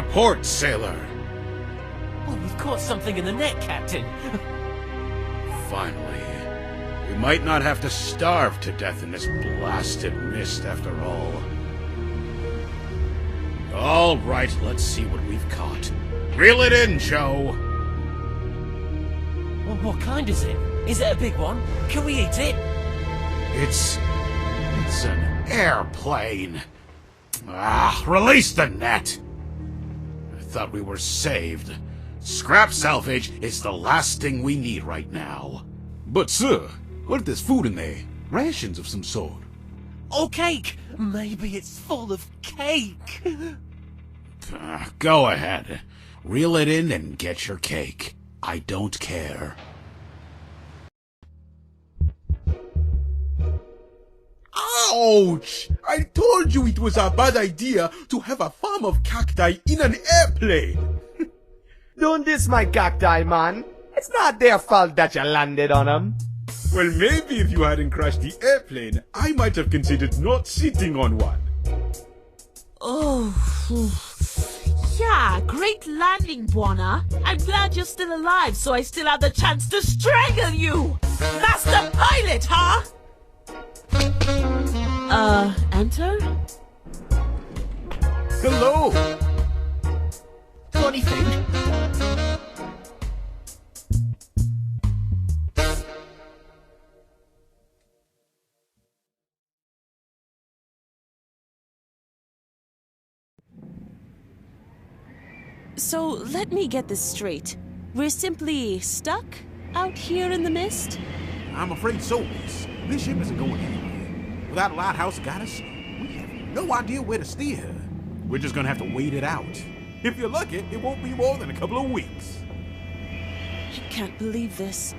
port, sailor! Well, we've caught something in the net, Captain. Finally. We might not have to starve to death in this blasted mist after all. All right, let's see what we've caught. Reel it in, Joe! Well, what kind is it? Is it a big one? Can we eat it? It's an airplane. Ah, release the net! I thought we were saved. Scrap salvage is the last thing we need right now. But, sir, what if there's food in there? Rations of some sort. Oh, cake! Maybe it's full of cake. Go ahead. Reel it in and get your cake. I don't care. Ouch! I told you it was a bad idea to have a farm of cacti in an airplane! Don't diss my cacti, man. It's not their fault that you landed on them. Well, maybe if you hadn't crashed the airplane, I might have considered not sitting on one. Oh, yeah, great landing, Buona. I'm glad you're still alive, so I still have the chance to strangle you! Master Pilot, huh? Enter? Hello! Got any food? So, let me get this straight. We're simply stuck out here in the mist? I'm afraid so, miss. This ship isn't going anywhere. Without a lighthouse to guide us, we have no idea where to steer. We're just gonna have to wait it out. If you're lucky, it won't be more than a couple of weeks. I can't believe this.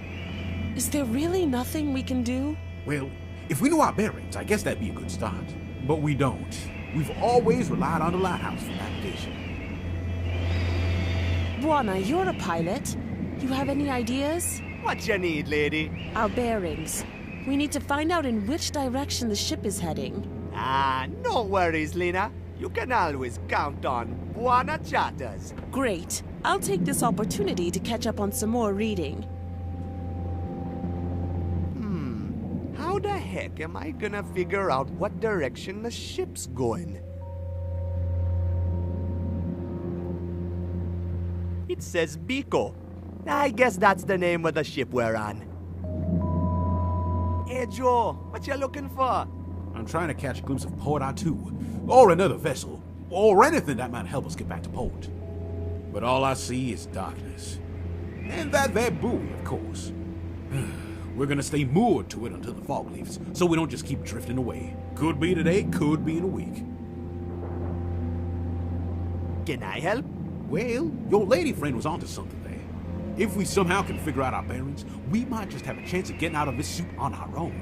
Is there really nothing we can do? Well, if we knew our bearings, I guess that'd be a good start. But we don't. We've always relied on the lighthouse for navigation. Buona, you're a pilot. You have any ideas? What you need, lady? Our bearings. We need to find out in which direction the ship is heading. Ah, no worries, Lena. You can always count on Buona Chatters. Great. I'll take this opportunity to catch up on some more reading. How the heck am I gonna figure out what direction the ship's going? It says Biko. I guess that's the name of the ship we're on. Hey, Joe, what you looking for? I'm trying to catch a glimpse of Port Artoo, or another vessel, or anything that might help us get back to port. But all I see is darkness. And that there buoy, of course. We're gonna stay moored to it until the fog lifts, so we don't just keep drifting away. Could be today, could be in a week. Can I help? Well, your lady friend was onto something there. If we somehow can figure out our bearings, we might just have a chance of getting out of this soup on our own.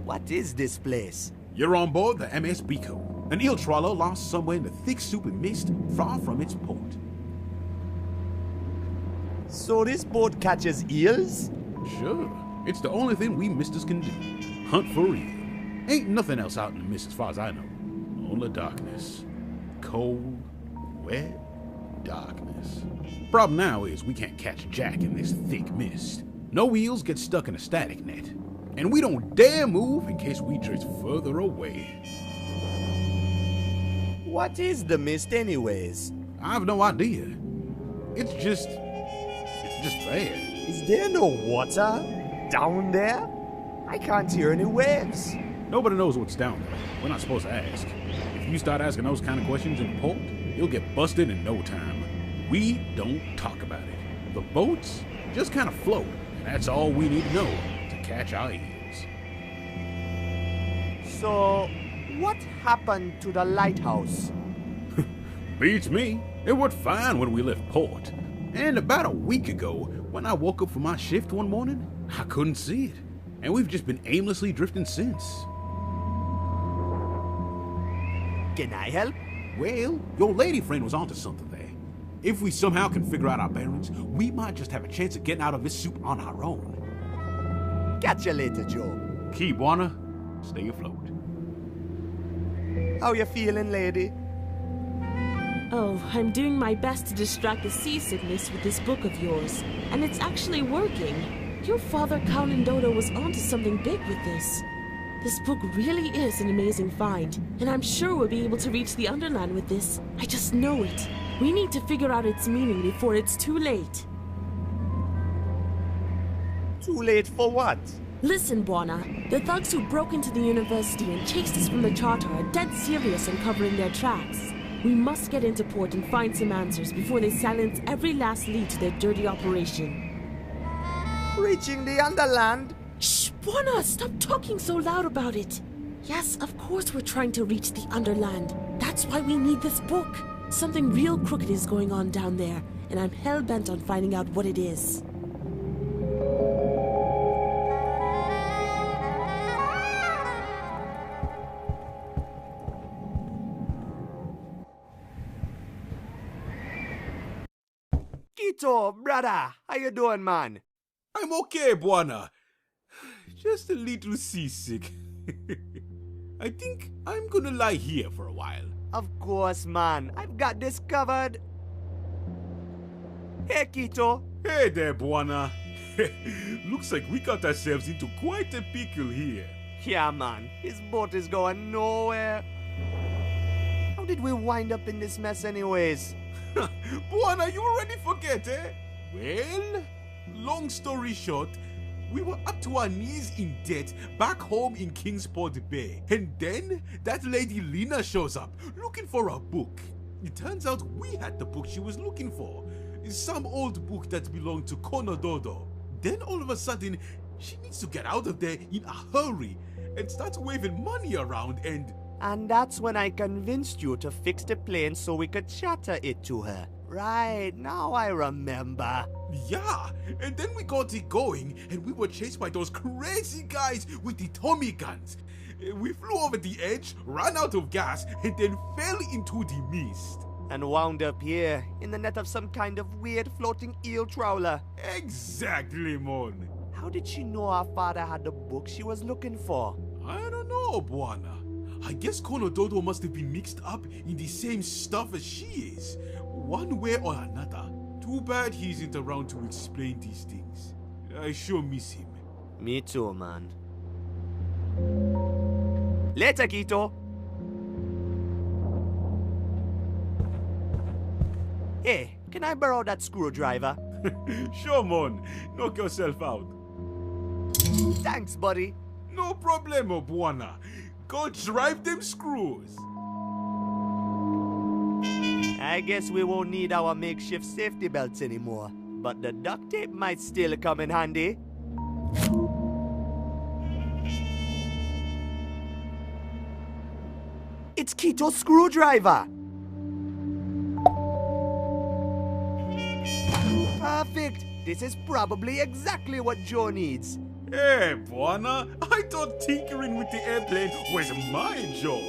What is this place? You're on board the MS Biko, an eel trawler lost somewhere in the thick soup and mist, far from its port. So this boat catches eels? Sure, it's the only thing we misters can do. Hunt for eel. Ain't nothing else out in the mist as far as I know. Only darkness. Cold, wet darkness. Problem now is we can't catch Jack in this thick mist. No eels get stuck in a static net. And we don't dare move in case we drift further away. What is the mist anyways? I've no idea. It's just there. Is there no water down there? I can't hear any waves. Nobody knows what's down there. We're not supposed to ask. If you start asking those kind of questions in the port, you'll get busted in no time. We don't talk about it. The boats just kind of float, and that's all we need to know to catch our eels. So, what happened to the lighthouse? Beats me. It worked fine when we left port. And about a week ago, when I woke up from my shift one morning, I couldn't see it. And we've just been aimlessly drifting since. Can I help? Well, your lady friend was onto something there. If we somehow can figure out our bearings, we might just have a chance of getting out of this soup on our own. Catch you later, Joe. Keep Buona. Stay afloat. How you feeling, lady? Oh, I'm doing my best to distract the seasickness with this book of yours. And it's actually working. Your father, Count Dodo, was onto something big with this. This book really is an amazing find, and I'm sure we'll be able to reach the Underland with this. I just know it. We need to figure out its meaning before it's too late. Too late for what? Listen, Buona. The thugs who broke into the university and chased us from the charter are dead serious in covering their tracks. We must get into port and find some answers before they silence every last lead to their dirty operation. Reaching the Underland? Shh, Buona, stop talking so loud about it. Yes, of course we're trying to reach the Underland. That's why we need this book. Something real crooked is going on down there, and I'm hell-bent on finding out what it is. Quito, brother, how you doing, man? I'm okay, Buona. Just a little seasick. I think I'm gonna lie here for a while. Of course, man. I've got this covered. Hey, Quito. Hey there, Buona. Looks like we got ourselves into quite a pickle here. Yeah, man. His boat is going nowhere. How did we wind up in this mess anyways? Buona, you already forget, eh? Well, long story short, we were up to our knees in debt back home in Kingsport Bay. And then that lady Lena shows up looking for a book. It turns out we had the book she was looking for. Some old book that belonged to Conododo. Then all of a sudden, she needs to get out of there in a hurry and starts waving money around and... And that's when I convinced you to fix the plane so we could chatter it to her. Right, now I remember. Yeah, and then we got it going and we were chased by those crazy guys with the Tommy guns. We flew over the edge, ran out of gas, and then fell into the mist. And wound up here, in the net of some kind of weird floating eel trawler. Exactly, Mon. How did she know our father had the book she was looking for? I don't know, Buona. I guess Conododo must have been mixed up in the same stuff as she is, one way or another. Too bad he isn't around to explain these things. I sure miss him. Me too, man. Later, Quito. Hey, can I borrow that screwdriver? Sure, Mon. Knock yourself out. Thanks, buddy. No problemo, Buona. Go drive them screws. I guess we won't need our makeshift safety belts anymore, but the duct tape might still come in handy. It's Quito's screwdriver! Perfect! This is probably exactly what Joe needs. Hey, Buona. I thought tinkering with the airplane was my job.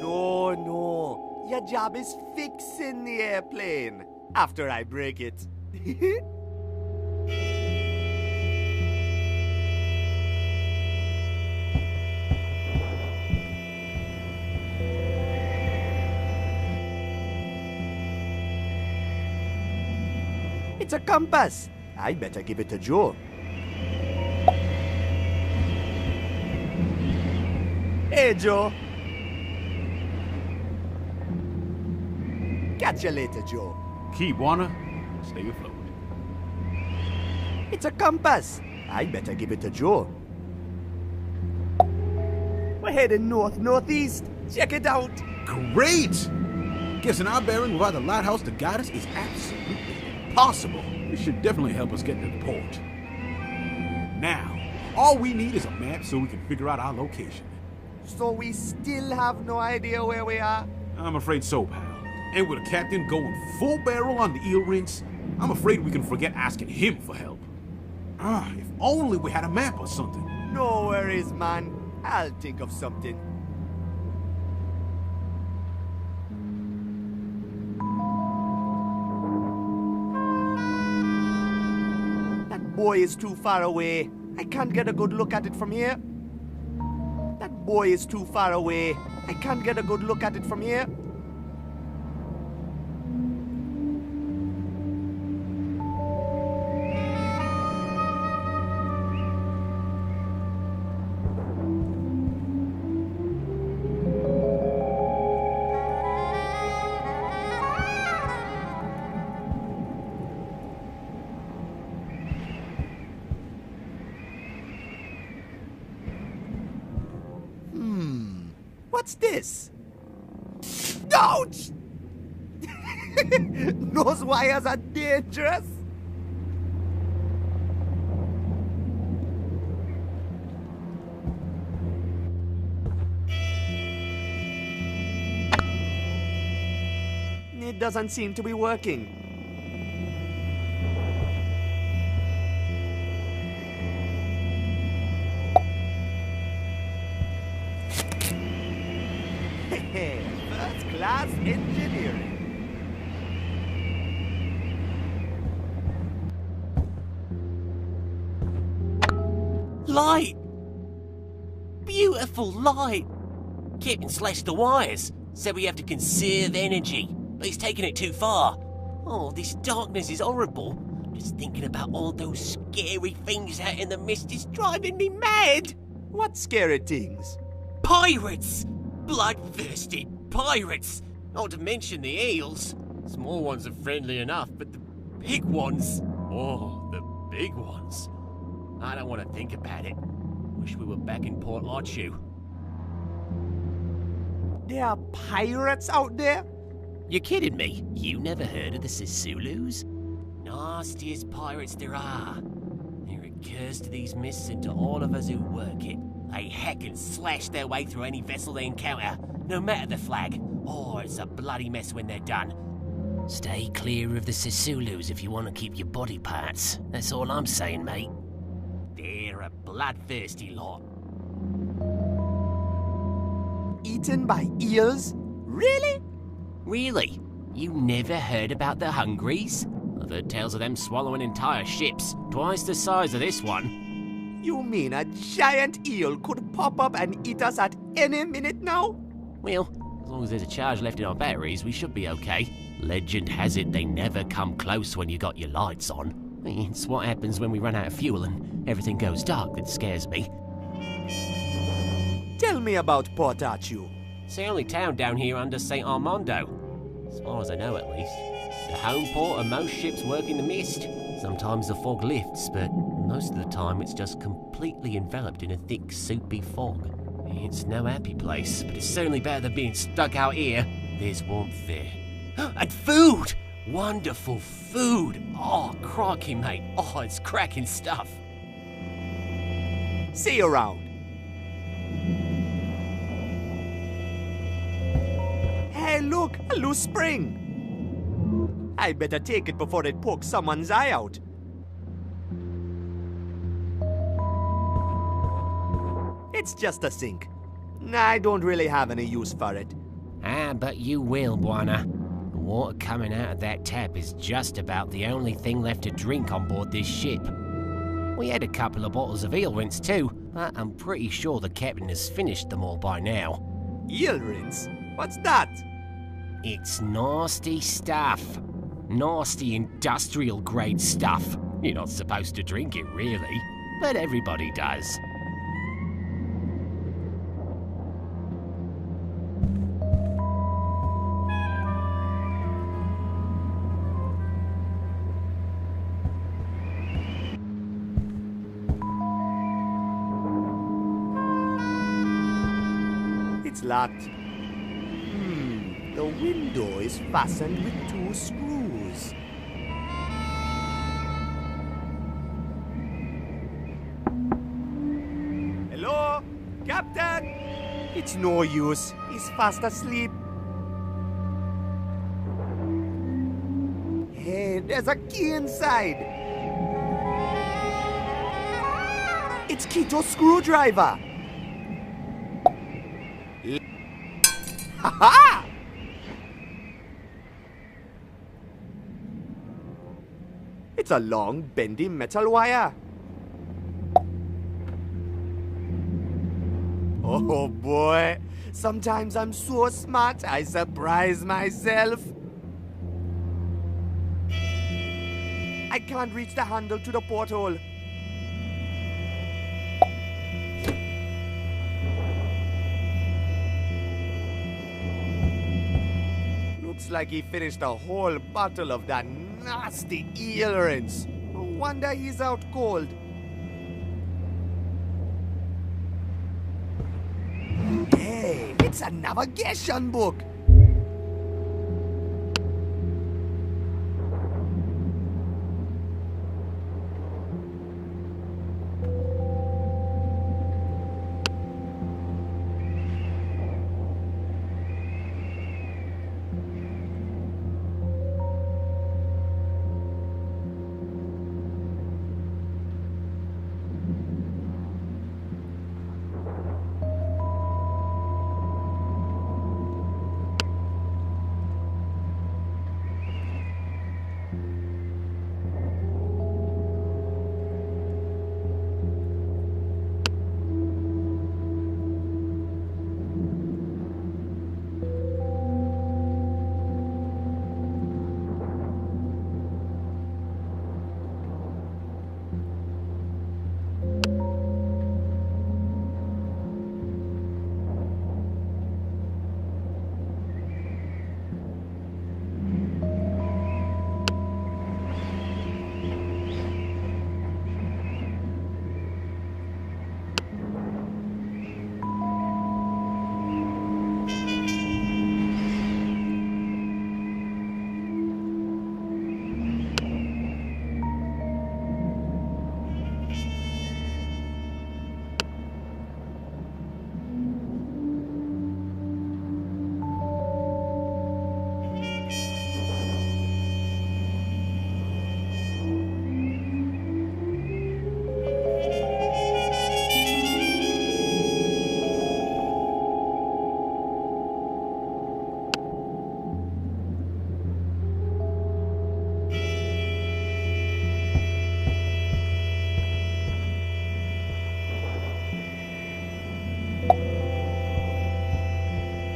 No. Your job is fixing the airplane. After I break it. It's a compass. I better give it to Joe. Hey, Joe. Catch you later, Joe. Keep, Buona. Stay afloat. It's a compass. I better give it to Joe. We're heading north-northeast. Check it out. Great! Guessing our bearing without the lighthouse to guide us is absolutely impossible. This should definitely help us get to the port. Now, all we need is a map so we can figure out our location. So we still have no idea where we are? I'm afraid so, pal. And with the captain going full barrel on the eel rinse, I'm afraid we can forget asking him for help. If only we had a map or something. No worries, man. I'll think of something. That boy is too far away. I can't get a good look at it from here. That boy is too far away. I can't get a good look at it from here. What's this? Ouch! Those wires are dangerous. It doesn't seem to be working. First class engineering. Light! Beautiful light! Captain slashed the wires, said we have to conserve energy, but he's taking it too far. Oh, this darkness is horrible. Just thinking about all those scary things out in the mist is driving me mad! What scary things? Pirates! Bloodthirsty pirates! Not to mention the eels. Small ones are friendly enough, but the big ones... Oh, the big ones. I don't want to think about it. Wish we were back in Port Archu. There are pirates out there? You kidding me? You never heard of the Sisulus? Nastiest pirates there are. They're a curse to these mists and to all of us who work it. They hack and slash their way through any vessel they encounter, no matter the flag. Oh, it's a bloody mess when they're done. Stay clear of the Sisulus if you want to keep your body parts. That's all I'm saying, mate. They're a bloodthirsty lot. Eaten by eels? Really? Really? You never heard about the Hungries? I've heard tales of them swallowing entire ships, twice the size of this one. You mean a giant eel could pop up and eat us at any minute now? Well, as long as there's a charge left in our batteries, we should be okay. Legend has it they never come close when you got your lights on. It's what happens when we run out of fuel and everything goes dark that scares me. Tell me about Port Archu. It's the only town down here under St. Armando. As far as I know, at least. The home port of most ships working the mist. Sometimes the fog lifts, but most of the time it's just completely enveloped in a thick, soupy fog. It's no happy place, but it's certainly better than being stuck out here. There's warmth there. And food! Wonderful food! Oh, crikey, mate. Oh, it's cracking stuff. See you around. Hey, look, a loose spring. I better take it before it pokes someone's eye out. It's just a sink. I don't really have any use for it. Ah, but you will, Buana. The water coming out of that tap is just about the only thing left to drink on board this ship. We had a couple of bottles of eel rinse too, but I'm pretty sure the captain has finished them all by now. Eel rinse? What's that? It's nasty stuff. Nasty industrial grade stuff. You're not supposed to drink it, really, but everybody does. It's locked. The window is fastened with 2 screws. Hello? Captain? It's no use. He's fast asleep. Hey, there's a key inside. It's Kito's screwdriver. Ha-ha! It's a long, bendy metal wire. Oh boy, sometimes I'm so smart I surprise myself. I can't reach the handle to the porthole. Looks like he finished a whole bottle of that nasty eel rinse. No wonder he's out cold. Hey, it It's a navigation book.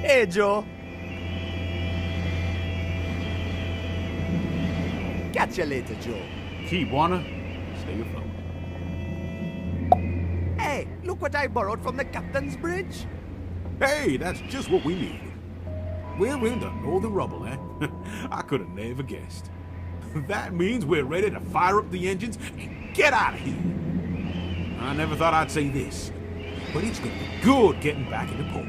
Hey, Joe. Catch you later, Joe. Keep, Warner. Stay afloat. Hey, look what I borrowed from the captain's bridge. Hey, that's just what we need. We're in the northern rubble, eh? I could have never guessed. That means we're ready to fire up the engines and get out of here. I never thought I'd say this, but it's gonna be good getting back into port.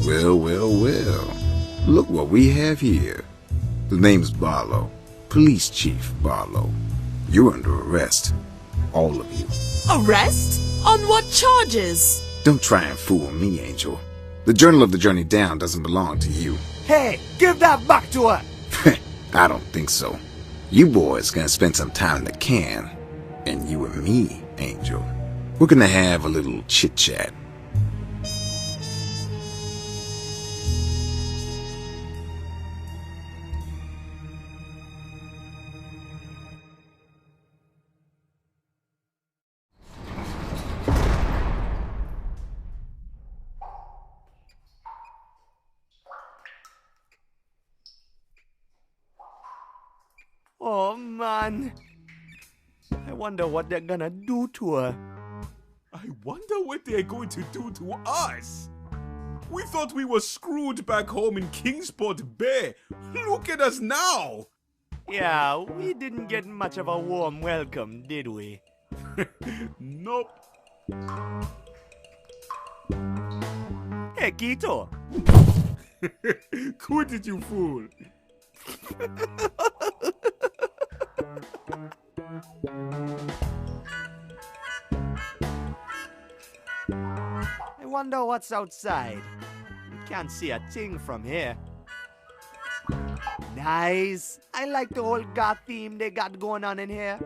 Well, well, well. Look what we have here. The name's Barlow. Police Chief Barlow. You're under arrest. All of you. Arrest? On what charges? Don't try and fool me, Angel. The Journal of the Journey Down doesn't belong to you. Hey, give that back to her. I don't think so. You boys gonna spend some time in the can. And you and me, Angel. We're gonna have a little chit-chat. Oh, man. I wonder what they're gonna do to her. I wonder what they're going to do to us. We thought we were screwed back home in Kingsport Bay. Look at us now. Yeah, we didn't get much of a warm welcome, did we? Nope. Hey, Quito. Who did you fool? I wonder what's outside. You can't see a thing from here. Nice. I like the whole goth theme they got going on in here.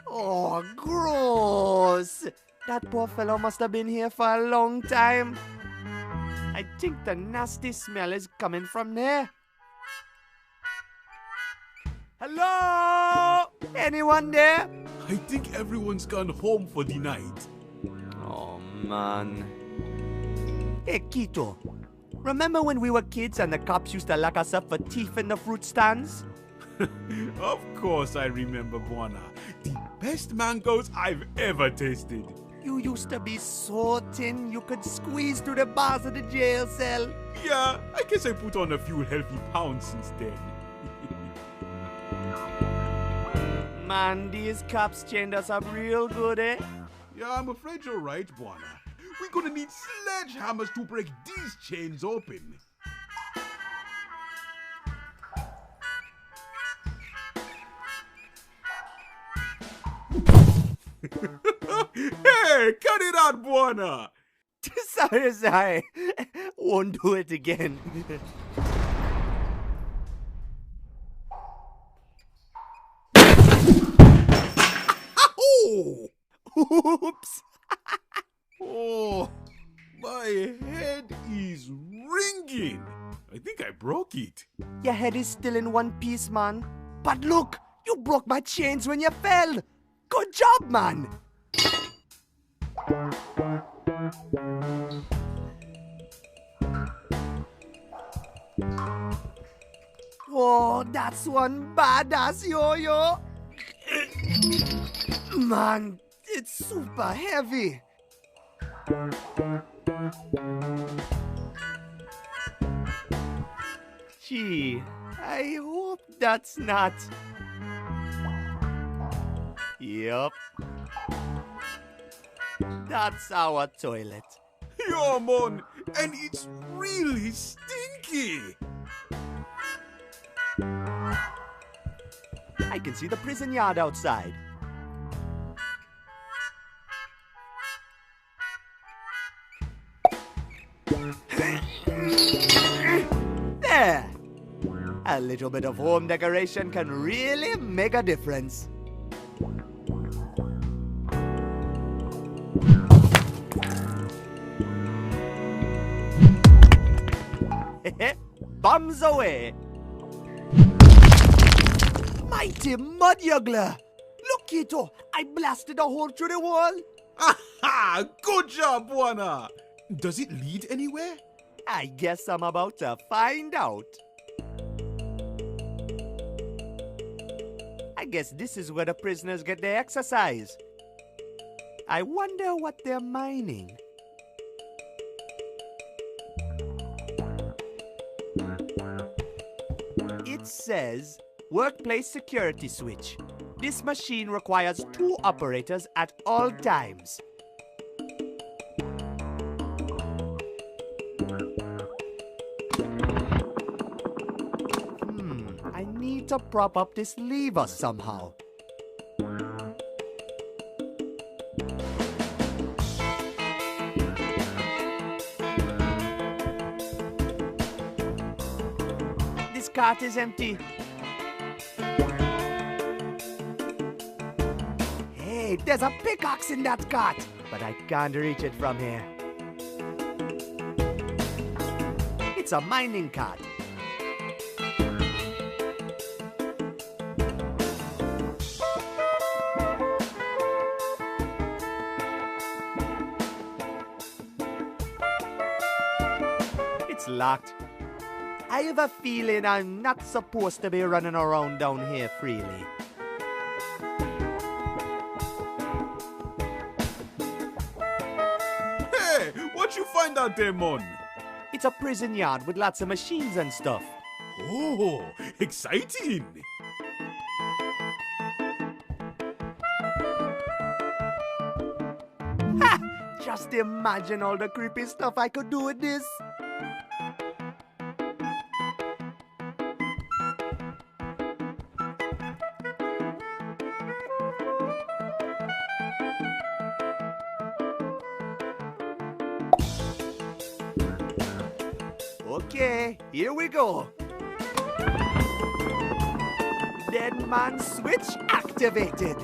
Oh, gross. That poor fellow must have been here for a long time. I think the nasty smell is coming from there. Hello? Anyone there? I think everyone's gone home for the night. Oh, man. Hey, Quito. Remember when we were kids and the cops used to lock us up for thief in the fruit stands? Of course I remember, Buana. The best mangoes I've ever tasted. You used to be so thin you could squeeze through the bars of the jail cell. Yeah, I guess I put on a few healthy pounds since then. Man, these cops chained us up real good, eh? Yeah, I'm afraid you're right, Buana. We're gonna need sledgehammers to break these chains open. Hey, cut it out, Buana! Sorry. Won't do it again. Oh! Oops. Oh, my head is ringing. I think I broke it. Your head is still in one piece, man. But look, you broke my chains when you fell. Good job, man. Oh, that's one badass yo-yo. Man, it's super heavy. Gee, I hope that's not... Yup. That's our toilet. Yeah, man, and it's really stinky. I can see the prison yard outside. There! A little bit of home decoration can really make a difference. Bombs away! Mighty mud juggler! Look, Quito, I blasted a hole through the wall. Aha! Good job, Buana! Does it lead anywhere? I guess I'm about to find out. I guess this is where the prisoners get their exercise. I wonder what they're mining. It says workplace security switch. This machine requires 2 operators at all times. I need to prop up this lever somehow. This cart is empty. Hey, there's a pickaxe in that cart, but I can't reach it from here. It's a mining cart. It's locked. I have a feeling I'm not supposed to be running around down here freely. Hey, what you find out there, Mon? It's a prison yard with lots of machines and stuff. Oh, exciting! Just imagine all the creepy stuff I could do with this. Okay, here we go. Dead man switch activated.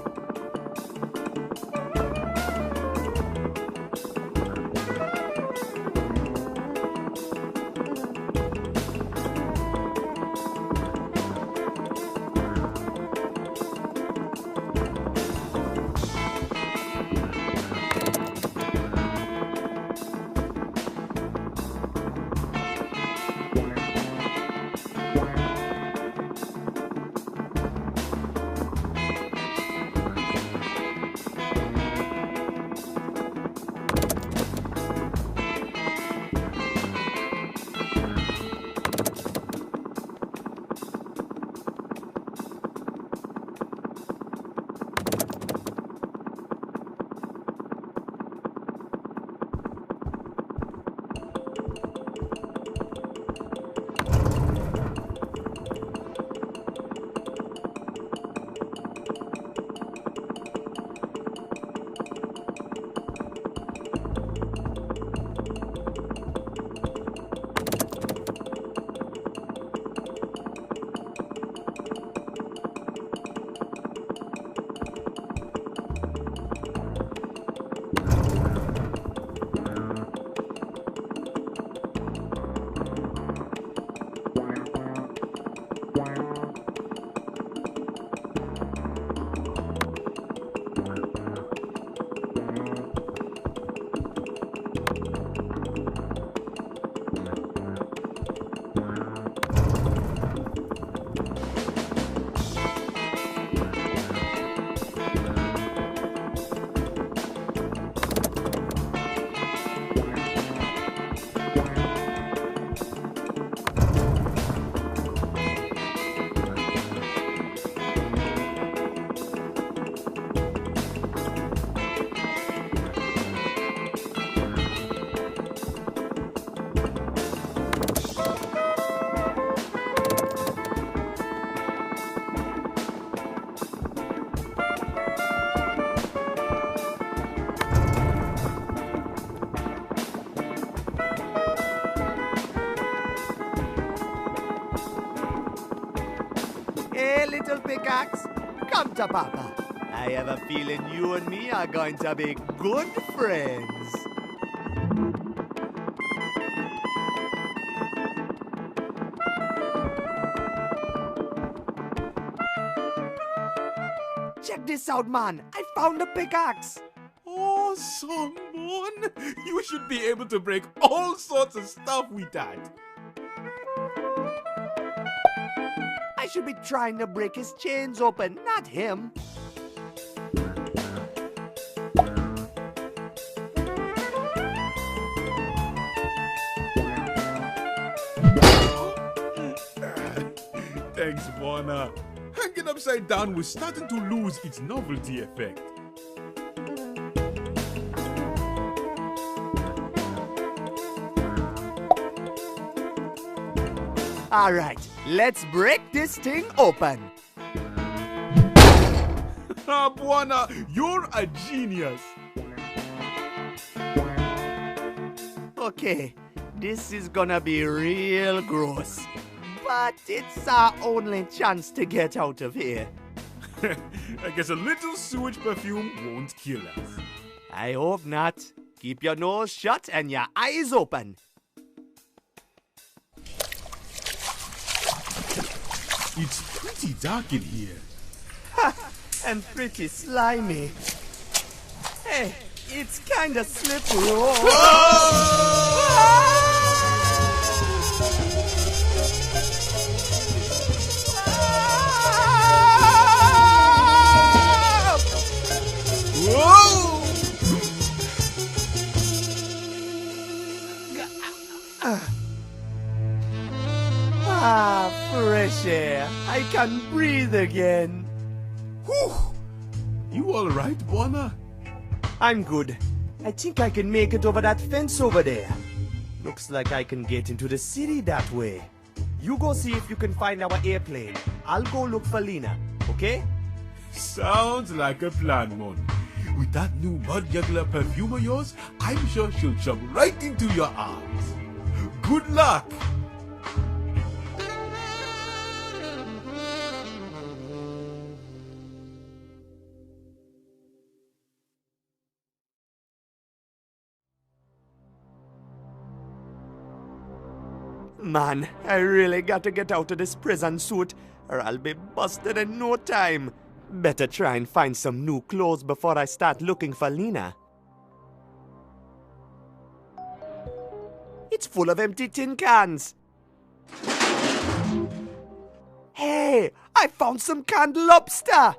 Hey, little pickaxe, come to Papa. I have a feeling you and me are going to be good friends. Check this out, man. I found a pickaxe. Awesome, Mon! You should be able to break all sorts of stuff with that. I should be trying to break his chains open, not him. Thanks, Warner. Hanging upside down was starting to lose its novelty effect. All right, let's break this thing open. Ah, Buana, you're a genius. Okay, this is gonna be real gross. But it's our only chance to get out of here. I guess a little sewage perfume won't kill us. I hope not. Keep your nose shut and your eyes open. It's pretty dark in here. And pretty slimy. Hey, it's kinda slippery. Oh. Fresh air. I can breathe again. Whew! You alright, Bwana? I'm good. I think I can make it over that fence over there. Looks like I can get into the city that way. You go see if you can find our airplane. I'll go look for Lena, okay? Sounds like a plan, Mon. With that new mud juggler perfume of yours, I'm sure she'll jump right into your arms. Good luck! Man, I really got to get out of this prison suit, or I'll be busted in no time. Better try and find some new clothes before I start looking for Lena. It's full of empty tin cans. Hey, I found some canned lobster.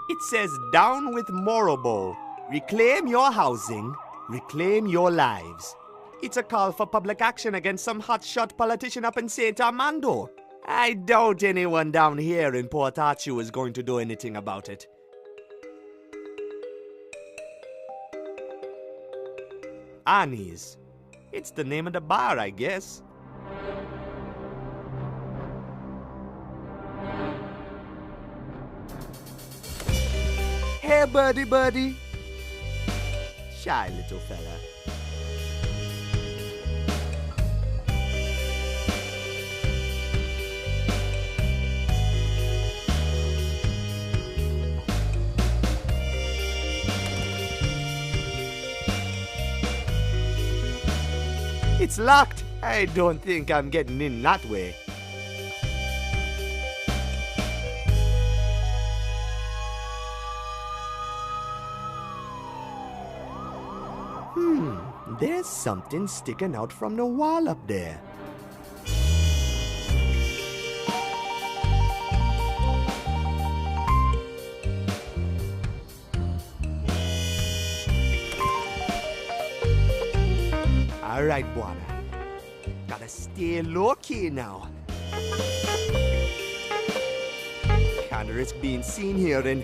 It says down with Morobo. Reclaim your housing, reclaim your lives. It's a call for public action against some hotshot politician up in St. Armando. I doubt anyone down here in Port Arthur is going to do anything about it. Annie's. It's the name of the bar, I guess. Hey, birdie. Shy little fella. It's locked. I don't think I'm getting in that way. There's something sticking out from the wall up there. All right, Bwana. Gotta stay low-key now. Can't risk being seen here and...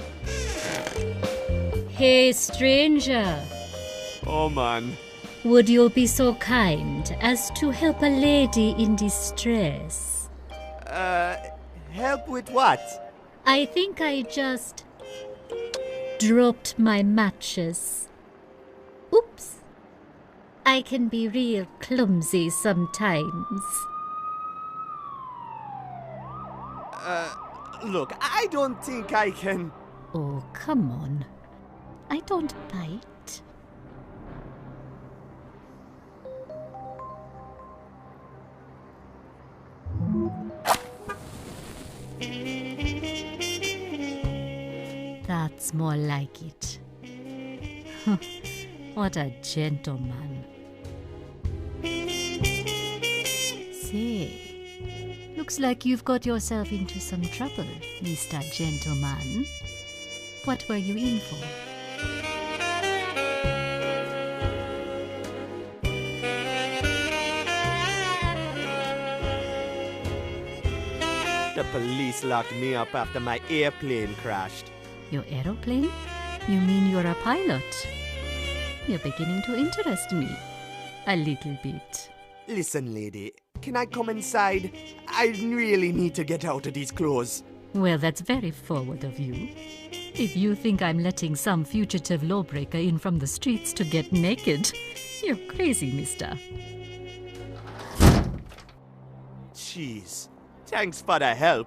Hey, stranger. Oh, man. Would you be so kind as to help a lady in distress? Help with what? I think I just dropped my matches. Oops. I can be real clumsy sometimes. Look, I don't think I can... Oh, come on. I don't bite. That's more like it. What a gentleman. Say, looks like you've got yourself into some trouble, Mr. Gentleman. What were you in for? The police locked me up after my airplane crashed. Your aeroplane? You mean you're a pilot? You're beginning to interest me. A little bit. Listen, lady, can I come inside? I really need to get out of these clothes. Well, that's very forward of you. If you think I'm letting some fugitive lawbreaker in from the streets to get naked, you're crazy, mister. Jeez. Thanks for the help.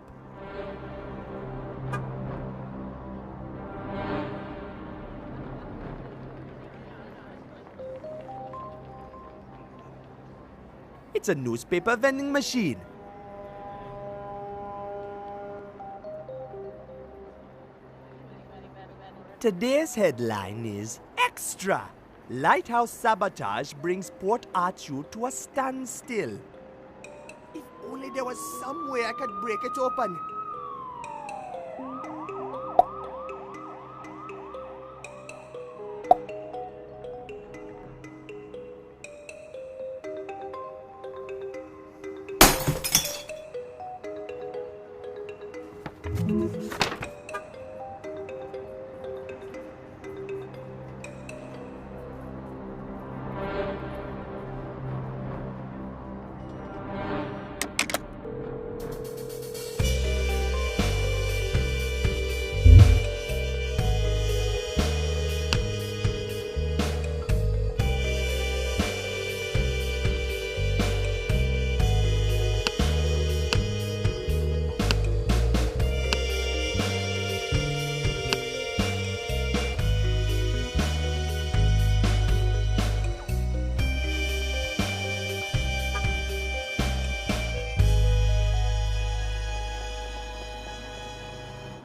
It's a newspaper vending machine. Today's headline is Extra! Lighthouse sabotage brings Port Arthur to a standstill. If only there was some way I could break it open.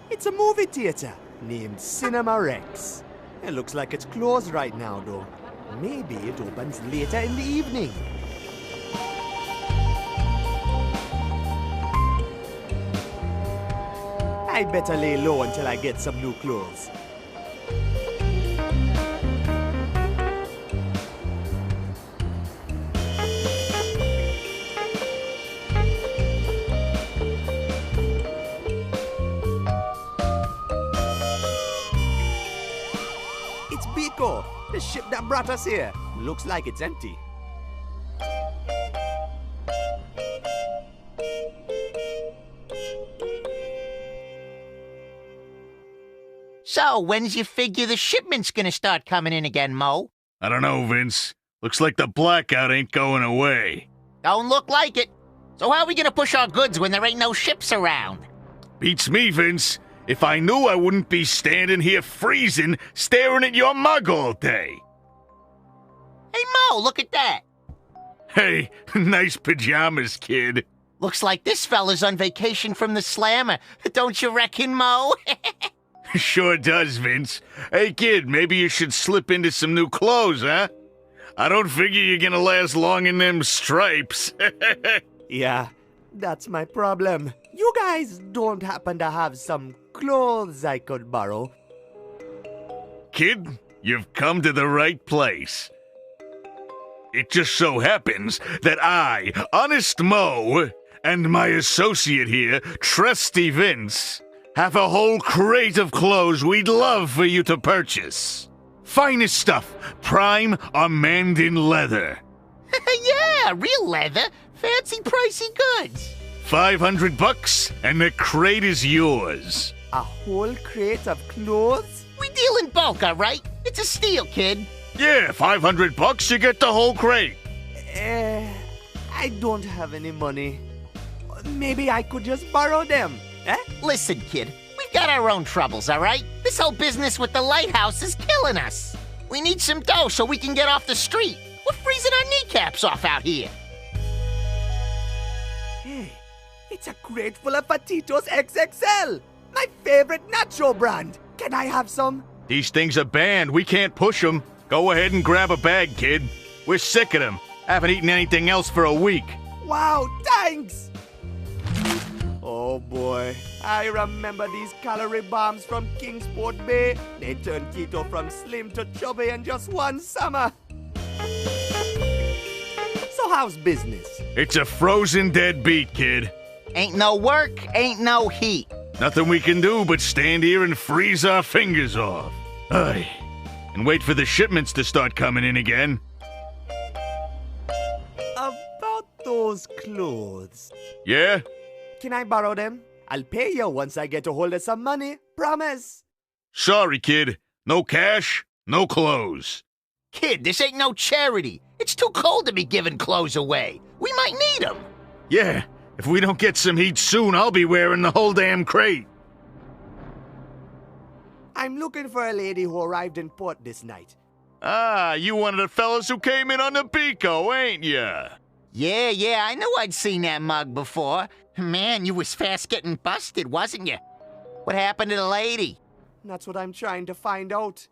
It's a movie theater named Cinema Rex. It looks like it's closed right now, though. Maybe it opens later in the evening. I better lay low until I get some new clothes. It's Biko, the ship that brought us here. Looks like it's empty. So, when's you figure the shipment's gonna start coming in again, Mo? I don't know, Vince. Looks like the blackout ain't going away. Don't look like it. So how are we gonna push our goods when there ain't no ships around? Beats me, Vince. If I knew, I wouldn't be standing here freezing, staring at your mug all day. Hey, Mo, look at that. Hey, nice pajamas, kid. Looks like this fella's on vacation from the slammer. Don't you reckon, Mo? Sure does, Vince. Hey, kid, maybe you should slip into some new clothes, huh? I don't figure you're gonna last long in them stripes. Yeah, that's my problem. You guys don't happen to have some clothes I could borrow? Kid, you've come to the right place. It just so happens that I, Honest Mo, and my associate here, Trusty Vince, have a whole crate of clothes we'd love for you to purchase. Finest stuff, prime Mandan leather. Yeah, real leather. Fancy pricey goods. $500 and the crate is yours. A whole crate of clothes? We deal in bulk, all right? It's a steal, kid. Yeah, $500, you get the whole crate. I don't have any money. Maybe I could just borrow them, eh? Listen, kid, we've got our own troubles, all right? This whole business with the lighthouse is killing us. We need some dough so we can get off the street. We're freezing our kneecaps off out here. Hey, it's a crate full of Fatitos XXL, my favorite nacho brand. Can I have some? These things are banned. We can't push them. Go ahead and grab a bag, kid. We're sick of them. Haven't eaten anything else for a week. Wow, thanks! Oh boy, I remember these calorie bombs from Kingsport Bay. They turned keto from slim to chubby in just one summer. So how's business? It's a frozen dead beat, kid. Ain't no work, ain't no heat. Nothing we can do but stand here and freeze our fingers off. Aye. And wait for the shipments to start coming in again. About those clothes. Yeah? Can I borrow them? I'll pay you once I get a hold of some money. Promise. Sorry, kid. No cash, no clothes. Kid, this ain't no charity. It's too cold to be giving clothes away. We might need them. Yeah, if we don't get some heat soon, I'll be wearing the whole damn crate. I'm looking for a lady who arrived in port this night. Ah, you one of the fellas who came in on the Pico, ain't ya? Yeah, I knew I'd seen that mug before. Man, you was fast getting busted, wasn't you? What happened to the lady? That's what I'm trying to find out.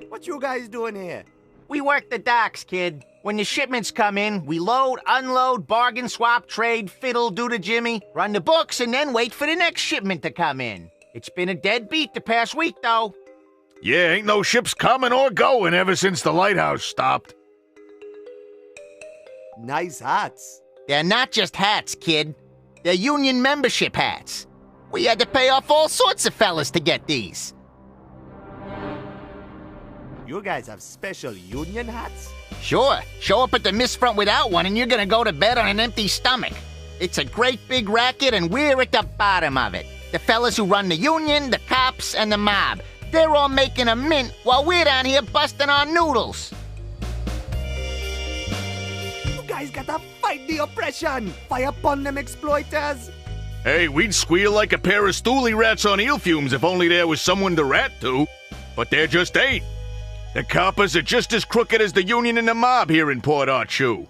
What you guys doing here? We work the docks, kid. When the shipments come in, we load, unload, bargain, swap, trade, fiddle, do the Jimmy, run the books, and then wait for the next shipment to come in. It's been a dead beat the past week, though. Yeah, ain't no ships coming or going ever since the lighthouse stopped. Nice hats. They're not just hats, kid. They're union membership hats. We had to pay off all sorts of fellas to get these. You guys have special union hats? Sure. Show up at the Mistfront without one and you're gonna go to bed on an empty stomach. It's a great big racket and we're at the bottom of it. The fellas who run the union, the cops, and the mob. They're all making a mint while we're down here busting our noodles. You guys gotta fight the oppression! Fire upon them exploiters! Hey, we'd squeal like a pair of stoolie rats on eel fumes if only there was someone to rat to. But there just ain't. The coppers are just as crooked as the union and the mob here in Port Archue.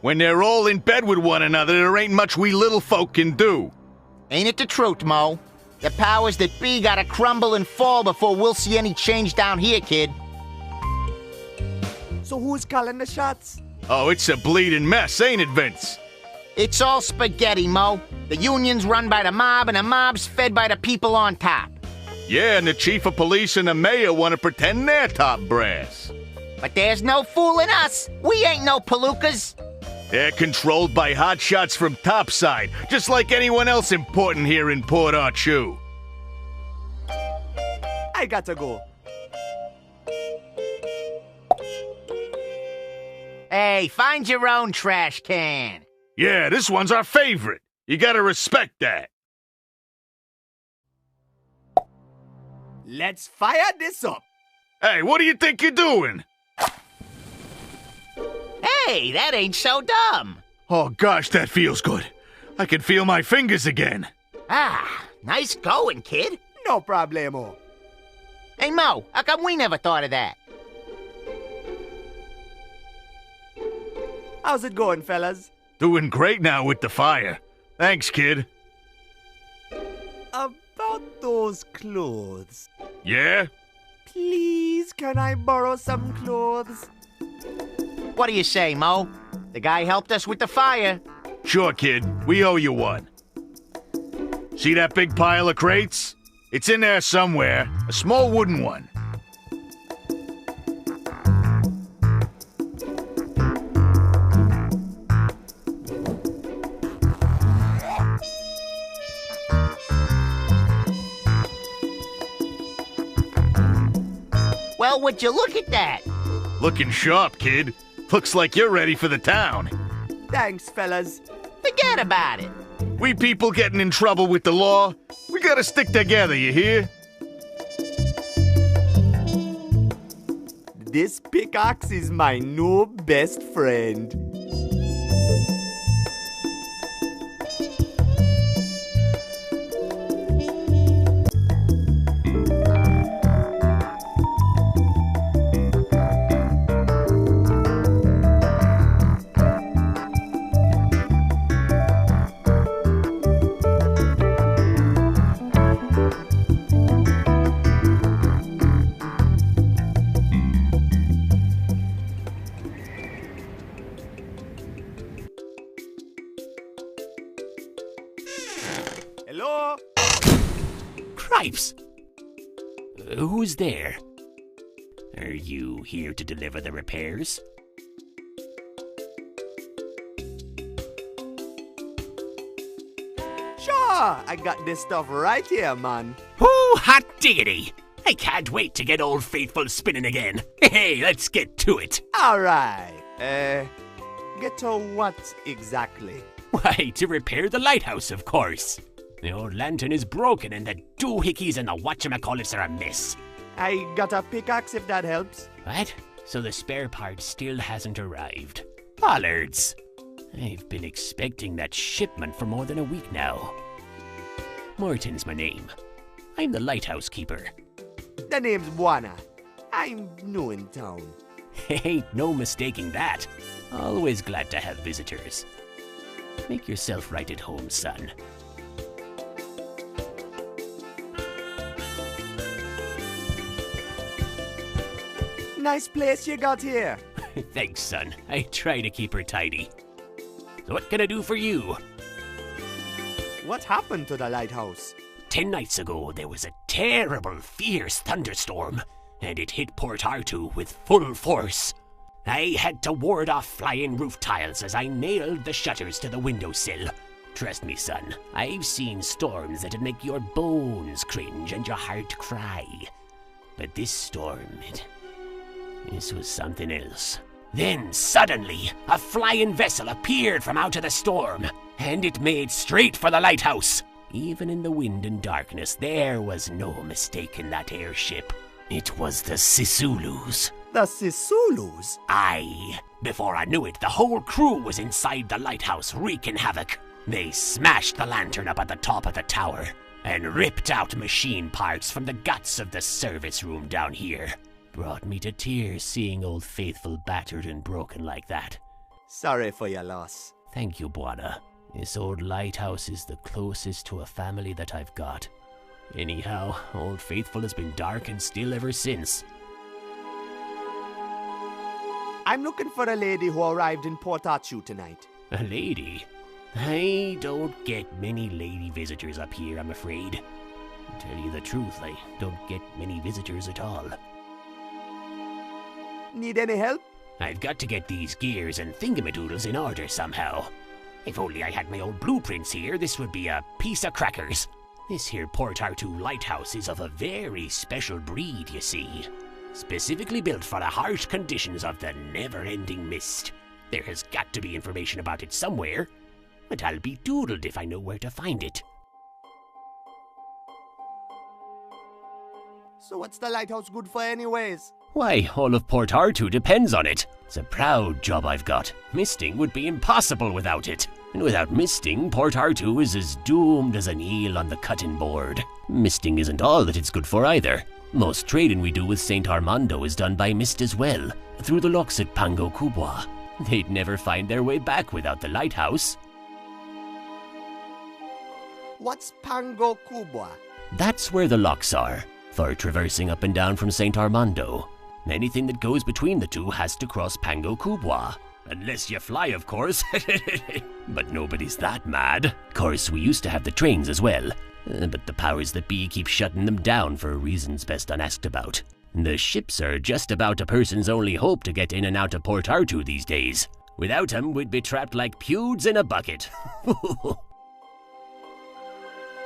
When they're all in bed with one another, there ain't much we little folk can do. Ain't it the truth, Mo? The powers that be gotta crumble and fall before we'll see any change down here, kid. So who's calling the shots? Oh, it's a bleeding mess, ain't it, Vince? It's all spaghetti, Mo. The union's run by the mob and the mob's fed by the people on top. Yeah, and the chief of police and the mayor want to pretend they're top brass. But there's no fooling us. We ain't no palookas. They're controlled by hotshots from topside, just like anyone else important here in Port Archue. I gotta go. Hey, find your own trash can. Yeah, this one's our favorite. You gotta respect that. Let's fire this up. Hey, what do you think you're doing? Hey, that ain't so dumb. Oh gosh, that feels good. I can feel my fingers again. Ah, nice going, kid. No problemo. Hey, Mo, how come we never thought of that? How's it going, fellas? Doing great now with the fire. Thanks, kid. About those clothes. Yeah? Please, can I borrow some clothes? What do you say, Mo? The guy helped us with the fire. Sure, kid. We owe you one. See that big pile of crates? It's in there somewhere. A small wooden one. Well, would you look at that? Looking sharp, kid. Looks like you're ready for the town. Thanks, fellas. Forget about it. We people getting in trouble with the law, we gotta stick together, you hear? This pickaxe is my new best friend. Hello? Cripes! Who's there? Are you here to deliver the repairs? Sure, I got this stuff right here, man. Oh, hot diggity! I can't wait to get Old Faithful spinning again. Hey, let's get to it. Alright. Get to what exactly? Why, to repair the lighthouse, of course. The old lantern is broken and the doohickeys and the whatchamacallits are a mess. I got a pickaxe if that helps. What? So the spare part still hasn't arrived. Bollards! I've been expecting that shipment for more than a week now. Morton's my name. I'm the lighthouse keeper. The name's Buana. I'm new in town. Ain't no mistaking that. Always glad to have visitors. Make yourself right at home, son. Nice place you got here. Thanks, son. I try to keep her tidy. So what can I do for you? What happened to the lighthouse? 10 nights ago, there was a terrible, fierce thunderstorm, and it hit Port Arthur with full force. I had to ward off flying roof tiles as I nailed the shutters to the windowsill. Trust me, son, I've seen storms that'd make your bones cringe and your heart cry. But this storm, this was something else. Then, suddenly, a flying vessel appeared from out of the storm, and it made straight for the lighthouse. Even in the wind and darkness, there was no mistaking that airship. It was the Sisulus. The Sisulus? Aye. Before I knew it, the whole crew was inside the lighthouse wreaking havoc. They smashed the lantern up at the top of the tower and ripped out machine parts from the guts of the service room down here. Brought me to tears seeing Old Faithful battered and broken like that. Sorry for your loss. Thank you, Bwana. This old lighthouse is the closest to a family that I've got. Anyhow, Old Faithful has been dark and still ever since. I'm looking for a lady who arrived in Port Arthur tonight. A lady? I don't get many lady visitors up here, I'm afraid. To tell you the truth, I don't get many visitors at all. Need any help? I've got to get these gears and thingamadoodles in order somehow. If only I had my old blueprints here, this would be a piece of crackers. This here Port Arthur lighthouse is of a very special breed, you see. Specifically built for the harsh conditions of the never-ending mist. There has got to be information about it somewhere, but I'll be doodled if I know where to find it. So what's the lighthouse good for anyways? Why, all of Port Arthur depends on it. It's a proud job I've got. Misting would be impossible without it. And without misting, Port Arthur is as doomed as an eel on the cutting board. Misting isn't all that it's good for either. Most trading we do with St. Armando is done by mist as well, through the locks at Pango Kubwa. They'd never find their way back without the lighthouse. What's Pango Kubwa? That's where the locks are, for traversing up and down from St. Armando. Anything that goes between the two has to cross Pango Kubwa. Unless you fly, of course. But nobody's that mad. Of course, we used to have the trains as well. But the powers that be keep shutting them down for reasons best unasked about. The ships are just about a person's only hope to get in and out of Port Arthur these days. Without them, we'd be trapped like pewds in a bucket.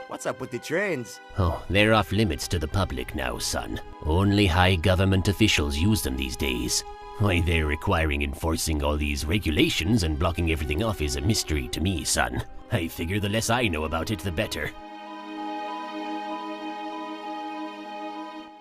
What's up with the trains? Oh, they're off limits to the public now, son. Only high government officials use them these days. Why they're requiring enforcing all these regulations and blocking everything off is a mystery to me, son. I figure the less I know about it, the better.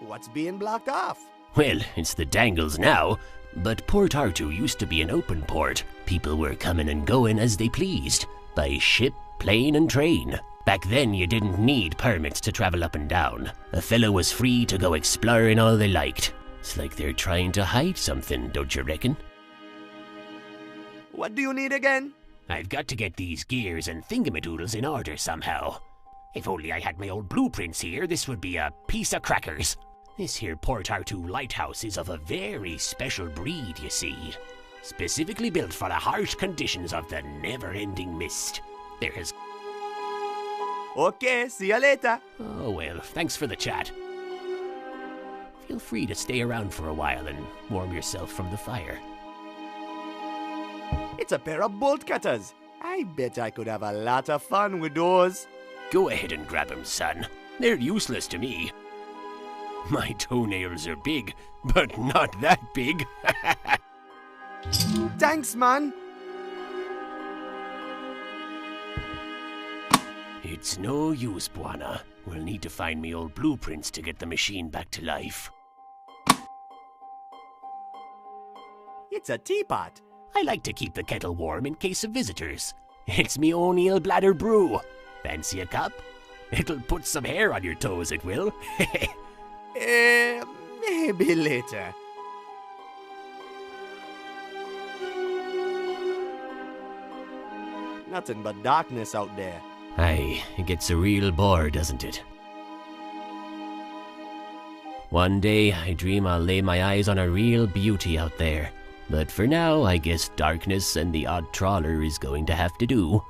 What's being blocked off? Well, it's the Dangles now, but Port Arthur used to be an open port. People were coming and going as they pleased, by ship, plane, and train. Back then, you didn't need permits to travel up and down. A fellow was free to go exploring all they liked. It's like they're trying to hide something, don't you reckon? What do you need again? I've got to get these gears and thingamadoodles in order somehow. If only I had my old blueprints here, this would be a piece of crackers. This here Port Arthur lighthouse is of a very special breed, you see. Specifically built for the harsh conditions of the never-ending mist. There has... Okay, see you later. Oh well, thanks for the chat. Feel free to stay around for a while and warm yourself from the fire. It's a pair of bolt cutters. I bet I could have a lot of fun with those. Go ahead and grab them, son. They're useless to me. My toenails are big, but not that big. Thanks, man. It's no use, Bwana. We'll need to find me old blueprints to get the machine back to life. It's a teapot. I like to keep the kettle warm in case of visitors. It's me own eel bladder brew. Fancy a cup? It'll put some hair on your toes, it will. Maybe later. Nothing but darkness out there. Aye, it gets a real bore, doesn't it? One day, I dream I'll lay my eyes on a real beauty out there. But for now, I guess darkness and the odd trawler is going to have to do.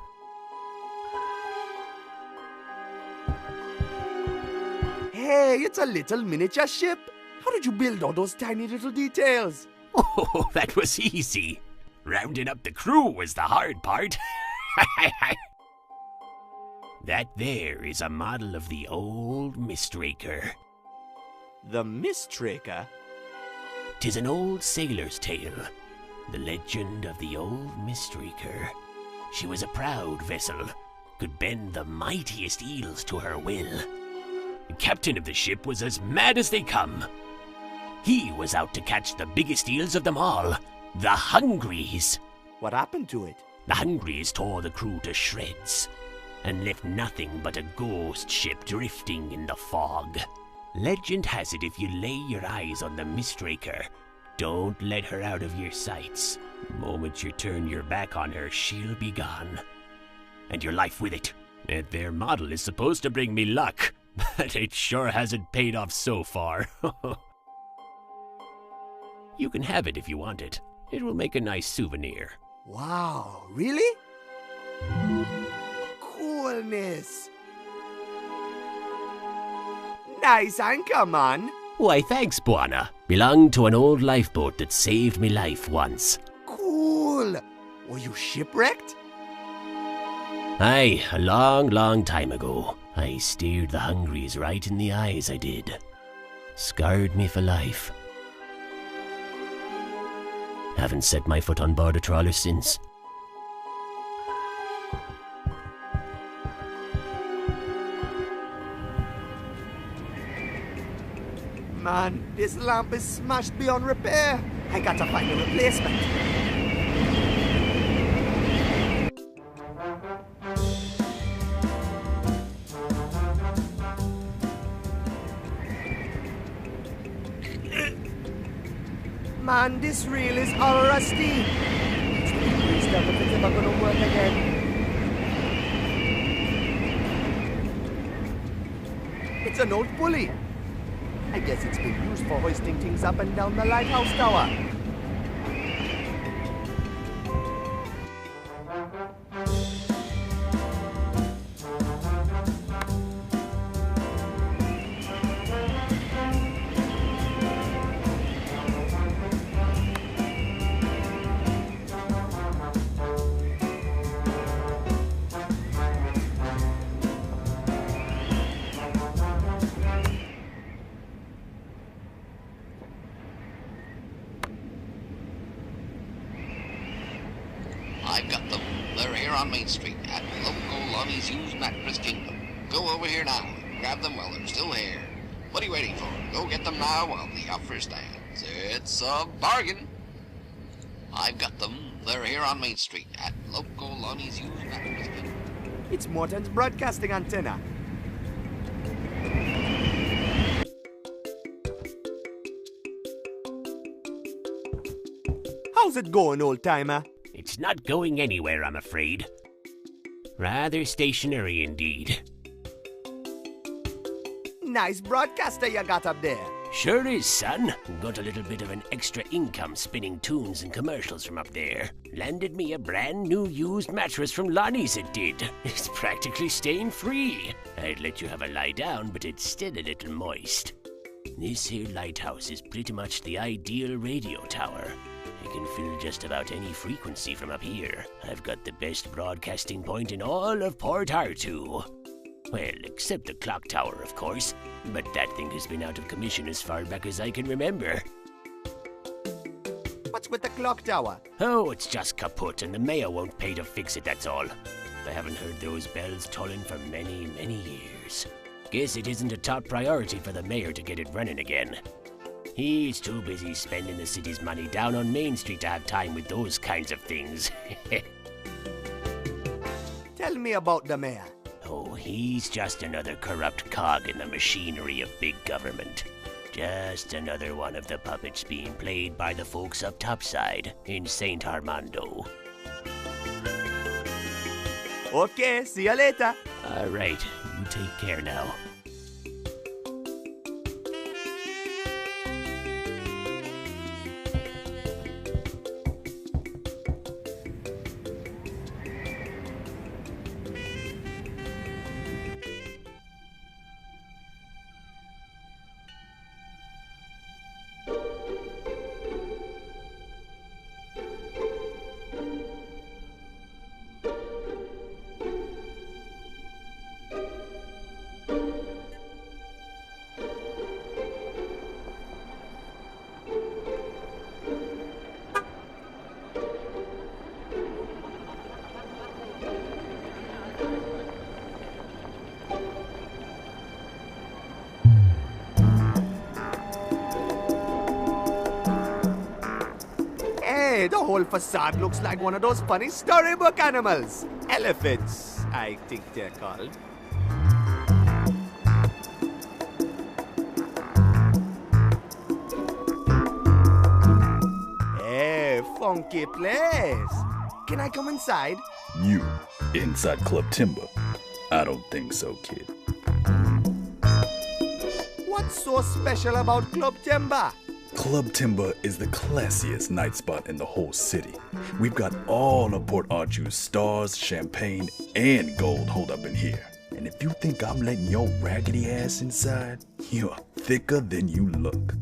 Hey, it's a little miniature ship. How did you build all those tiny little details? Oh, that was easy. Rounding up the crew was the hard part. That there is a model of the old Mistraker. The Mistraker? 'Tis an old sailor's tale. The legend of the old Mistraker. She was a proud vessel, could bend the mightiest eels to her will. The captain of the ship was as mad as they come. He was out to catch the biggest eels of them all, the Hungries. What happened to it? The Hungries tore the crew to shreds and left nothing but a ghost ship drifting in the fog. Legend has it if you lay your eyes on the Mistraker, don't let her out of your sights. The moment you turn your back on her, she'll be gone. And your life with it. That there model is supposed to bring me luck, but it sure hasn't paid off so far. You can have it if you want it. It will make a nice souvenir. Wow, really? Coolness. Nice anchor, man. Why, thanks, Buana. Belonged to an old lifeboat that saved me life once. Cool. Were you shipwrecked? Aye, a long, long time ago. I stared the Hungries right in the eyes, I did. Scarred me for life. Haven't set my foot on board a trawler since. Man, this lamp is smashed beyond repair. I gotta find a replacement. Man, this reel is all rusty. It's really greased up if it's ever gonna work again. It's an old pulley. I guess it's been used for hoisting things up and down the lighthouse tower. I've got them. They're here on Main Street at local Lonnie's Used Mattress Kingdom. Go over here now and grab them while they're still here. What are you waiting for? Go get them now while the offer stands. It's a bargain. I've got them. They're here on Main Street at local Lonnie's Used Mattress Kingdom. It's Morton's broadcasting antenna. How's it going, old-timer? It's not going anywhere, I'm afraid. Rather stationary indeed. Nice broadcaster you got up there. Sure is, son. Got a little bit of an extra income spinning tunes and commercials from up there. Landed me a brand new used mattress from Lonnie's, it did. It's practically stain-free. I'd let you have a lie down, but it's still a little moist. This here lighthouse is pretty much the ideal radio tower. I can fill just about any frequency from up here. I've got the best broadcasting point in all of Port Artoo. Well, except the clock tower, of course. But that thing has been out of commission as far back as I can remember. What's with the clock tower? Oh, it's just kaput, and the mayor won't pay to fix it, that's all. I haven't heard those bells tolling for many, many years. Guess it isn't a top priority for the mayor to get it running again. He's too busy spending the city's money down on Main Street to have time with those kinds of things. Tell me about the mayor. Oh, he's just another corrupt cog in the machinery of big government. Just another one of the puppets being played by the folks up topside in St. Armando. Okay, see you later. All right, you take care now. The whole facade looks like one of those funny storybook animals. Elephants, I think they're called. Hey, funky place. Can I come inside? You inside Club Timber? I don't think so, kid. What's so special about Club Timber? Club Timber is the classiest night spot in the whole city. We've got all of Port Arthur's stars, champagne, and gold holed up in here. And if you think I'm letting your raggedy ass inside, you're thicker than you look.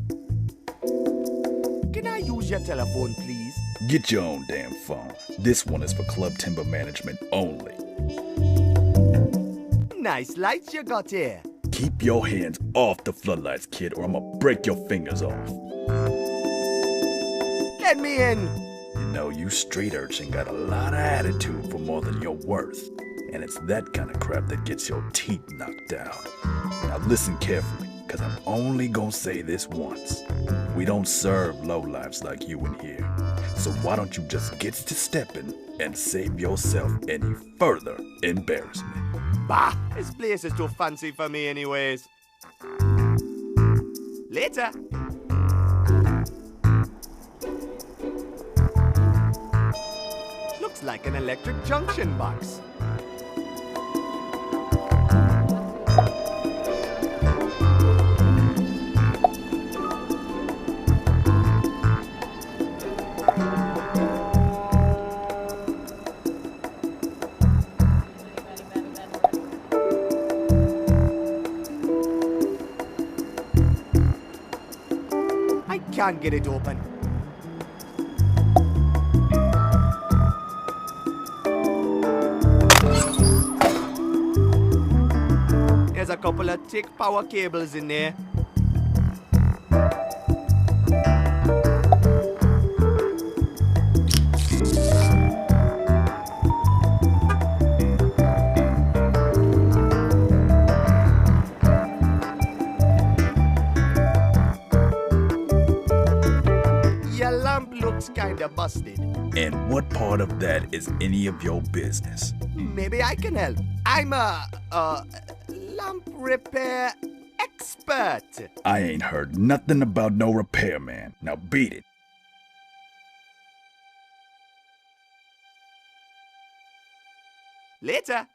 Can I use your telephone, please? Get your own damn phone. This one is for Club Timber management only. Nice lights you got here. Keep your hands off the floodlights, kid, or I'm gonna break your fingers off. Let me in. You know, you street urchin got a lot of attitude for more than you're worth. And it's that kind of crap that gets your teeth knocked out. Now listen carefully, because I'm only gonna say this once. We don't serve lowlifes like you in here. So why don't you just get to stepping and save yourself any further embarrassment? Bah, this place is too fancy for me anyways. Later. Looks like an electric junction box. Can't get it open. There's a couple of thick power cables in there. Kinda busted. And what part of that is any of your business? Maybe I can help. I'm a lamp repair expert. I ain't heard nothing about no repairman. Now beat it. Later.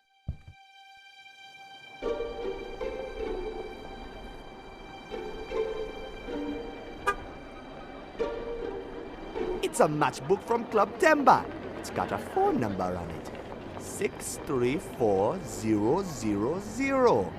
It's a matchbook from Club Timber. It's got a phone number on it. 634000.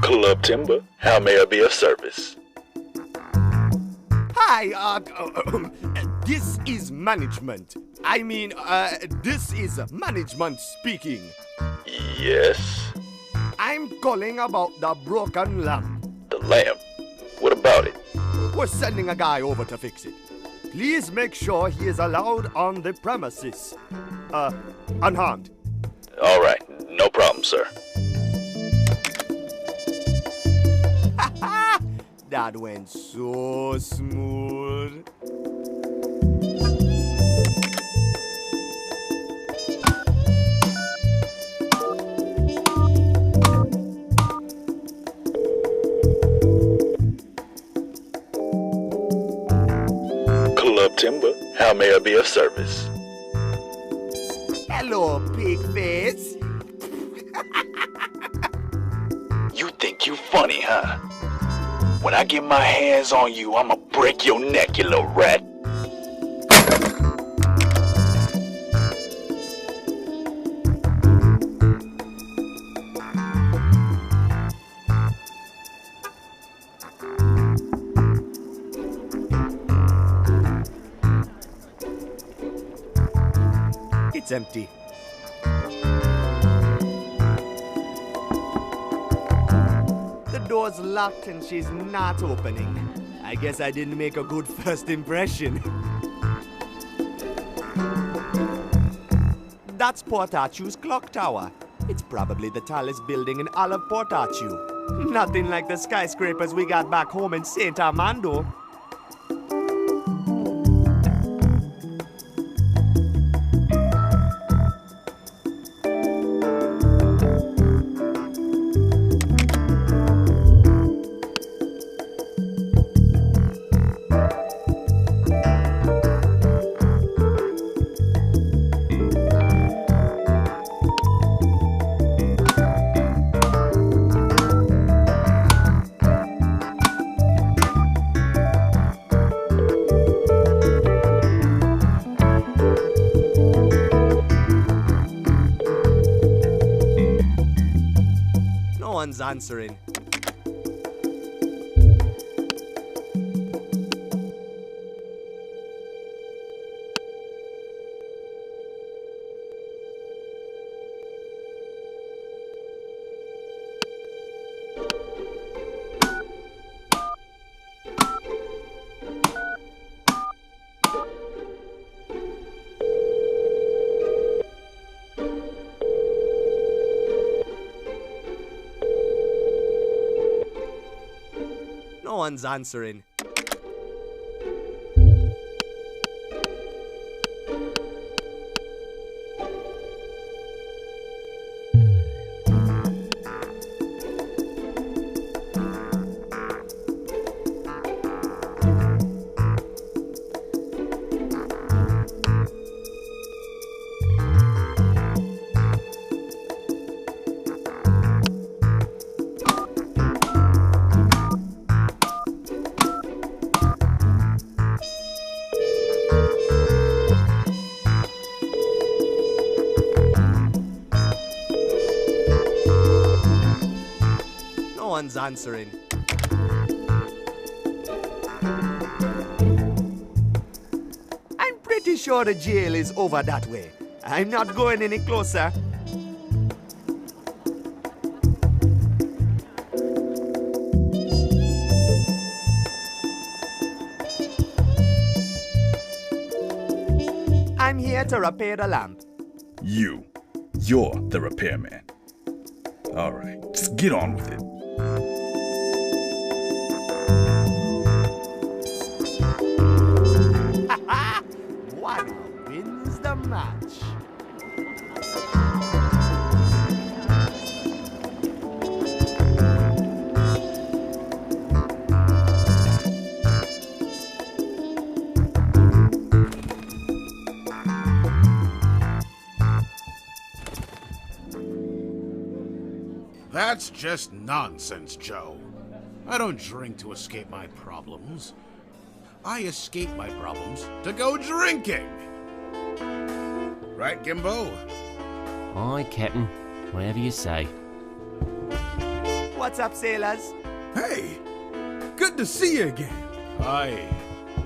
Club Timber, how may I be of service? Hi, this is management. This is management speaking. Yes? I'm calling about the broken lamp. The lamp? What about it? We're sending a guy over to fix it. Please make sure he is allowed on the premises. Unharmed. All right, no problem, sir. That went so smooth. Club Timber, how may I be of service? Hello, pig face. You think you funny, huh? When I get my hands on you, I'ma break your neck, you little rat. It's empty. door's locked and she's not opening. I guess I didn't make a good first impression. That's Port Archu's clock tower. It's probably the tallest building in all of Port Archu. Nothing like the skyscrapers we got back home in St. Armando. Answering. No one's answering. One's answering. I'm pretty sure the jail is over that way. I'm not going any closer. I'm here to repair the lamp. You're the repairman. All right, just get on with it. One wins the match. That's just nonsense, Joe. I don't drink to escape my problems. I escape my problems to go drinking. Right, Gimbo? Aye, Captain. Whatever you say. What's up, sailors? Hey! Good to see you again. Aye.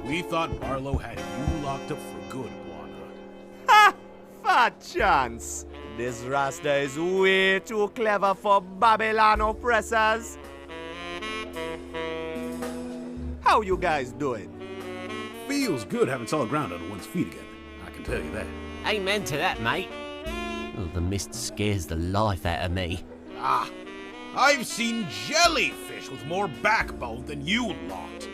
We thought Barlow had you locked up for good, Buana. Ha! Fat chance. This Rasta is way too clever for Babylon oppressors. How you guys doing? Feels good having solid ground under one's feet again. I can tell you that. Amen to that, mate. Oh, the mist scares the life out of me. Ah, I've seen jellyfish with more backbone than you lot.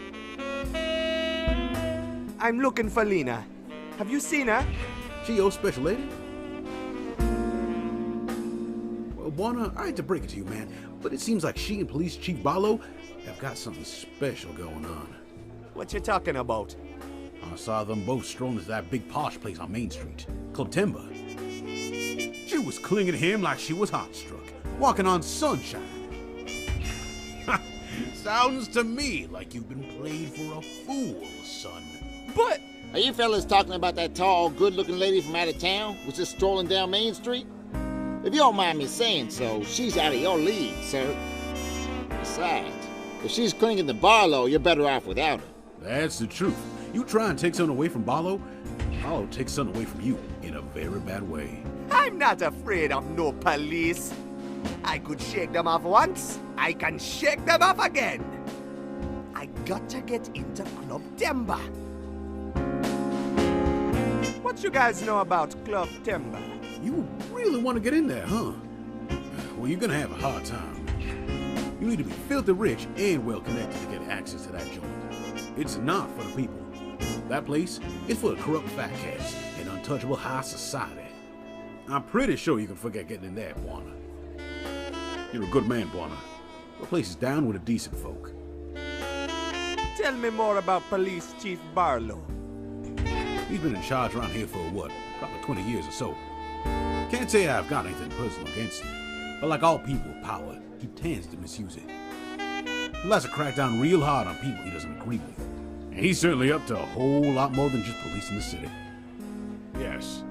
I'm looking for Lena. Have you seen her? She your special lady? Well, Buana, I hate to break it to you, man, but it seems like she and Police Chief Barlow have got something special going on. What you talking about? I saw them both strolling to that big posh place on Main Street, Club Timber. She was clinging to him like she was hot-struck, walking on sunshine. Sounds to me like you've been played for a fool, son. But are you fellas talking about that tall, good-looking lady from out of town who's just strolling down Main Street? If you don't mind me saying so, she's out of your league, sir. Besides, if she's clinging to Barlow, you're better off without her. That's the truth. You try and take something away from Barlow, Barlow takes something away from you in a very bad way. I'm not afraid of no police. I could shake them off once, I can shake them off again. I got to get into Club Timber. What you guys know about Club Timber? You really want to get in there, huh? Well, you're gonna have a hard time. You need to be filthy rich and well connected to get access to that joint. It's not for the people. That place is for the corrupt fat cats and untouchable high society. I'm pretty sure you can forget getting in there, Bwana. You're a good man, Bwana. The place is down with the decent folk. Tell me more about Police Chief Barlow. He's been in charge around here for, what, probably 20 years or so. Can't say I've got anything personal against him, but like all people with power, he tends to misuse it. He likes to crack down real hard on people he doesn't agree with. And he's certainly up to a whole lot more than just policing the city. Yes,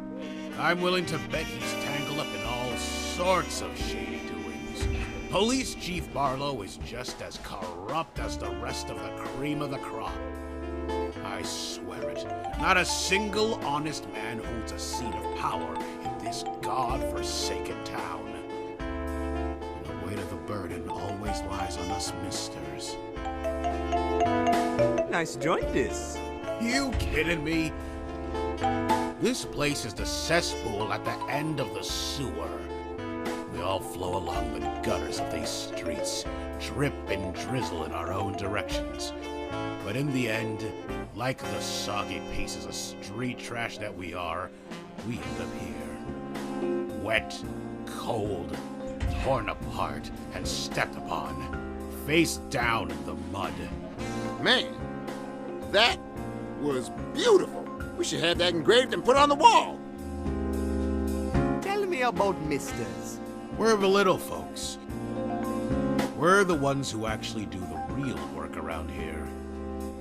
I'm willing to bet he's tangled up in all sorts of shady doings. Police Chief Barlow is just as corrupt as the rest of the cream of the crop. I swear it, not a single honest man holds a seat of power in this god-forsaken town. And the weight of the burden always lies on us misters. Nice joint this. You kidding me? This place is the cesspool at the end of the sewer. We all flow along the gutters of these streets, drip and drizzle in our own directions. But in the end, like the soggy pieces of street trash that we are, we end up here. Wet, cold, torn apart, and stepped upon, face down in the mud. Man, that was beautiful. We should have that engraved and put on the wall. Tell me about Misters. We're the little folks. We're the ones who actually do the real work around here.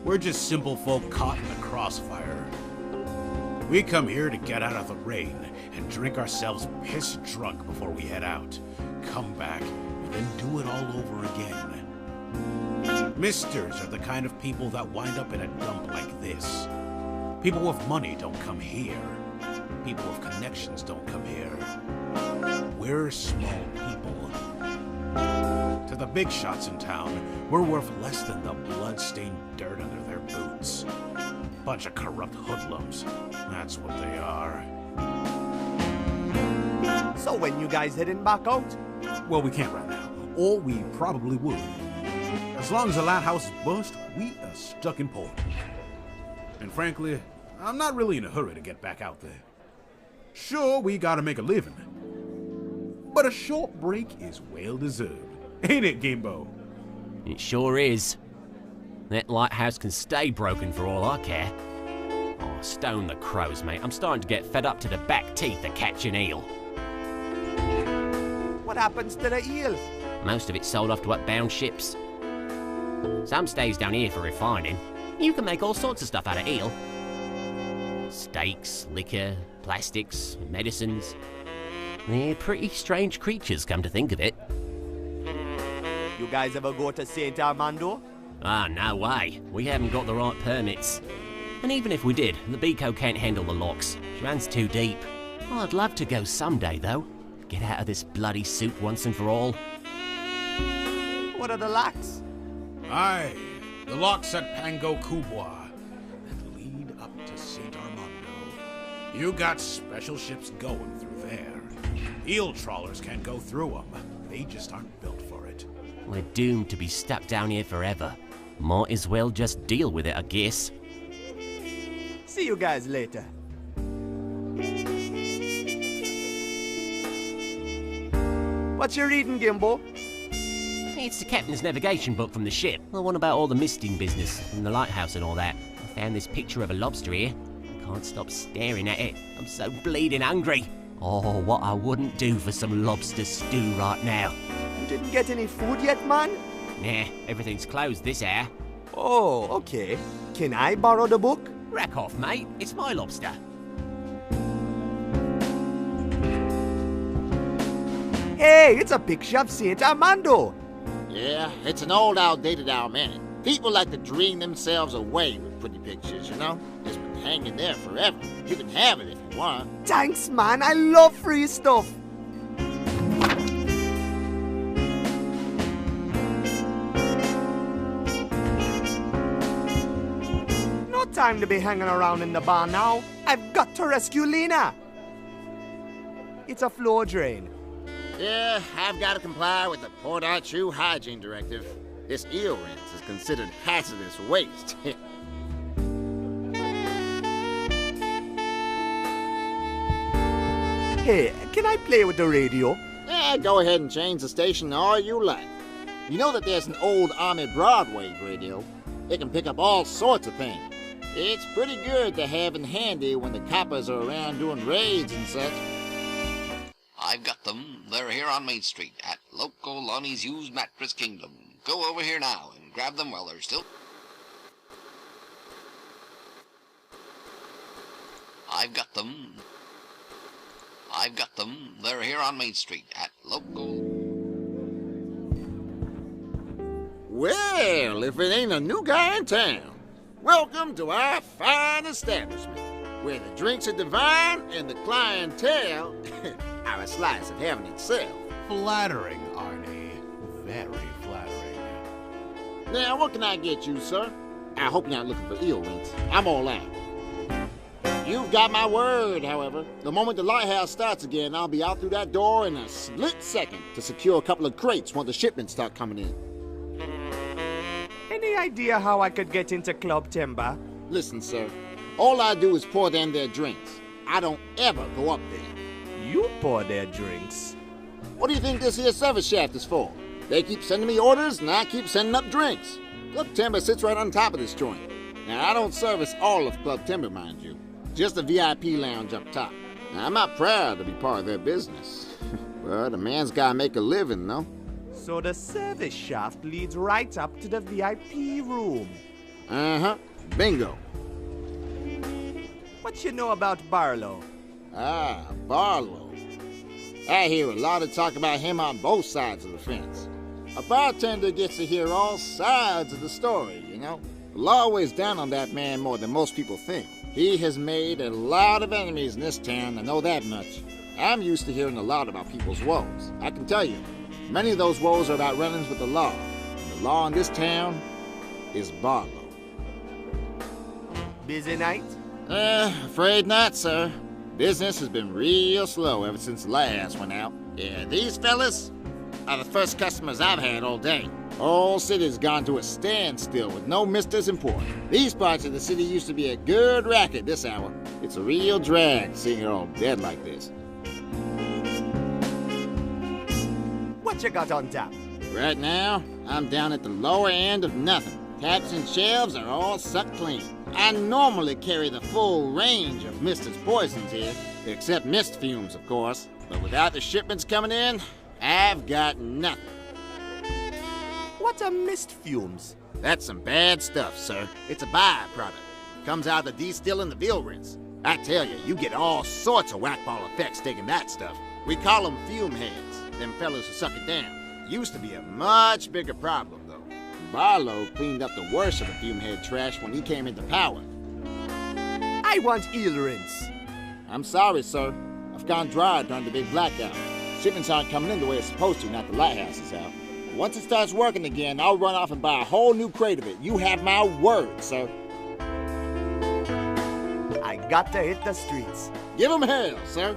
We're just simple folk caught in the crossfire. We come here to get out of the rain and drink ourselves piss drunk before we head out, come back, and then do it all over again. Misters are the kind of people that wind up in a dump like this. People with money don't come here. People with connections don't come here. We're small people. To the big shots in town, we're worth less than the blood-stained dirt under their boots. Bunch of corrupt hoodlums. That's what they are. So when you guys heading back out? Well, we can't right now. Or we probably would. As long as the lighthouse is bust, we are stuck in port. And frankly, I'm not really in a hurry to get back out there. Sure, we gotta make a living. But a short break is well deserved. Ain't it, Gimbo? It sure is. That lighthouse can stay broken for all I care. Oh, stone the crows, mate. I'm starting to get fed up to the back teeth of catching eel. What happens to the eel? Most of it's sold off to upbound ships. Some stays down here for refining. You can make all sorts of stuff out of eel. Steaks, liquor, plastics, medicines. They're pretty strange creatures, come to think of it. You guys ever go to St. Armando? Ah, no way. We haven't got the right permits. And even if we did, the Beco can't handle the locks. She runs too deep. I'd love to go someday, though. Get out of this bloody soup once and for all. What are the locks? Aye, the locks at Pango Kubwa that lead up to St. Armando. You got special ships going through there. Eel trawlers can't go through them. They just aren't built for it. We're doomed to be stuck down here forever. Might as well just deal with it, I guess. See you guys later. What you reading, Gimbo? It's the captain's navigation book from the ship. The one about all the misting business and the lighthouse and all that. I found this picture of a lobster here. I can't stop staring at it. I'm so bleeding hungry. Oh, what I wouldn't do for some lobster stew right now. You didn't get any food yet, man? Nah, everything's closed this hour. Oh, okay. Can I borrow the book? Rack off, mate. It's my lobster. Hey, it's a picture of St. Armando. Yeah, it's an old, outdated almanac. People like to dream themselves away with pretty pictures, you know? It's been hanging there forever. You can have it if you want. Thanks, man. I love free stuff. time to be hanging around in the bar now. I've got to rescue Lena. It's a floor drain. Yeah, I've got to comply with the Port Archu Hygiene Directive. This eel rinse is considered hazardous waste. Hey, can I play with the radio? Yeah, go ahead and change the station all you like. You know that there's an old Army Broadway radio. It can pick up all sorts of things. It's pretty good to have in handy when the coppers are around doing raids and such. I've got them. They're here on Main Street at Loco Lonnie's Used Mattress Kingdom. Go over here now and grab them while they're still... I've got them. I've got them. They're here on Main Street at Loco... Well, if it ain't a new guy in town, welcome to our fine establishment, where the drinks are divine and the clientele are a slice of heaven itself. Flattering, Arnie. Very flattering. Now, what can I get you, sir? I hope you're not looking for eel rinse. I'm all out. You've got my word, however. The moment the lighthouse starts again, I'll be out through that door in a split second to secure a couple of crates once the shipments start coming in. Any idea how I could get into Club Timber? Listen, sir. All I do is pour them their drinks. I don't ever go up there. You pour their drinks. What do you think this here service shaft is for? They keep sending me orders, and I keep sending up drinks. Club Timber sits right on top of this joint. Now, I don't service all of Club Timber, mind you. Just the VIP lounge up top. Now, I'm not proud to be part of their business. But a man's gotta make a living, no? So the service shaft leads right up to the VIP room. Uh-huh. Bingo. What you know about Barlow? Ah, Barlow. I hear a lot of talk about him on both sides of the fence. A bartender gets to hear all sides of the story, you know? The law weighs down on that man more than most people think. He has made a lot of enemies in this town, I know that much. I'm used to hearing a lot about people's woes. I can tell you, many of those woes are about run-ins with the law. And the law in this town is Barlow. Busy night? Afraid not, sir. Business has been real slow ever since the lighthouse went out. Yeah, these fellas are the first customers I've had all day. Whole city's gone to a standstill with no misters in port. These parts of the city used to be a good racket this hour. It's a real drag seeing it all dead like this. What you got on tap? Right now, I'm down at the lower end of nothing. Taps and shelves are all sucked clean. I normally carry the full range of Mister's poisons here, except mist fumes, of course. But without the shipments coming in, I've got nothing. What are mist fumes? That's some bad stuff, sir. It's a byproduct. Comes out of the destilling the veal rinse. I tell you, you get all sorts of whack-ball effects taking that stuff. We call them fume heads, them fellas who suck it down. Used to be a much bigger problem, though. Barlow cleaned up the worst of the fume head trash when he came into power. I want eel rinse. I'm sorry, sir. I've gone dry during the big blackout. Shipments aren't coming in the way it's supposed to, not the lighthouse is out. Once it starts working again, I'll run off and buy a whole new crate of it. You have my word, sir. I got to hit the streets. Give 'em hell, sir.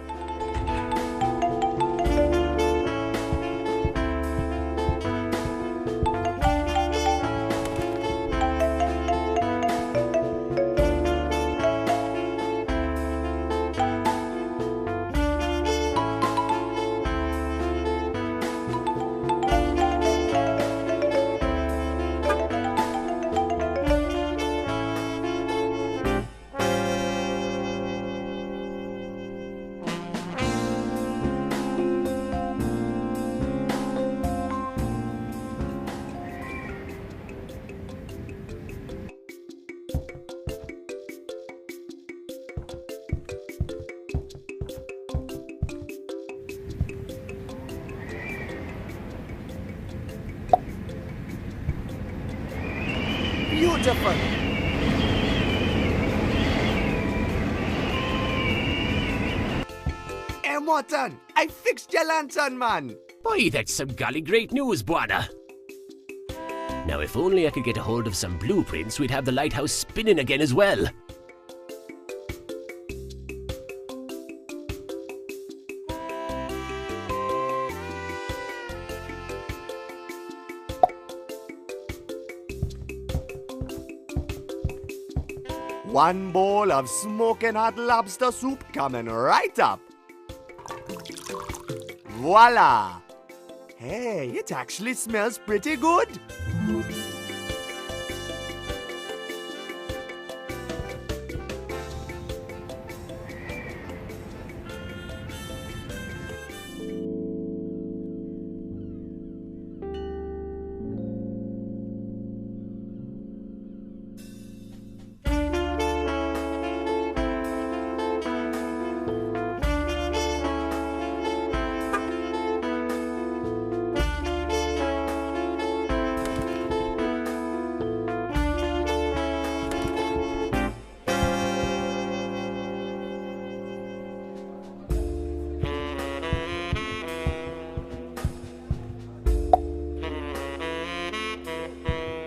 Beautiful. Hey, Morton, I fixed your lantern, man. Boy, that's some golly great news, Buana. Now, if only I could get a hold of some blueprints, we'd have the lighthouse spinning again as well. One bowl of smoking hot lobster soup coming right up. Voila! Hey, it actually smells pretty good.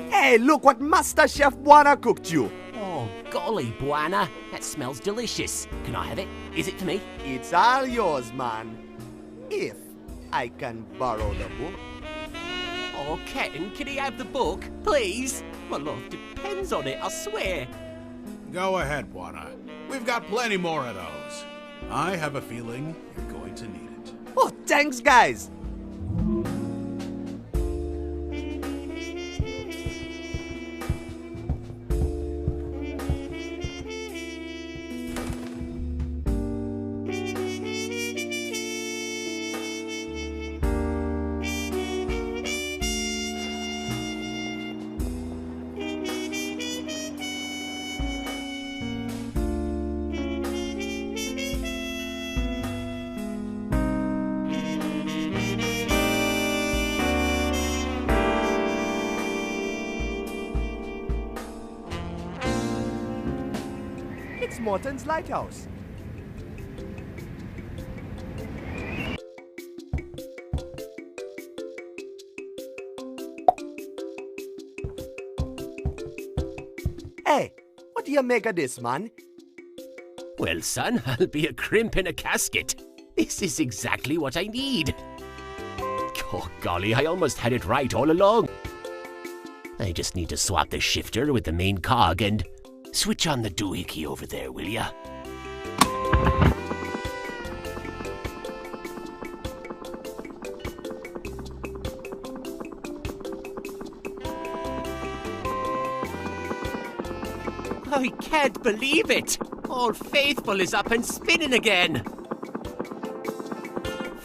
Hey, look what Master Chef Buana cooked you. Oh, golly, Buana. That smells delicious. Can I have it? Is it for me? It's all yours, man. If I can borrow the book. Oh, Captain, can he have the book, please? My life depends on it, I swear. Go ahead, Buana. We've got plenty more of those. I have a feeling you're going to need it. Oh, thanks, guys. It's Morton's lighthouse. Hey, what do you make of this, man? Well, son, I'll be a crimp in a casket. This is exactly what I need. Oh, golly, I almost had it right all along. I just need to swap the shifter with the main cog and switch on the doohickey over there, will ya? I can't believe it! All Faithful is up and spinning again!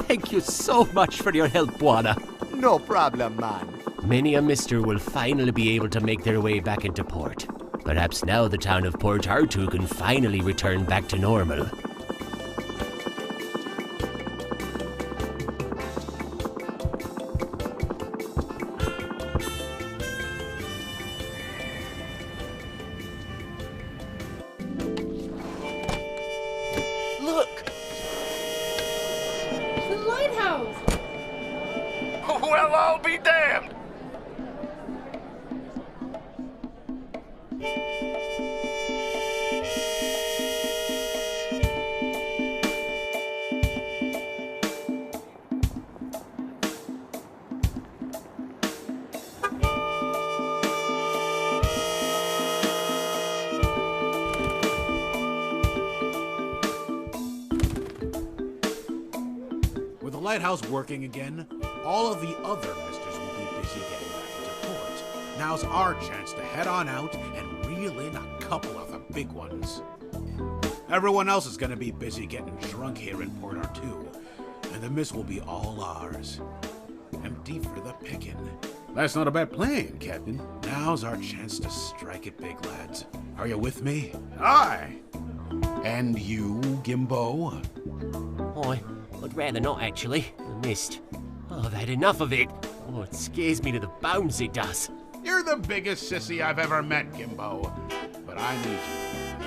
Thank you so much for your help, Buana. No problem, man. Many a mister will finally be able to make their way back into port. Perhaps now the town of Port Artoo can finally return back to normal. Look! The lighthouse! Well, I'll be damned! With the lighthouse working again, all of the other misters will be busy getting back into port. Now's our chance to head on out and reel in a couple of the big ones. Everyone else is gonna be busy getting drunk here in Port Artoo, and the miss will be all ours. Empty for the picking. That's not a bad plan, Captain. Now's our chance to strike it big, lads. Are you with me? Aye! And you, Gimbo? I'd rather not, actually. The mist. Oh, I've had enough of it. Oh, it scares me to the bones, it does. You're the biggest sissy I've ever met, Gimbo. But I need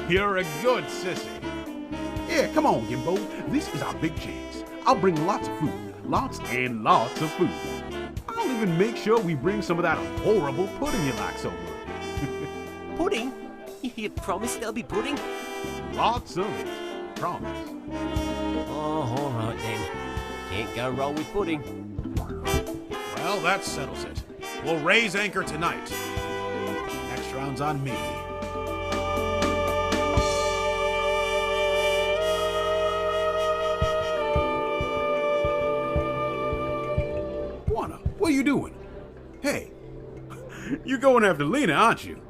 you. You're a good sissy. Yeah, come on, Gimbo. This is our big chance. I'll bring lots of food. Lots and lots of food. I'll even make sure we bring some of that horrible pudding you like so much. Pudding? You promise there'll be pudding? Lots of it. Promise. Oh, all right then. Can't go wrong with pudding. Well, that settles it. We'll raise anchor tonight. Next round's on me. Buana, what are you doing? Hey, you're going after Lena, aren't you?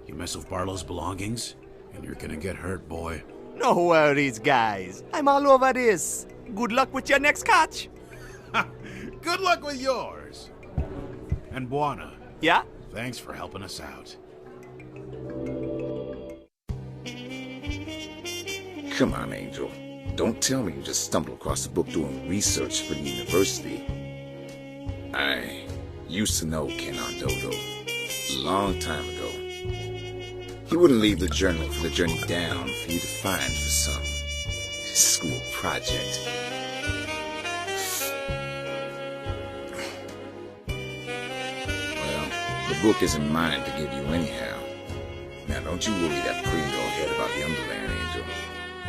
You mess with Barlow's belongings, and you're gonna get hurt, boy. No worries, guys. I'm all over this. Good luck with your next catch. Good luck with yours. And Buana. Yeah? Thanks for helping us out. Come on, Angel. Don't tell me you just stumbled across the book doing research for the university. I used to know Kenan Dodo a long time ago. He wouldn't leave the journal for the journey down for you to find for some school project. Well, the book isn't mine to give you anyhow. Now, don't you worry that pretty little head about the Underland, Angel.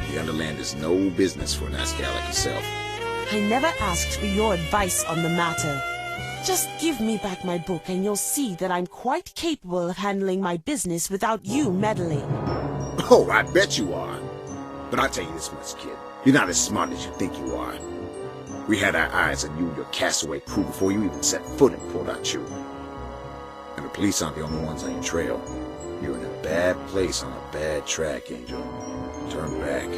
The Underland is no business for a nice guy like yourself. I never asked for your advice on the matter. Just give me back my book and you'll see that I'm quite capable of handling my business without you meddling. Oh, I bet you are. But I'll tell you this much, kid. You're not as smart as you think you are. We had our eyes on you and your castaway crew before you even set foot in Port Arthur. And the police aren't the only ones on your trail. You're in a bad place on a bad track, Angel. Turn back.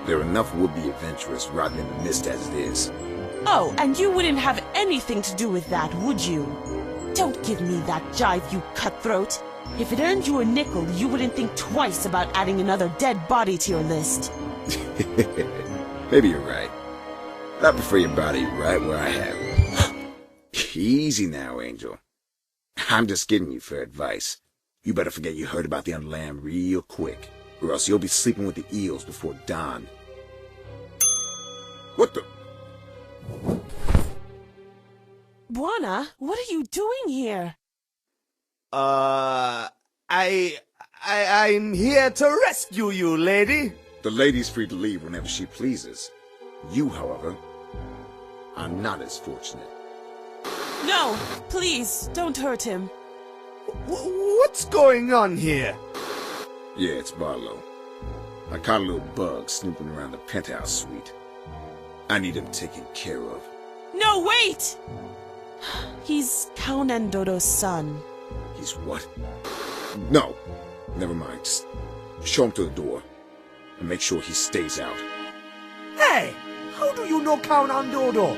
There are enough would-be adventurers rotting in the mist as it is. Oh, and you wouldn't have anything to do with that, would you? Don't give me that jive, you cutthroat. If it earned you a nickel, you wouldn't think twice about adding another dead body to your list. Maybe you're right. I prefer your body right where I have it. Easy now, Angel. I'm just giving you fair advice. You better forget you heard about the Underland real quick, or else you'll be sleeping with the eels before dawn. What the? Buana, what are you doing here? I'm here to rescue you, lady. The lady's free to leave whenever she pleases. You, however, are not as fortunate. No, please, don't hurt him. What's going on here? Yeah, it's Barlow. I caught a little bug snooping around the penthouse suite. I need him taken care of. No, wait! He's Kenan Dodo's son. He's what? No, never mind. Just show him to the door and make sure he stays out. Hey, how do you know Kenan Dodo?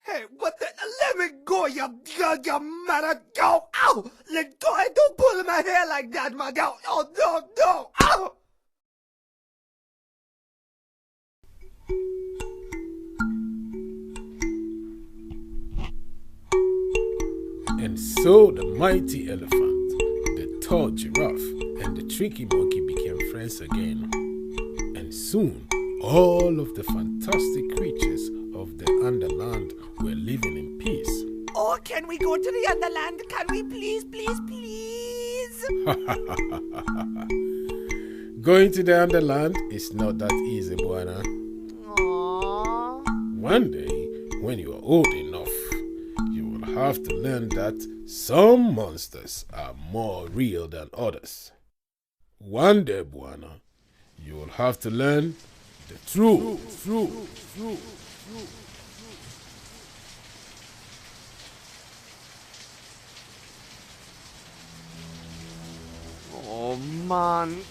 Hey, what the? Let me go, you mother. Go! Ow! Let go! Hey, don't pull my hair like that, man. Go! Oh, no! Ow! And so the mighty elephant, the tall giraffe, and the tricky monkey became friends again. And soon, all of the fantastic creatures of the Underland were living in peace. Oh, can we go to the Underland? Can we please? Going to the Underland is not that easy, Buana. Aww. One day, when you are old enough, you will have to learn that some monsters are more real than others. One day, Buana, you will have to learn the truth. Oh, man.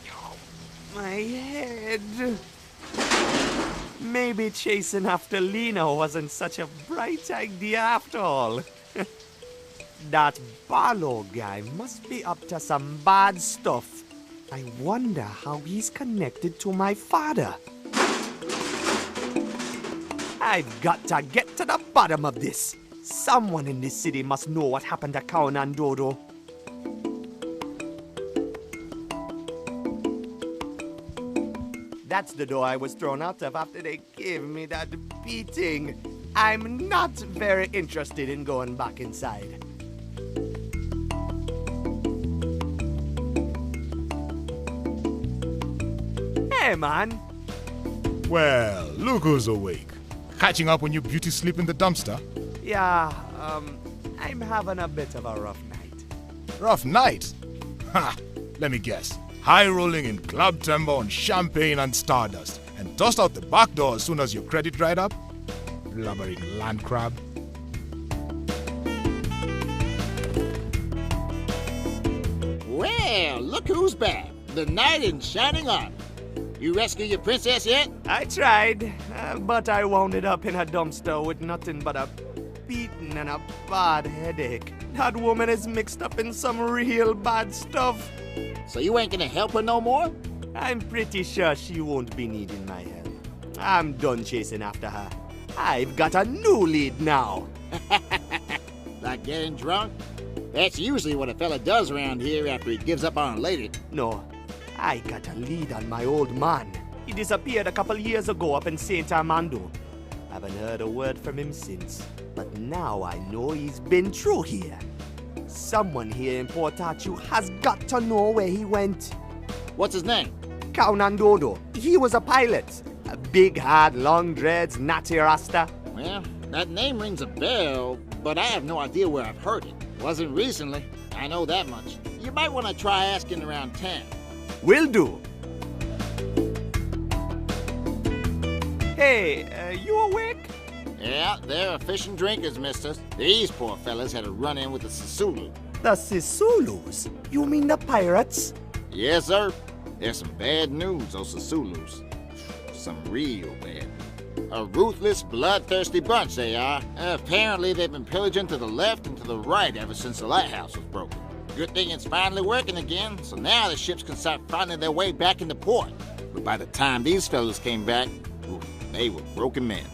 My head. Maybe chasing after Lena wasn't such a bright idea after all. That Barlow guy must be up to some bad stuff. I wonder how he's connected to my father. I've got to get to the bottom of this. Someone in this city must know what happened to Kenan Dodo. That's the door I was thrown out of after they gave me that beating. I'm not very interested in going back inside. Hey, man. Well, look who's awake. Catching up when you beauty sleep in the dumpster? Yeah, I'm having a bit of a rough night. Rough night? Ha! Let me guess. High rolling in club timber on champagne and stardust, and tossed out the back door as soon as your credit dried up? Blubbering land crab. Well, look who's back. The knight in shining armor. You rescue your princess yet? I tried, but I wound it up in a dumpster with nothing but a beating and a bad headache. That woman is mixed up in some real bad stuff. So you ain't gonna help her no more? I'm pretty sure she won't be needing my help. I'm done chasing after her. I've got a new lead now. Like getting drunk? That's usually what a fella does around here after he gives up on a lady. No, I got a lead on my old man. He disappeared a couple years ago up in St. Armando. Haven't heard a word from him since. But now I know he's been through here. Someone here in Port Arthur has got to know where he went. What's his name? Kaunan Dodo. He was a pilot. A big, hard, long dreads, natty rasta. Well, that name rings a bell, but I have no idea where I've heard it. Wasn't recently. I know that much. You might want to try asking around town. Will do. Hey, you awake? Yeah, they're efficient drinkers, mister. These poor fellas had a run-in with the Sisulu. The Sisulus? You mean the pirates? Yes, sir. There's some bad news, those Sisulus. Some real bad. A ruthless, bloodthirsty bunch, they are. Apparently, they've been pillaging to the left and to the right ever since the lighthouse was broken. Good thing it's finally working again, so now the ships can start finding their way back into port. But by the time these fellas came back, they were broken men.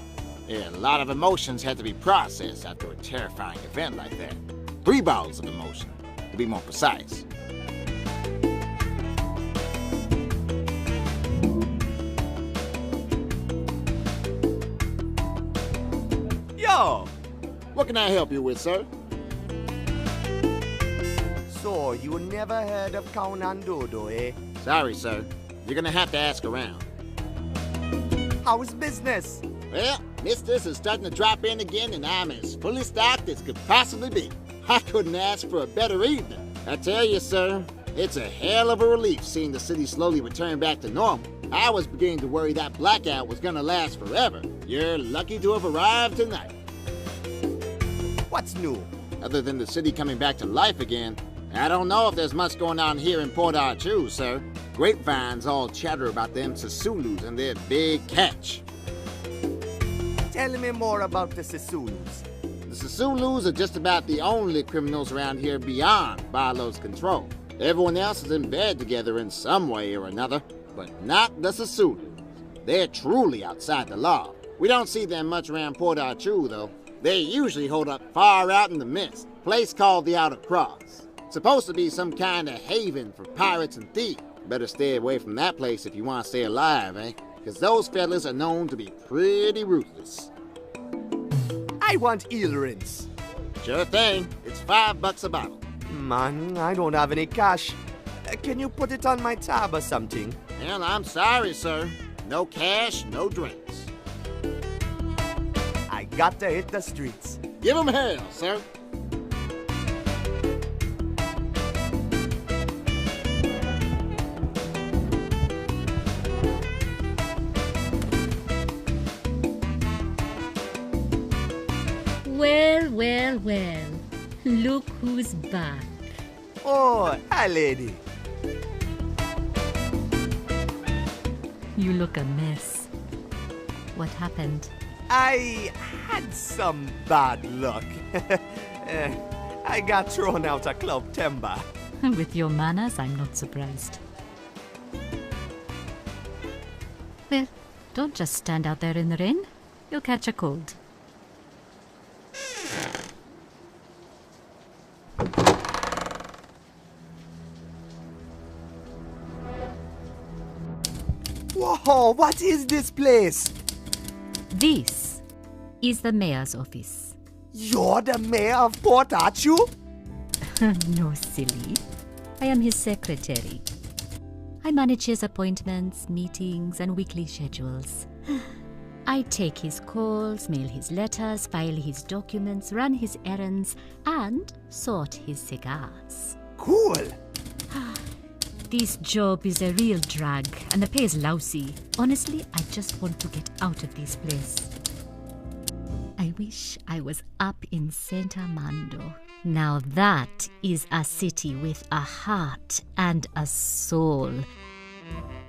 Yeah, a lot of emotions had to be processed after a terrifying event like that. 3 bottles of emotion, to be more precise. Yo! What can I help you with, sir? So, you never heard of Kaunan Dodo, eh? Sorry, sir. You're gonna have to ask around. How's business? Well, Mistress is starting to drop in again, and I'm as fully stocked as could possibly be. I couldn't ask for a better evening. I tell you, sir, it's a hell of a relief seeing the city slowly return back to normal. I was beginning to worry that blackout was gonna last forever. You're lucky to have arrived tonight. What's new? Other than the city coming back to life again, I don't know if there's much going on here in Port Arthur, sir. Grapevines all chatter about them Sisulus and their big catch. Tell me more about the Sisulus. The Sisulus are just about the only criminals around here beyond Barlow's control. Everyone else is in bed together in some way or another, but not the Sisulus. They're truly outside the law. We don't see them much around Port Arthur, though. They usually hold up far out in the mist, a place called the Outer Cross. Supposed to be some kind of haven for pirates and thieves. Better stay away from that place if you want to stay alive, eh? Because those fellas are known to be pretty ruthless. I want eel rinse. Sure thing. It's $5 a bottle. Man, I don't have any cash. Can you put it on my tab or something? Well, I'm sorry, sir. No cash, no drinks. I got to hit the streets. Give 'em hell, sir. Well, well, well. Look who's back. Oh, hi, lady. You look a mess. What happened? I had some bad luck. I got thrown out of Club Timber. With your manners, I'm not surprised. Well, don't just stand out there in the rain. You'll catch a cold. Whoa! Oh, what is this place? This is the mayor's office. You're the mayor of Port Arthur? No, silly. I am his secretary. I manage his appointments, meetings, and weekly schedules. I take his calls, mail his letters, file his documents, run his errands, and sort his cigars. Cool. This job is a real drag, and the pay is lousy. Honestly, I just want to get out of this place. I wish I was up in Saint Armando. Now that is a city with a heart and a soul.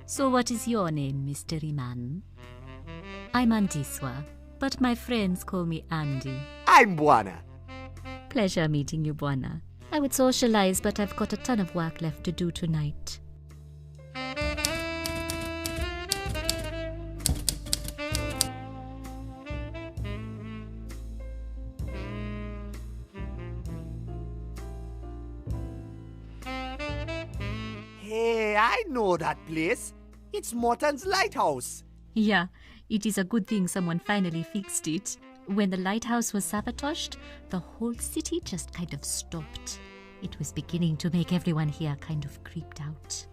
So what is your name, mystery man? I'm Antiswa, but my friends call me Andy. I'm Buana. Pleasure meeting you, Buana. I would socialize, but I've got a ton of work left to do tonight. Hey, I know that place. It's Morton's Lighthouse. Yeah, it is a good thing someone finally fixed it. When the lighthouse was sabotaged, the whole city just kind of stopped. It was beginning to make everyone here kind of creeped out.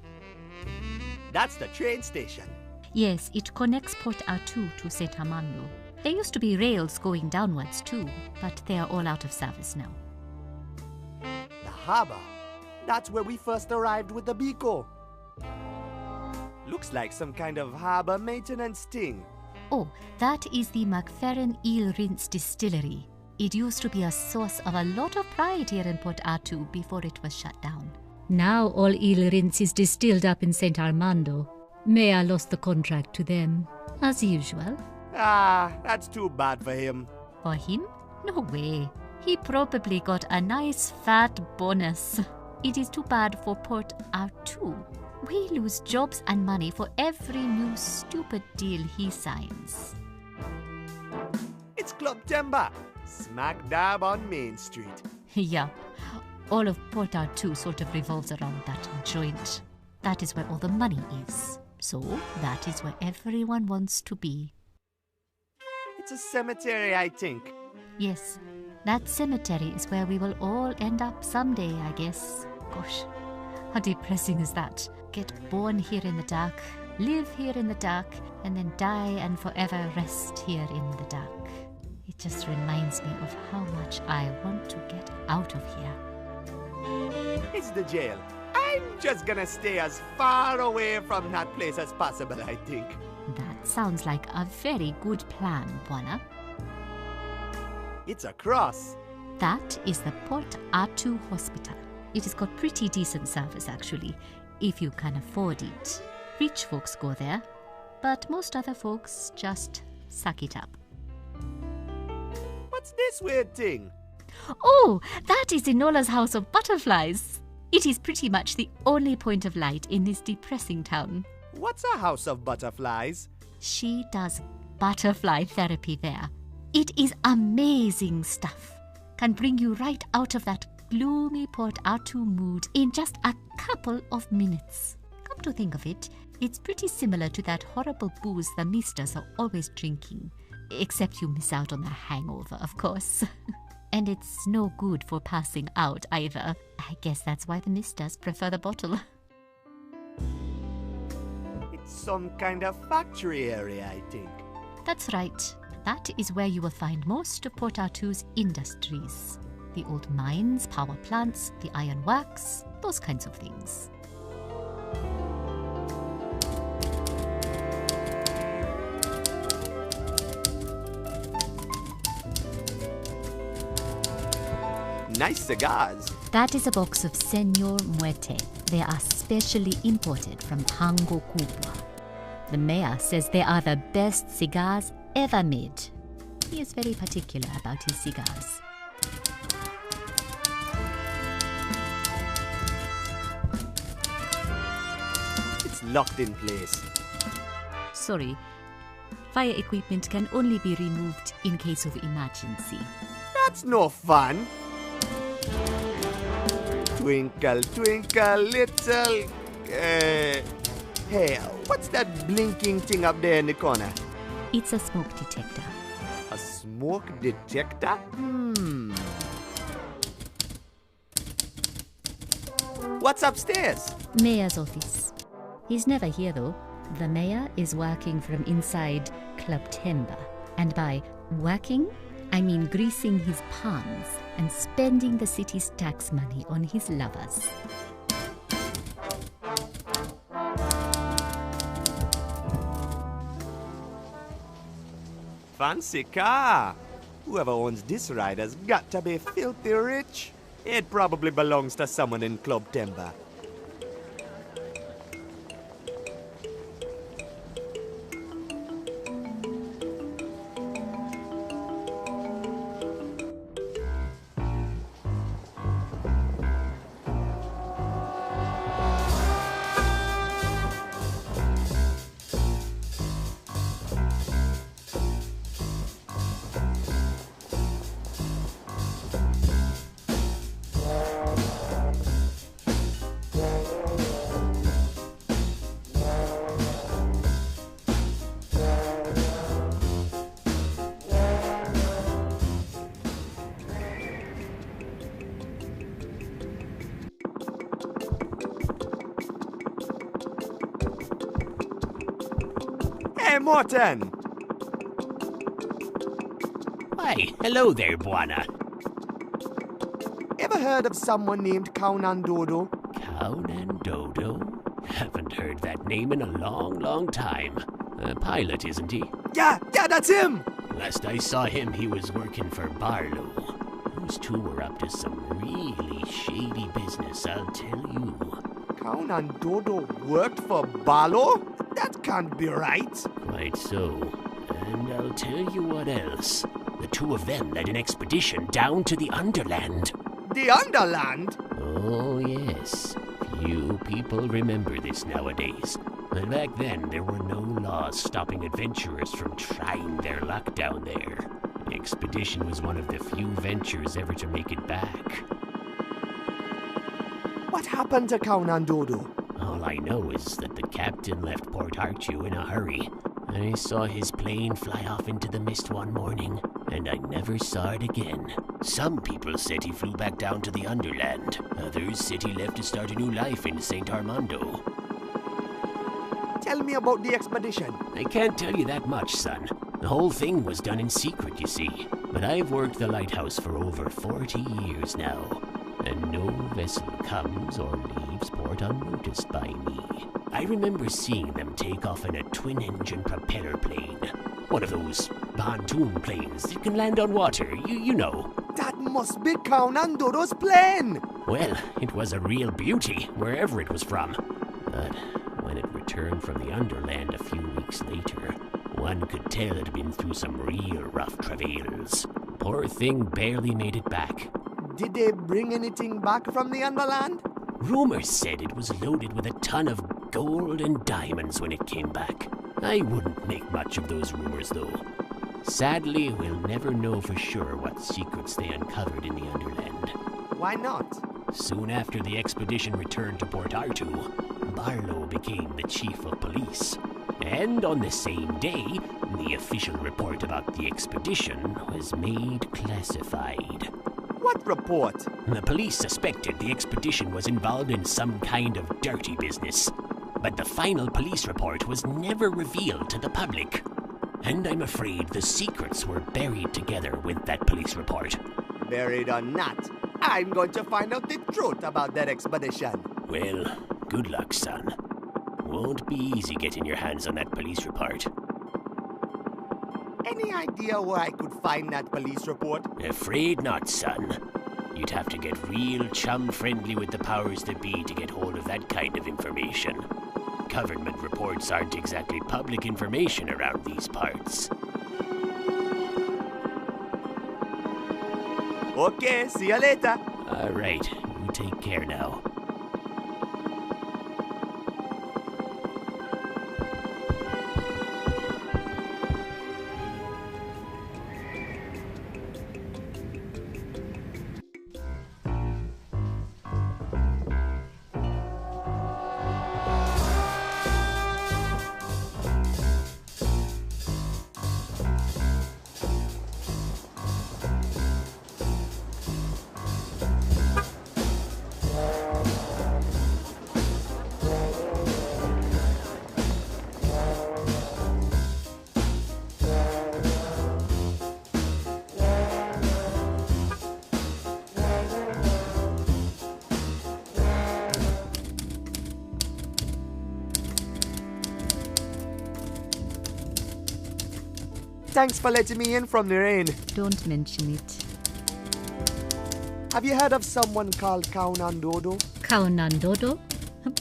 That's the train station. Yes, it connects Port Arthur to Saint Armando. There used to be rails going downwards too, but they are all out of service now. The harbor. That's where we first arrived with the Biko. Looks like some kind of harbor maintenance thing. Oh, that is the McFerrin Eel Rinse Distillery. It used to be a source of a lot of pride here in Port Arthur before it was shut down. Now all eel rinse is distilled up in Saint Armando. Mayor lost the contract to them, as usual. Ah, that's too bad for him. For him? No way. He probably got a nice fat bonus. It is too bad for Port Arthur. We lose jobs and money for every new stupid deal he signs. It's Club Timber, smack dab on Main Street. Yeah, all of Port Arthur sort of revolves around that joint. That is where all the money is. So that is where everyone wants to be. It's a cemetery, I think. Yes, that cemetery is where we will all end up someday, I guess. Gosh, how depressing is that? Get born here in the dark, live here in the dark, and then die and forever rest here in the dark. It just reminds me of how much I want to get out of here. It's the jail. I'm just gonna stay as far away from that place as possible, I think. That sounds like a very good plan, Buana. It's a cross. That is the Port Arthur Hospital. It has got pretty decent service, actually, if you can afford it. Rich folks go there, but most other folks just suck it up. What's this weird thing? Oh, that is Enola's House of Butterflies. It is pretty much the only point of light in this depressing town. What's a house of butterflies? She does butterfly therapy there. It is amazing stuff. Can bring you right out of that gloomy Port Arthur mood in just a couple of minutes. Come to think of it, it's pretty similar to that horrible booze the misters are always drinking. Except you miss out on the hangover, of course. And it's no good for passing out either. I guess that's why the misters prefer the bottle. It's some kind of factory area, I think. That's right. That is where you will find most of Port Arthur's industries. The old mines, power plants, the iron works, those kinds of things. Nice cigars. That is a box of Senor Muerte. They are specially imported from Tango Cuba. The mayor says they are the best cigars ever made. He is very particular about his cigars. It's locked in place. Sorry, fire equipment can only be removed in case of emergency. That's no fun. Twinkle, twinkle, little... Hey, what's that blinking thing up there in the corner? It's a smoke detector. A smoke detector? What's upstairs? Mayor's office. He's never here though. The mayor is working from inside Club Timber. And by working, I mean greasing his palms and spending the city's tax money on his lovers. Fancy car. Whoever owns this ride has got to be filthy rich. It probably belongs to someone in Club Timber. Hey, Morton! Why, hello there, Buana. Ever heard of someone named Kaunan Dodo? Kaunan Dodo? Haven't heard that name in a long, long time. A pilot, isn't he? Yeah, that's him! Last I saw him, he was working for Barlow. Those two were up to some really shady business, I'll tell you. Kaunan Dodo worked for Barlow? That can't be right. Quite so. And I'll tell you what else. The two of them led an expedition down to the Underland. The Underland? Oh, yes. Few people remember this nowadays. But back then, there were no laws stopping adventurers from trying their luck down there. The expedition was one of the few ventures ever to make it back. What happened to Kaunan Dodo? All I know is that the captain left Port Arthur in a hurry. I saw his plane fly off into the mist one morning, and I never saw it again. Some people said he flew back down to the Underland. Others said he left to start a new life in St. Armando. Tell me about the expedition. I can't tell you that much, son. The whole thing was done in secret, you see. But I've worked the lighthouse for over 40 years now, and no vessel comes or leaves port unnoticed by me. I remember seeing them take off in a twin-engine propeller plane. One of those pontoon planes that can land on water, you know. That must be Kaunan Dodo's plane! Well, it was a real beauty, wherever it was from. But when it returned from the Underland a few weeks later, one could tell it had been through some real rough travails. Poor thing barely made it back. Did they bring anything back from the Underland? Rumors said it was loaded with a ton of gold and diamonds when it came back. I wouldn't make much of those rumors, though. Sadly, we'll never know for sure what secrets they uncovered in the Underland. Why not? Soon after the expedition returned to Port Arthur, Barlow became the chief of police. And on the same day, the official report about the expedition was made classified. What report? The police suspected the expedition was involved in some kind of dirty business. But the final police report was never revealed to the public. And I'm afraid the secrets were buried together with that police report. Buried or not, I'm going to find out the truth about that expedition. Well, good luck, son. Won't be easy getting your hands on that police report. Any idea where I could find that police report? Afraid not, son. You'd have to get real chum-friendly with the powers that be to get hold of that kind of information. Government reports aren't exactly public information around these parts. Okay, see you later. All right, you take care now. Thanks for letting me in from the rain. Don't mention it. Have you heard of someone called Kaunandodo? Kaunandodo?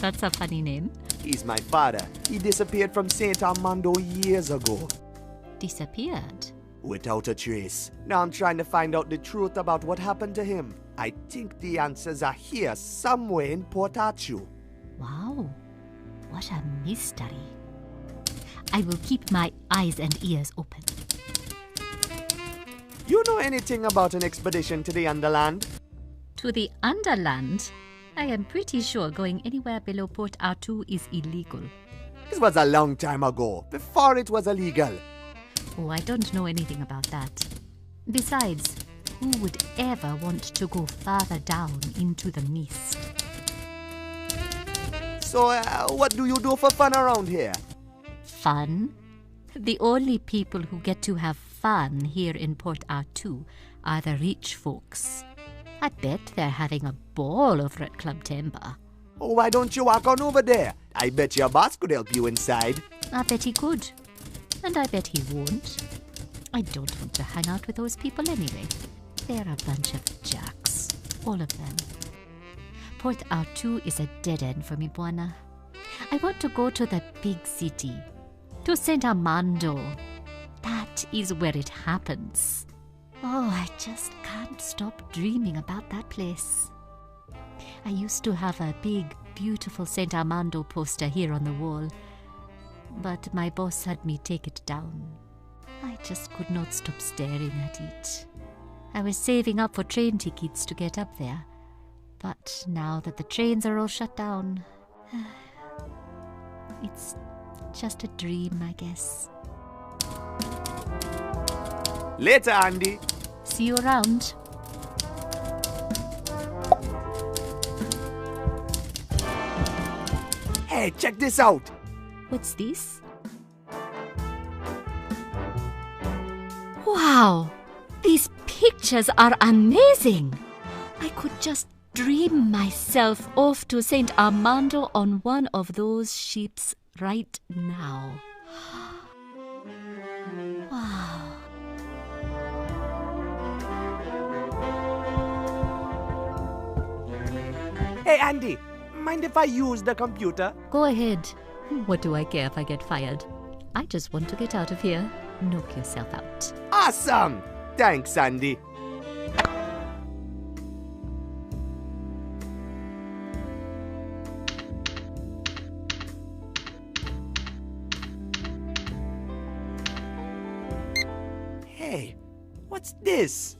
That's a funny name. He's my father. He disappeared from St. Armando years ago. Disappeared? Without a trace. Now I'm trying to find out the truth about what happened to him. I think the answers are here somewhere in Port Arthur. Wow. What a mystery. I will keep my eyes and ears open. You know anything about an expedition to the Underland? To the Underland? I am pretty sure going anywhere below Port Arthur is illegal. This was a long time ago, before it was illegal. Oh, I don't know anything about that. Besides, who would ever want to go farther down into the mist? So, what do you do for fun around here? Fun? The only people who get to have fun here in Port Arthur are the rich folks. I bet they're having a ball over at Club Timber. Oh, why don't you walk on over there? I bet your boss could help you inside. I bet he could. And I bet he won't. I don't want to hang out with those people anyway. They're a bunch of jacks. All of them. Port Arthur is a dead end for me, Buana. I want to go to the big city. To St. Armando. That is where it happens. Oh, I just can't stop dreaming about that place. I used to have a big, beautiful St. Armando poster here on the wall. But my boss had me take it down. I just could not stop staring at it. I was saving up for train tickets to get up there. But now that the trains are all shut down, it's just a dream, I guess. Later, Andy. See you around. Hey, check this out. What's this? Wow! These pictures are amazing! I could just dream myself off to St. Armando on one of those ships right now. Wow. Hey, Andy, mind if I use the computer? Go ahead. What do I care if I get fired? I just want to get out of here. Knock yourself out. Awesome! Thanks, Andy. Hey, what's this?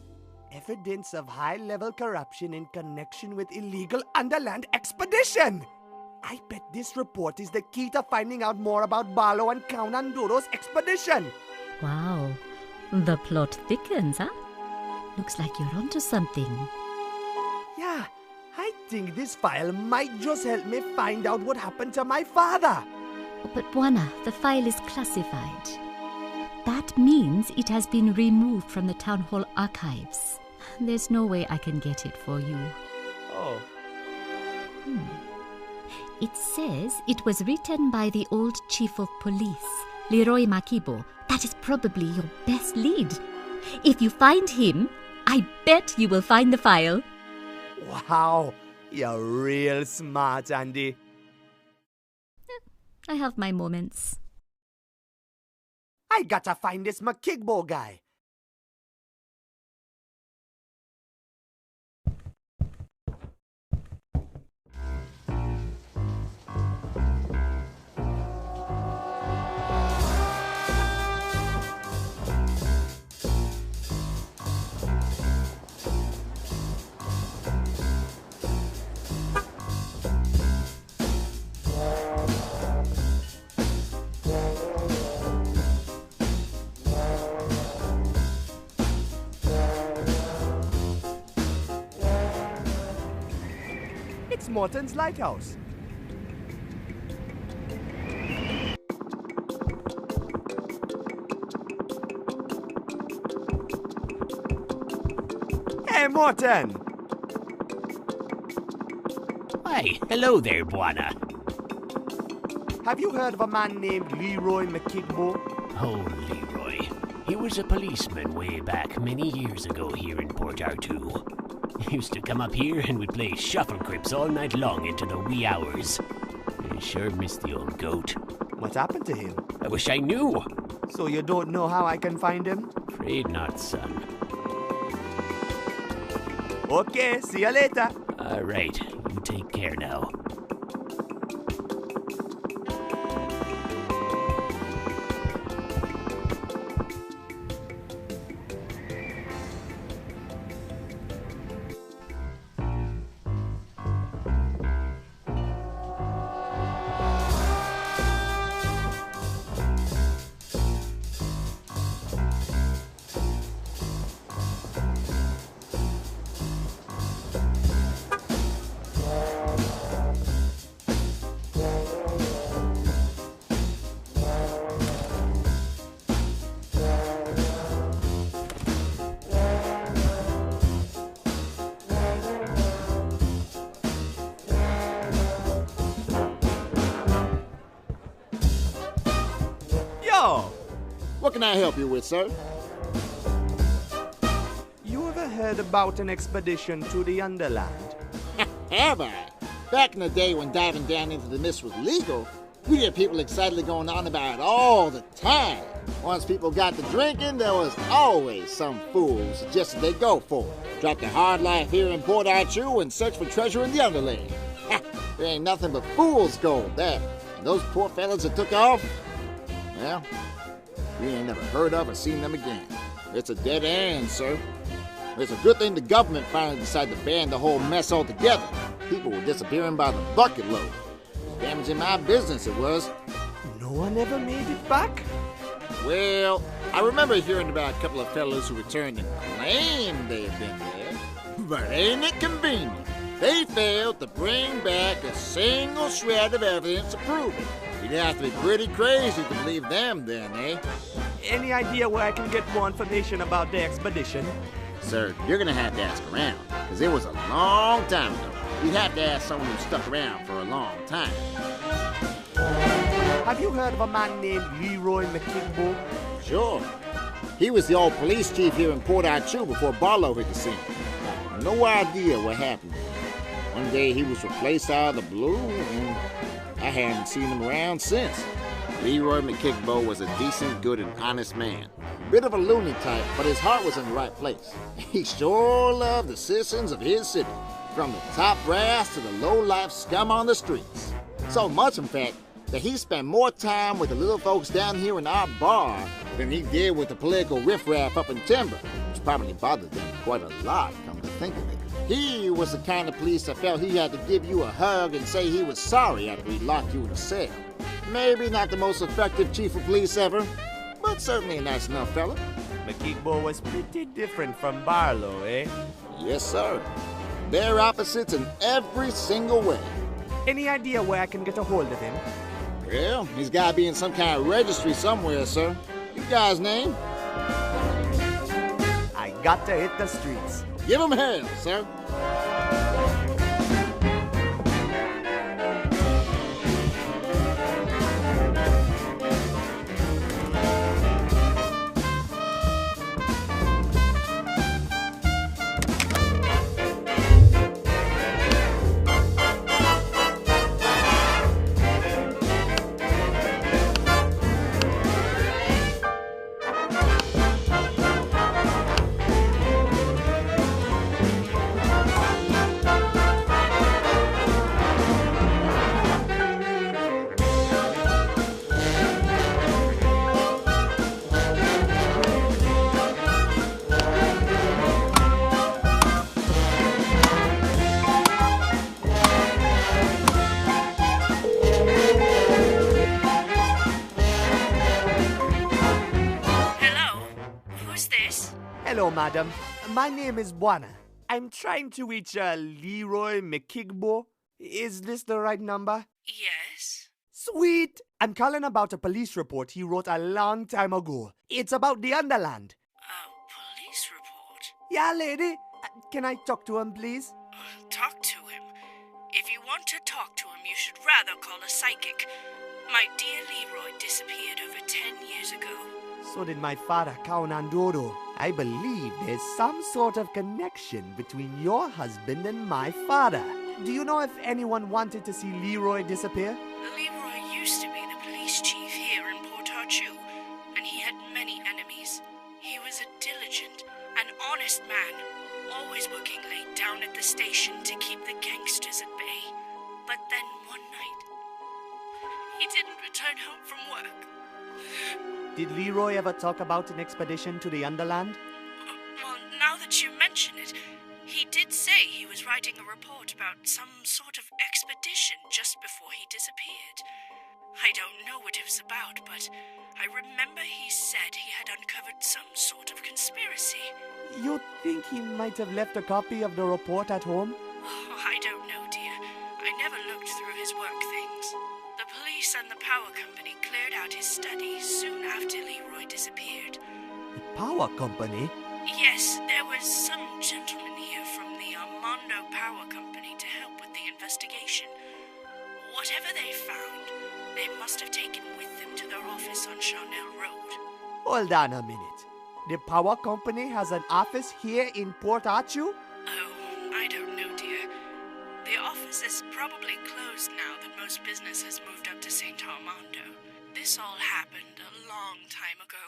Evidence of high-level corruption in connection with illegal underland expedition. I bet this report is the key to finding out more about Barlow and Kaunandodo's expedition. Wow, the plot thickens, huh? Looks like you're onto something. Yeah, I think this file might just help me find out what happened to my father. But Buana, the file is classified. That means it has been removed from the town hall archives. There's no way I can get it for you. Oh. It says it was written by the old chief of police, Leroy Makibo. That is probably your best lead. If you find him, I bet you will find the file. Wow, you're real smart, Andy. I have my moments. I gotta find this Makigbo guy. It's Morton's Lighthouse. Hey, Morton! Hey, hello there, Buana. Have you heard of a man named Leroy Makigbo? Oh, Leroy. He was a policeman way back many years ago here in Port Artoo. He used to come up here and we'd play shuffle grips all night long into the wee hours. I sure miss the old goat. What happened to him? I wish I knew. So you don't know how I can find him? Afraid not, son. Okay, see you later. All right, you take care now. What can I help you with, sir? You ever heard about an expedition to the Underland? Have I? Back in the day when diving down into the mist was legal, we had people excitedly going on about it all the time. Once people got to drinking, there was always some fool who suggested they go for it. Drop their hard life here in Port Artoo and search for treasure in the Underland. There ain't nothing but fool's gold there. And those poor fellas that took off, well, we ain't never heard of or seen them again. It's a dead end, sir. It's a good thing the government finally decided to ban the whole mess altogether. People were disappearing by the bucket load. Damaging my business, it was. No one ever made it back? Well, I remember hearing about a couple of fellows who returned and claimed they had been there. But ain't it convenient? They failed to bring back a single shred of evidence to prove it. You'd have to be pretty crazy to believe them then, eh? Any idea where I can get more information about the expedition? Sir, you're gonna have to ask around, because it was a long time ago. You'd have to ask someone who stuck around for a long time. Have you heard of a man named Leroy McKigbo? Sure. He was the old police chief here in Port Artoo before Barlow hit the scene. No idea what happened. One day he was replaced out of the blue, and I haven't seen him around since. Leroy McKigbo was a decent, good, and honest man. Bit of a loony type, but his heart was in the right place. He sure loved the citizens of his city, from the top brass to the low-life scum on the streets. So much, in fact, that he spent more time with the little folks down here in our bar than he did with the political riffraff up in Timber, which probably bothered them quite a lot, come to think of it. He was the kind of police that felt he had to give you a hug and say he was sorry after he locked you in a cell. Maybe not the most effective chief of police ever, but certainly a nice enough fella. McKigbo was pretty different from Barlow, eh? Yes, sir. They're opposites in every single way. Any idea where I can get a hold of him? Well, he's got to be in some kind of registry somewhere, sir. You guy's name? I got to hit the streets. Give him hell, sir. Hello, madam. My name is Buana. I'm trying to reach Leroy McKigbo. Is this the right number? Yes. Sweet! I'm calling about a police report he wrote a long time ago. It's about the Underland. A police report? Yeah, lady. Can I talk to him, please? Talk to him? If you want to talk to him, you should rather call a psychic. My dear Leroy disappeared over 10 years ago. So did my father, Count Dodo. I believe there's some sort of connection between your husband and my father. Do you know if anyone wanted to see Leroy disappear? Leroy used to be the police chief here in Port Arthur, and he had many enemies. He was a diligent and honest man, always working late down at the station to keep the gangsters at bay. But then one night, he didn't return home from work. Did Leroy ever talk about an expedition to the Underland? Well, now that you mention it, he did say he was writing a report about some sort of expedition just before he disappeared. I don't know what it was about, but I remember he said he had uncovered some sort of conspiracy. You think he might have left a copy of the report at home? Oh, I don't know, dear. I never looked through his work things. The police and the power company cleared out his study soon after Leroy disappeared. The power company? Yes, there was some gentleman here from the Armando Power Company to help with the investigation. Whatever they found, they must have taken with them to their office on Charnel Road. Hold on a minute. The power company has an office here in Port Arthur? Oh, I don't know, dear. The office is probably closed now that most business has moved up to St. Armando. This all happened a long time ago.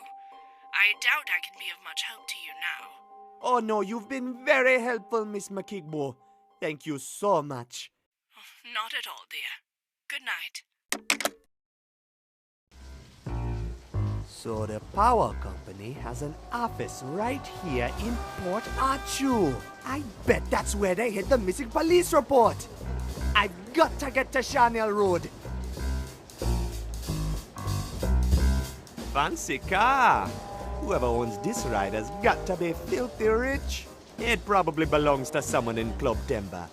I doubt I can be of much help to you now. Oh no, you've been very helpful, Miss McKigbo. Thank you so much. Oh, not at all, dear. Good night. So the power company has an office right here in Port Arthur. I bet that's where they hid the missing police report. I've got to get to Charnel Road. Fancy car. Whoever owns this ride has got to be filthy rich. It probably belongs to someone in Club Timber.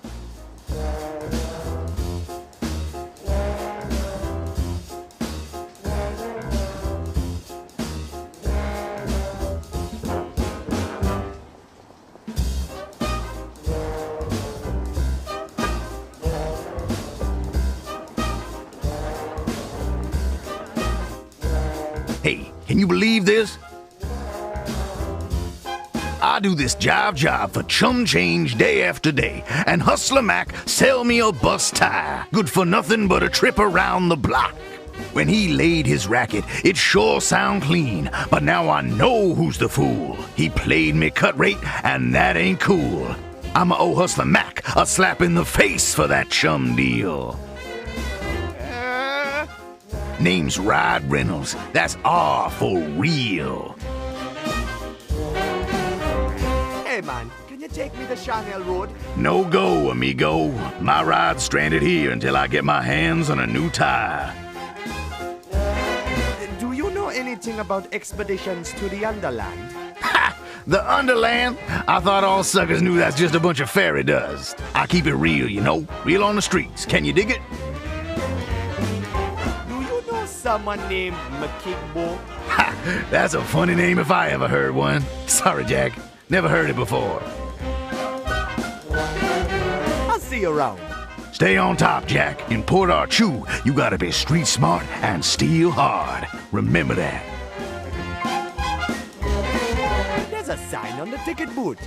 Hey, can you believe this? I do this job for chum change day after day, and Hustler Mac sell me a bust tire, good for nothing but a trip around the block. When he laid his racket, it sure sound clean, but now I know who's the fool. He played me cut rate, and that ain't cool. I'ma owe Hustler Mac a slap in the face for that chum deal. Name's Rod Reynolds, that's R for real. Hey man, can you take me to Charnel Road? No go, amigo. My ride's stranded here until I get my hands on a new tire. Do you know anything about expeditions to the Underland? Ha! The Underland? I thought all suckers knew that's just a bunch of fairy dust. I keep it real, you know, real on the streets. Can you dig it? Do you know someone named McKigbo? Ha! That's a funny name if I ever heard one. Sorry, Jack. Never heard it before. I'll see you around. Stay on top, Jack. In Port Arthur, you gotta be street smart and steal hard. Remember that. There's a sign on the ticket booth.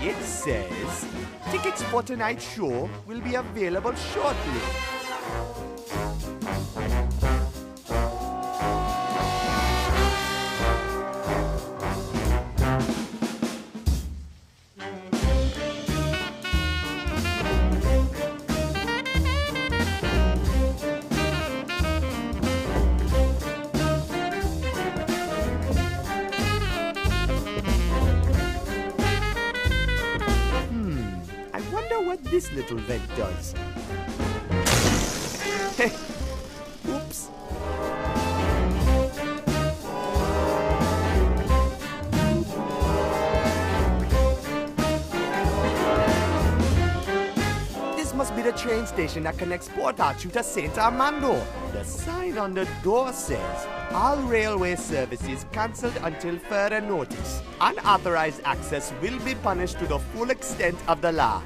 It says, tickets for tonight's show will be available shortly. This little vent does. Oops. This must be the train station that connects Port Arthur to St. Armando. The sign on the door says, all railway services cancelled until further notice. Unauthorized access will be punished to the full extent of the law.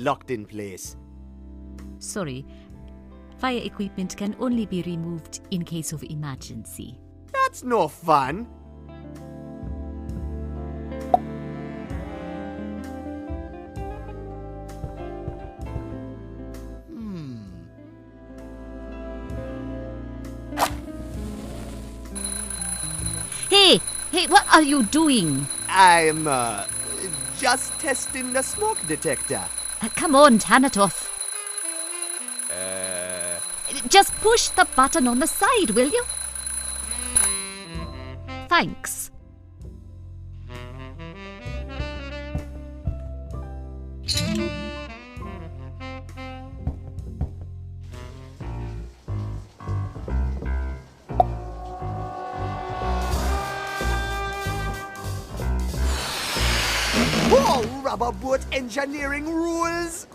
locked in place. Sorry. Fire equipment can only be removed in case of emergency. That's no fun. Hey, what are you doing? I'm, just testing the smoke detector. Come on, Tanatoth. Just push the button on the side, will you? Thanks. Whoa, rubber boat engineering rules!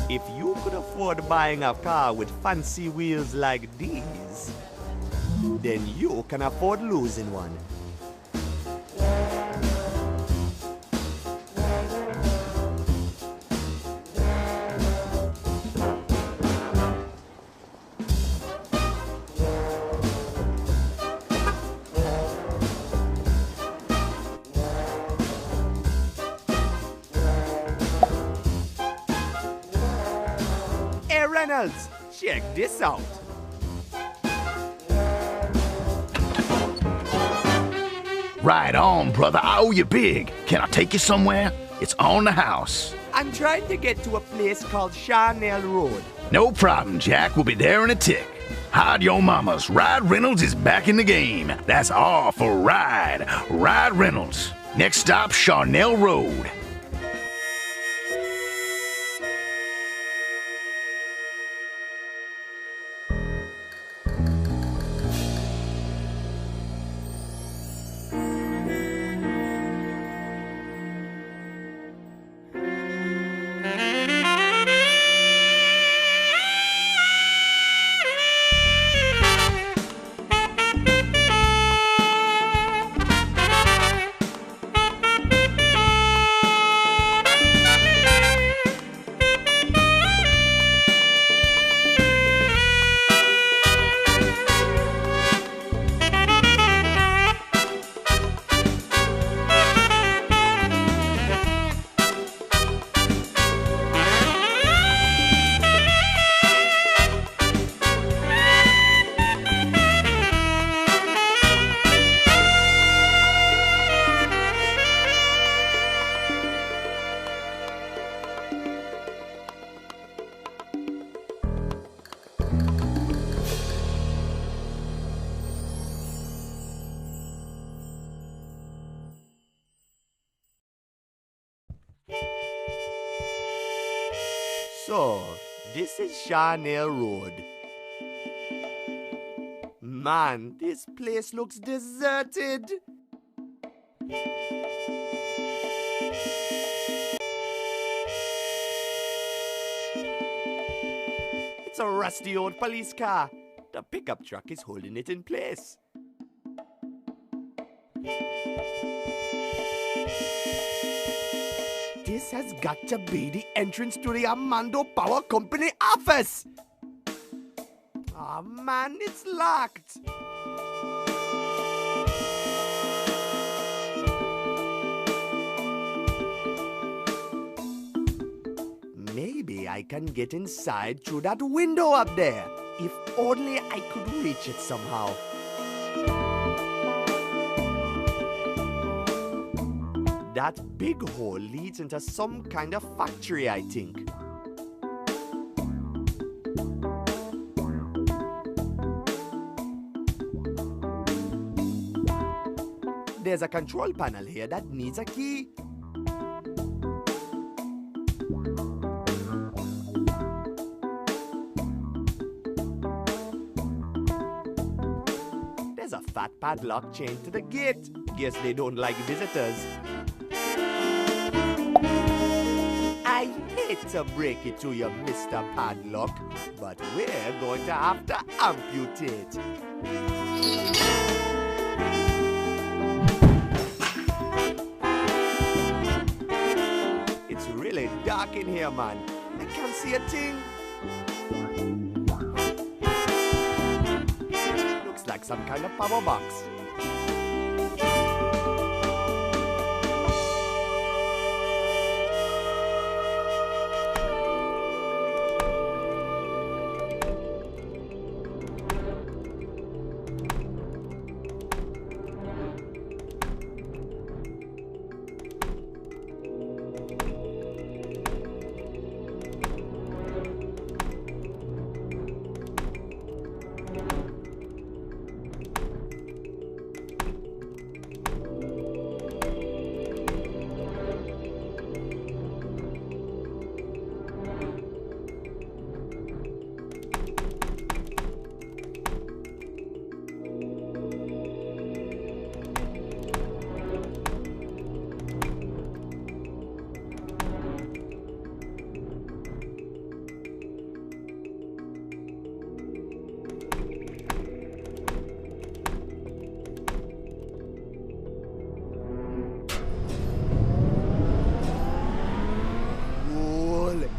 If you could afford buying a car with fancy wheels like these, then you can afford losing one. Hey Reynolds, check this out. Right on, brother. I owe you big. Can I take you somewhere? It's on the house. I'm trying to get to a place called Charnel Road. No problem, Jack. We'll be there in a tick. Hide your mamas. Ride Reynolds is back in the game. That's all for Ride. Ride Reynolds. Next stop, Charnel Road. So, this is Charnel Road. Man, this place looks deserted. It's a rusty old police car. The pickup truck is holding it in place. This has got to be the entrance to the Armando Power Company office. Oh man, it's locked. Maybe I can get inside through that window up there. If only I could reach it somehow. That big hole leads into some kind of factory, I think. There's a control panel here that needs a key. There's a fat padlock chained to the gate. Guess they don't like visitors. I hate to break it to you, Mr. Padlock, but we're going to have to amputate. dark in here, man. I can't see a thing. Looks like some kind of power box.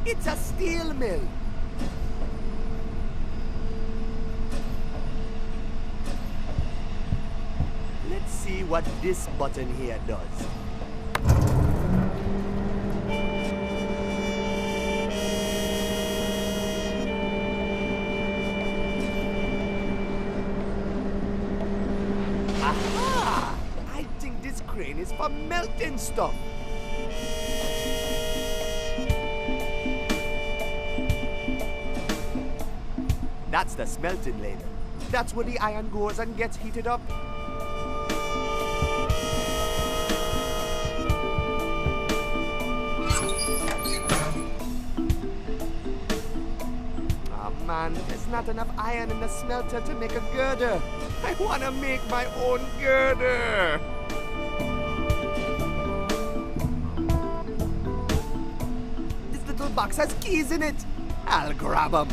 It's a steel mill. Let's see what this button here does. Aha! I think this crane is for melting stuff. That's the smelting ladle. That's where the iron goes and gets heated up. Oh man, there's not enough iron in the smelter to make a girder. I want to make my own girder. This little box has keys in it. I'll grab them.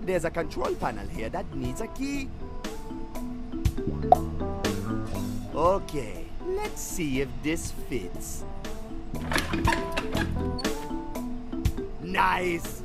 There's a control panel here that needs a key. Okay, let's see if this fits. Nice!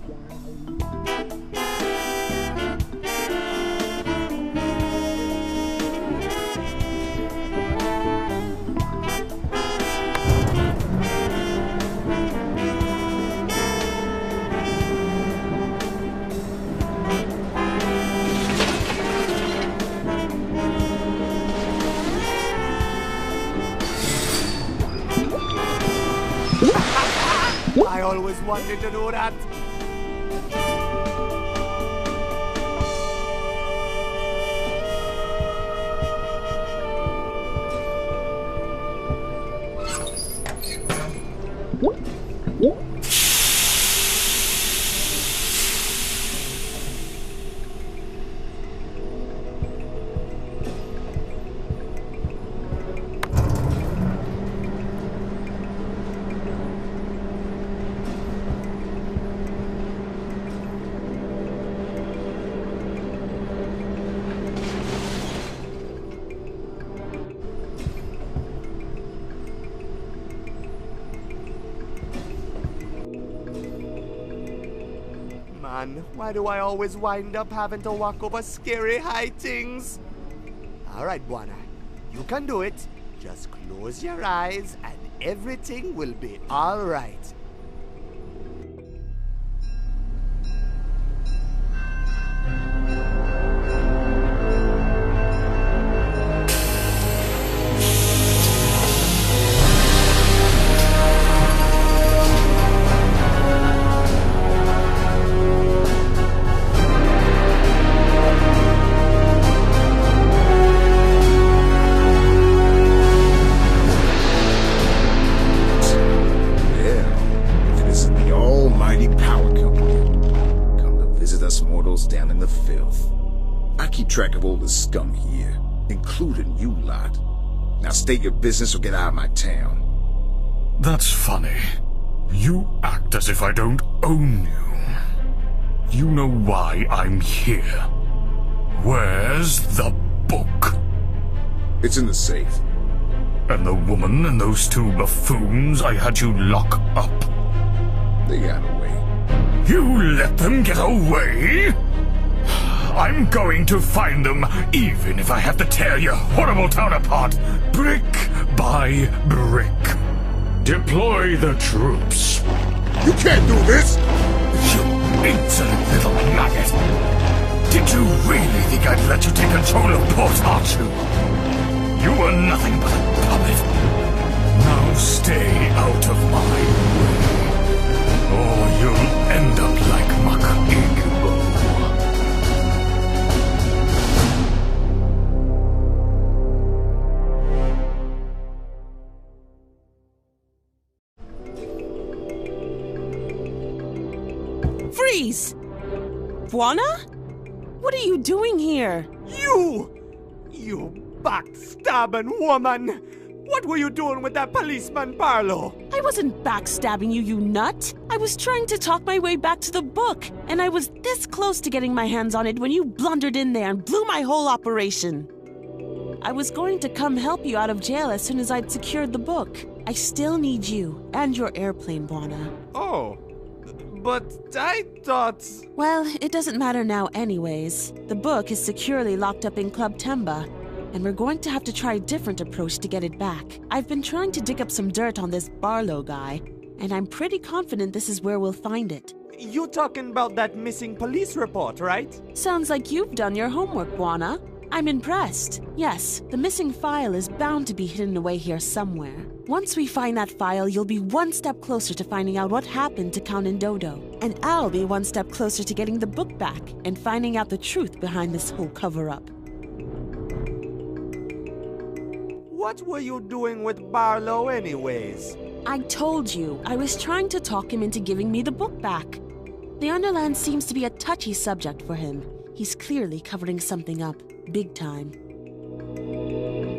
I always wanted to do that. Man, why do I always wind up having to walk over scary high things? Alright, Buana, you can do it. Just close your eyes and everything will be alright. Down in the filth. I keep track of all the scum here, including you lot. Now state your business or get out of my town. That's funny. You act as if I don't own you. You know why I'm here. Where's the book? It's in the safe. And the woman and those two buffoons I had you lock up? They got away. You let them get away? I'm going to find them, even if I have to tear your horrible town apart, brick by brick. Deploy the troops. You can't do this! You insolent little maggot! Did you really think I'd let you take control of Port Archu? You were nothing but a puppet. Now stay out of my way, or you'll end up like Mach-Igbo. Freeze! Bwana? What are you doing here? You backstabbing woman! What were you doing with that policeman, Barlow? I wasn't backstabbing you, you nut. I was trying to talk my way back to the book, and I was this close to getting my hands on it when you blundered in there and blew my whole operation. I was going to come help you out of jail as soon as I'd secured the book. I still need you and your airplane, Bwana. Oh, but I thought... Well, it doesn't matter now anyways. The book is securely locked up in Club Temba, and we're going to have to try a different approach to get it back. I've been trying to dig up some dirt on this Barlow guy, and I'm pretty confident this is where we'll find it. You talking about that missing police report, right? Sounds like you've done your homework, Bwana. I'm impressed. Yes, the missing file is bound to be hidden away here somewhere. Once we find that file, you'll be one step closer to finding out what happened to Count Ndodo. And I'll be one step closer to getting the book back and finding out the truth behind this whole cover-up. What were you doing with Barlow anyways? I told you, I was trying to talk him into giving me the book back. The Underland seems to be a touchy subject for him. He's clearly covering something up, big time.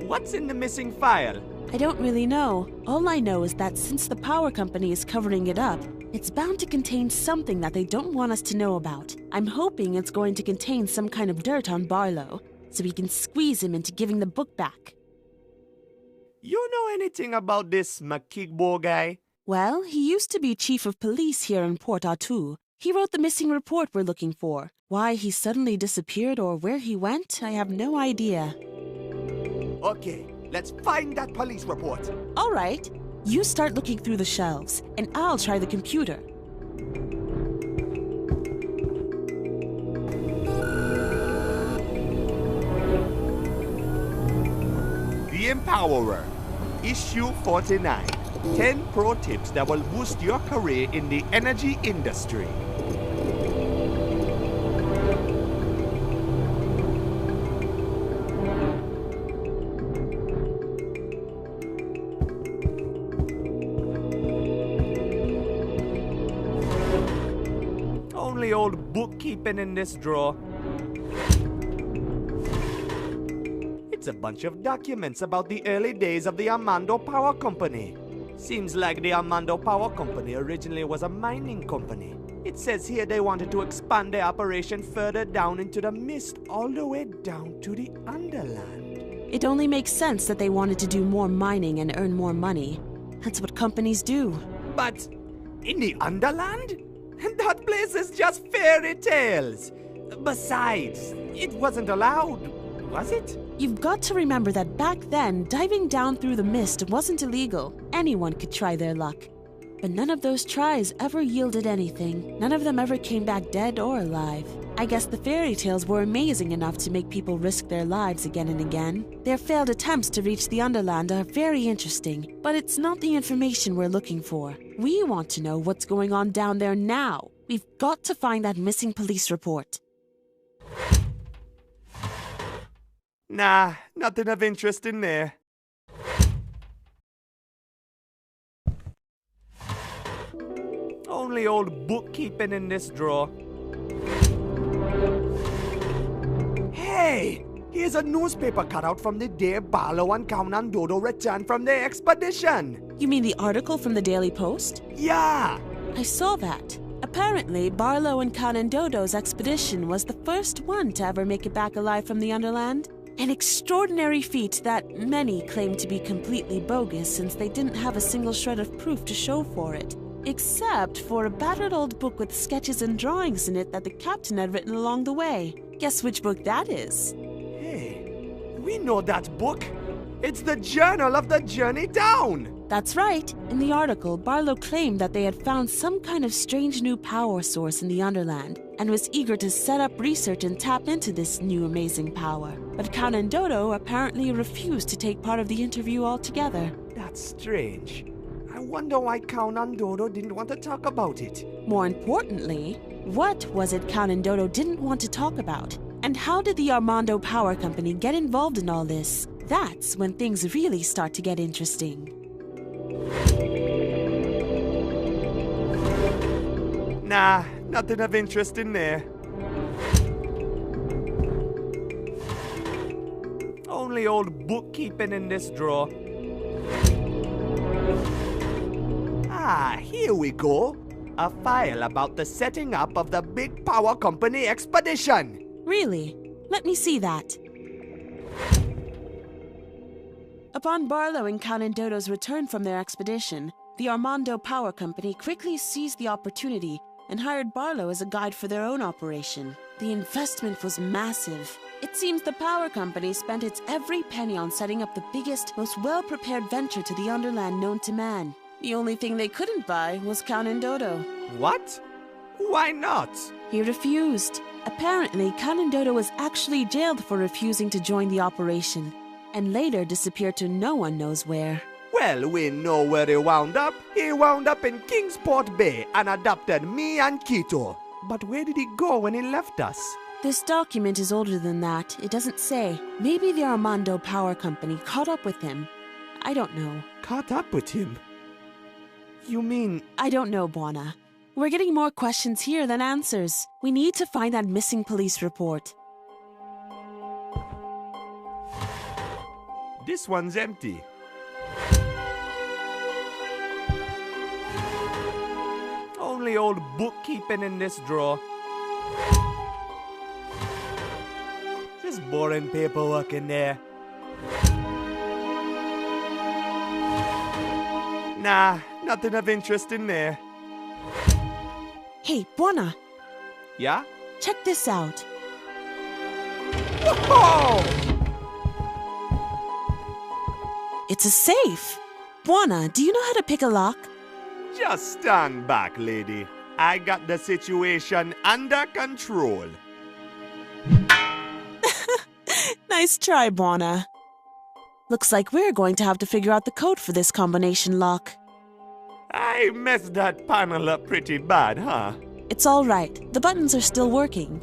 What's in the missing file? I don't really know. All I know is that since the power company is covering it up, it's bound to contain something that they don't want us to know about. I'm hoping it's going to contain some kind of dirt on Barlow, so we can squeeze him into giving the book back. You know anything about this Mach-Igbo guy? Well, he used to be chief of police here in Port Artu. He wrote the missing report we're looking for. Why he suddenly disappeared or where he went, I have no idea. Okay, let's find that police report. All right. You start looking through the shelves, and I'll try the computer. The Empowerer, Issue 49. 10 pro tips that will boost your career in the energy industry. Only old bookkeeping in this drawer. It's a bunch of documents about the early days of the Armando Power Company. Seems like the Armando Power Company originally was a mining company. It says here they wanted to expand their operation further down into the mist, all the way down to the Underland. It only makes sense that they wanted to do more mining and earn more money. That's what companies do. But in the Underland? That place is just fairy tales. Besides, it wasn't allowed, was it? You've got to remember that back then, diving down through the mist wasn't illegal. Anyone could try their luck. But none of those tries ever yielded anything. None of them ever came back dead or alive. I guess the fairy tales were amazing enough to make people risk their lives again and again. Their failed attempts to reach the Underland are very interesting, but it's not the information we're looking for. We want to know what's going on down there now. We've got to find that missing police report. Nah, nothing of interest in there. Only old bookkeeping in this drawer. Hey! Here's a newspaper cutout from the day Barlow and Count Ndodo returned from their expedition. You mean the article from the Daily Post? Yeah! I saw that. Apparently, Barlow and Kanandodo's expedition was the first one to ever make it back alive from the Underland. An extraordinary feat that many claim to be completely bogus since they didn't have a single shred of proof to show for it. Except for a battered old book with sketches and drawings in it that the captain had written along the way. Guess which book that is? Hey, we know that book. It's the Journal of the Journey Down. That's right. In the article, Barlow claimed that they had found some kind of strange new power source in the Underland and was eager to set up research and tap into this new amazing power. But Kanandodo apparently refused to take part of the interview altogether. That's strange. I wonder why Kanandodo didn't want to talk about it. More importantly, what was it Kanandodo didn't want to talk about? And how did the Armando Power Company get involved in all this? That's when things really start to get interesting. Nah, nothing of interest in there. Only old bookkeeping in this drawer. Ah, here we go. A file about the setting up of the Big Power Company expedition. Really? Let me see that. Upon Barlow and Kanandodo's return from their expedition, the Armando Power Company quickly seized the opportunity and hired Barlow as a guide for their own operation. The investment was massive. It seems the power company spent its every penny on setting up the biggest, most well-prepared venture to the Underland known to man. The only thing they couldn't buy was Kanandodo. What? Why not? He refused. Apparently, Kanandodo was actually jailed for refusing to join the operation, and later disappeared to no one knows where. Well, we know where he wound up. He wound up in Kingsport Bay and adopted me and Kito. But where did he go when he left us? This document is older than that. It doesn't say. Maybe the Armando Power Company caught up with him. I don't know. Caught up with him? You mean... I don't know, Buona. We're getting more questions here than answers. We need to find that missing police report. This one's empty. Only old bookkeeping in this drawer. Just boring paperwork in there. Nah, nothing of interest in there. Hey, Buona. Yeah? Check this out. Whoa! It's a safe. Buona, do you know how to pick a lock? Just stand back, lady. I got the situation under control. Nice try, Buona. Looks like we're going to have to figure out the code for this combination lock. I messed that panel up pretty bad, huh? It's all right. The buttons are still working.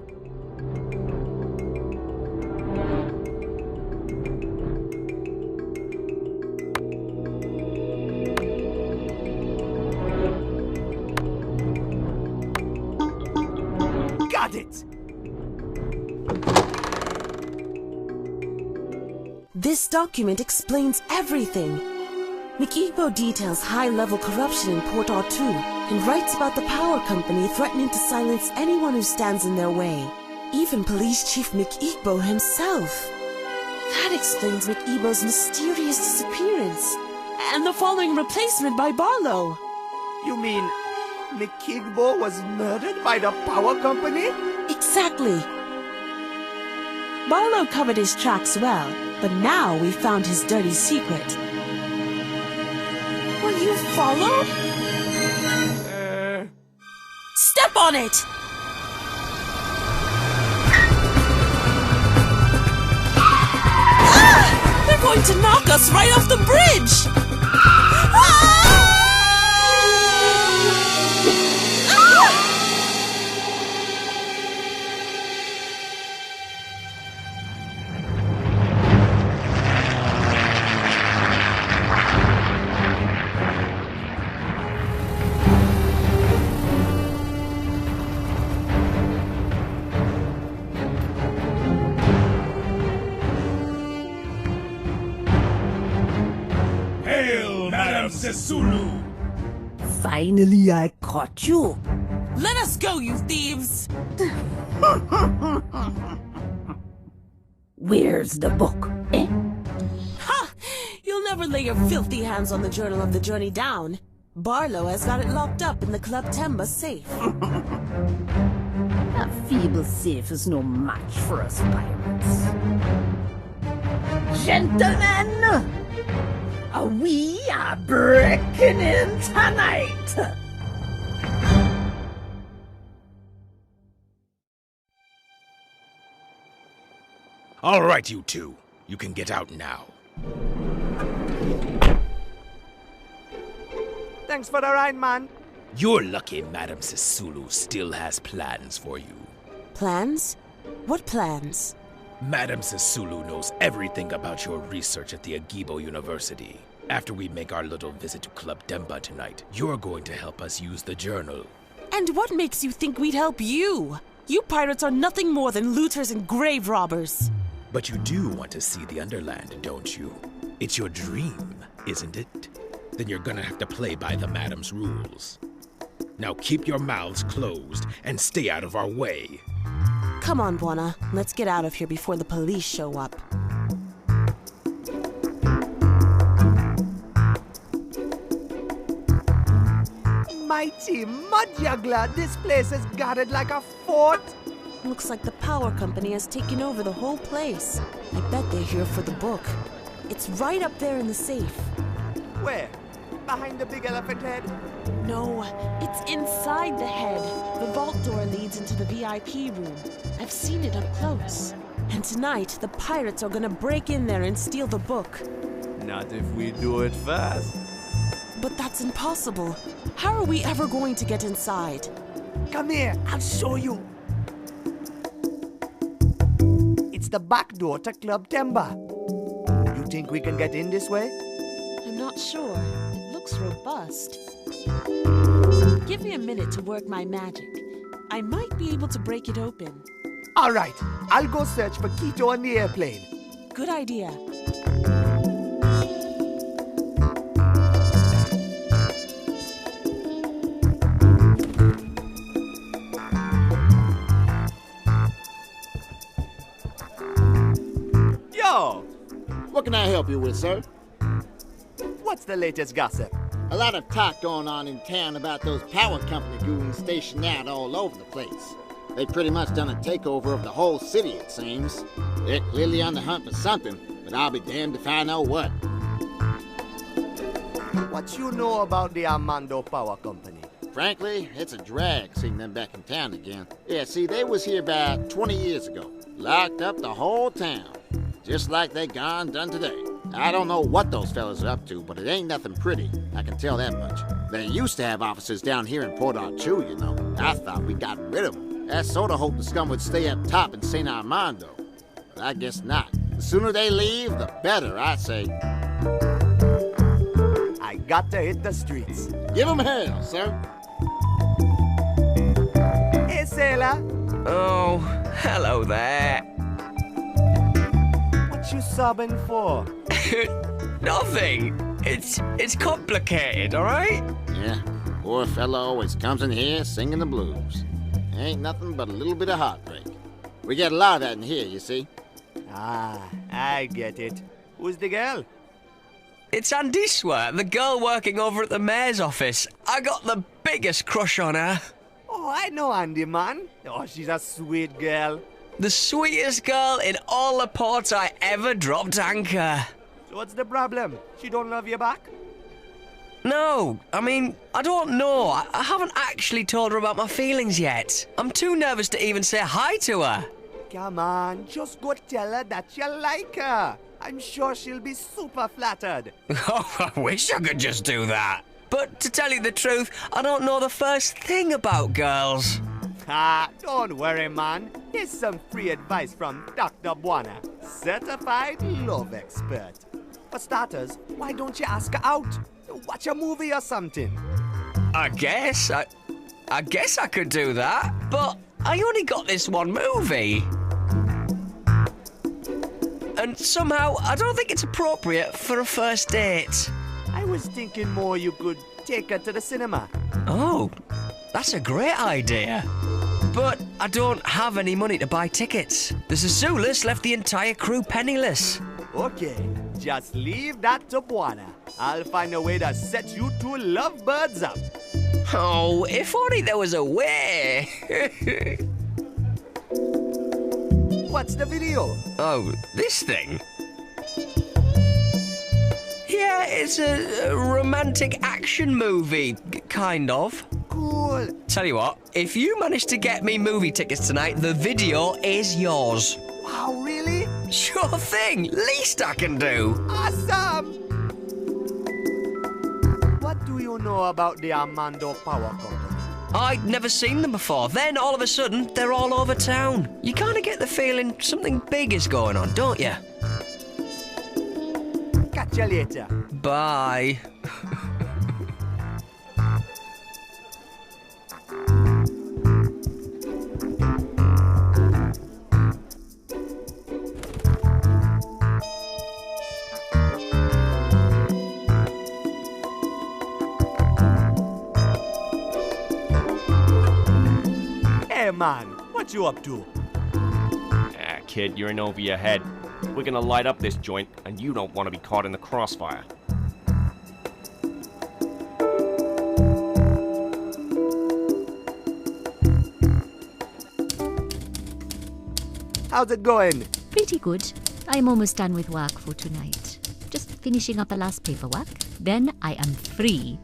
Got it! This document explains everything. McEvo details high-level corruption in Port Artoo and writes about the power company threatening to silence anyone who stands in their way. Even Police Chief McEvo himself. That explains McEvo's mysterious disappearance and the following replacement by Barlow. You mean McEvo was murdered by the power company? Exactly. Barlow covered his tracks well, but now we found his dirty secret. Were you followed? Step on it! Ah! They're going to knock us right off the bridge! Hail, Madame Sisulu! Finally, I caught you. Let us go, you thieves! Where's the book, eh? Ha! You'll never lay your filthy hands on the Journal of the Journey Down. Barlow has got it locked up in the Club Temba safe. A feeble safe is no match for us pirates. Gentlemen, we are breaking in tonight. All right, you two. You can get out now. Thanks for the ride, man. You're lucky Madame Sisulu still has plans for you. Plans? What plans? Madame Sisulu knows everything about your research at the Agibo University. After we make our little visit to Club Demba tonight, you're going to help us use the journal. And what makes you think we'd help you? You pirates are nothing more than looters and grave robbers. But you do want to see the Underland, don't you? It's your dream, isn't it? Then you're gonna have to play by the Madam's rules. Now keep your mouths closed and stay out of our way. Come on, Buona. Let's get out of here before the police show up. Mighty mud juggler, this place is guarded like a fort. Looks like the power company has taken over the whole place. I bet they're here for the book. It's right up there in the safe. Where? Behind the big elephant head? No, it's inside the head. The vault door leads into the VIP room. I've seen it up close. And tonight, the pirates are gonna break in there and steal the book. Not if we do it fast. But that's impossible. How are we ever going to get inside? Come here, I'll show you. It's the back door to Club Temba. You think we can get in this way? I'm not sure. It looks robust. Give me a minute to work my magic. I might be able to break it open. All right, I'll go search for Quito on the airplane. Good idea. Yo! What can I help you with, sir? What's the latest gossip? A lot of talk going on in town about those power company goons stationed out all over the place. They pretty much done a takeover of the whole city, it seems. They're clearly on the hunt for something, but I'll be damned if I know what. What you know about the Armando Power Company? Frankly, it's a drag seeing them back in town again. Yeah, see, they was here about 20 years ago. Locked up the whole town. Just like they gone done today. I don't know what those fellas are up to, but it ain't nothing pretty. I can tell that much. They used to have offices down here in Port Arthur, you know. I thought we got rid of them. I sort of hoped the scum would stay up top in St. Armando. But I guess not. The sooner they leave, the better, I say. I got to hit the streets. Give them hell, sir. Hey, sailor. Oh, hello there. What you sobbing for? Nothing. It's complicated, all right? Yeah, poor fellow always comes in here singing the blues. Ain't nothing but a little bit of heartbreak. We get a lot of that in here, you see. Ah, I get it. Who's the girl? It's Andiswa, the girl working over at the mayor's office. I got the biggest crush on her. Oh, I know Andy, man. Oh, she's a sweet girl. The sweetest girl in all the ports I ever dropped anchor. So what's the problem? She don't love you back? No, I mean, I don't know. I haven't actually told her about my feelings yet. I'm too nervous to even say hi to her. Come on, just go tell her that you like her. I'm sure she'll be super flattered. Oh, I wish I could just do that. But to tell you the truth, I don't know the first thing about girls. Ah, don't worry, man. Here's some free advice from Dr. Buona, certified love expert. For starters, why don't you ask her out? Watch a movie or something. I guess I could do that, but I only got this one movie. And somehow, I don't think it's appropriate for a first date. I was thinking more you could take her to the cinema. Oh, That's a great idea. But I don't have any money to buy tickets. The Sisoulas left the entire crew penniless. Okay, just leave that to Buana. I'll find a way to set you two lovebirds up. Oh, if only there was a way. What's the video? Oh, this thing? Yeah, it's a romantic action movie, kind of. Cool. Tell you what, if you manage to get me movie tickets tonight, the video is yours. Wow, really? Sure thing. Least I can do. Awesome! What do you know about the Armando Power Company? I'd never seen them before. Then, all of a sudden, they're all over town. You kind of get the feeling something big is going on, don't you? Catch you later. Bye. Hey man, what you up to? Ah, kid, you're in over your head. We're gonna light up this joint, and you don't want to be caught in the crossfire. How's it going? Pretty good. I'm almost done with work for tonight. Just finishing up the last paperwork. Then I am free.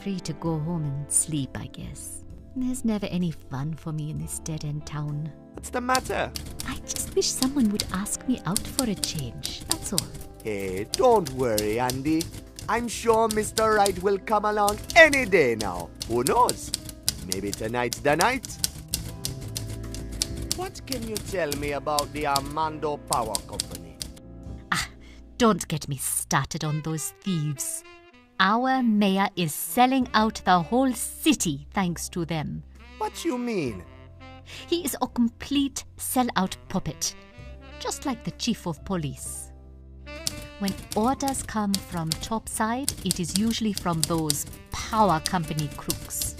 Free to go home and sleep, I guess. There's never any fun for me in this dead-end town. What's the matter? I just wish someone would ask me out for a change, that's all. Hey, don't worry, Andy. I'm sure Mr. Right will come along any day now. Who knows? Maybe tonight's the night. What can you tell me about the Armando Power Company? Don't get me started on those thieves. Our mayor is selling out the whole city thanks to them. What you mean? He is a complete sellout puppet, just like the chief of police. When orders come from topside, it is usually from those power company crooks.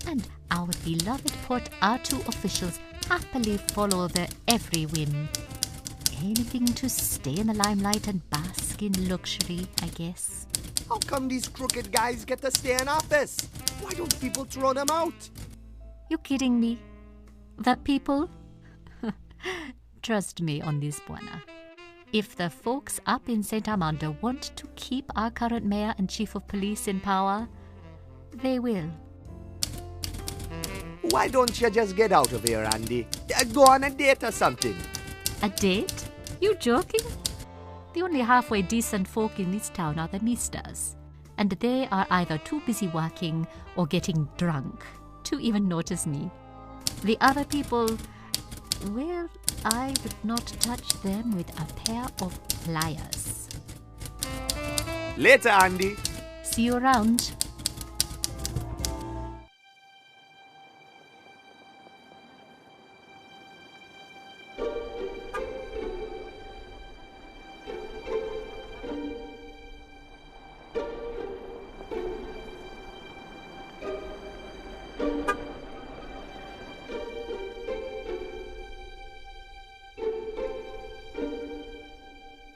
And our beloved Port Arthur officials happily follow their every whim. Anything to stay in the limelight and bask in luxury, I guess. How come these crooked guys get to stay in office? Why don't people throw them out? You kidding me? The people? Trust me on this, Buana. If the folks up in St. Armando want to keep our current mayor and chief of police in power, they will. Why don't you just get out of here, Andy? Go on a date or something. A date? You joking? The only halfway decent folk in this town are the Mistas, and they are either too busy working or getting drunk to even notice me. The other people, well, I would not touch them with a pair of pliers. Later, Andy. See you around.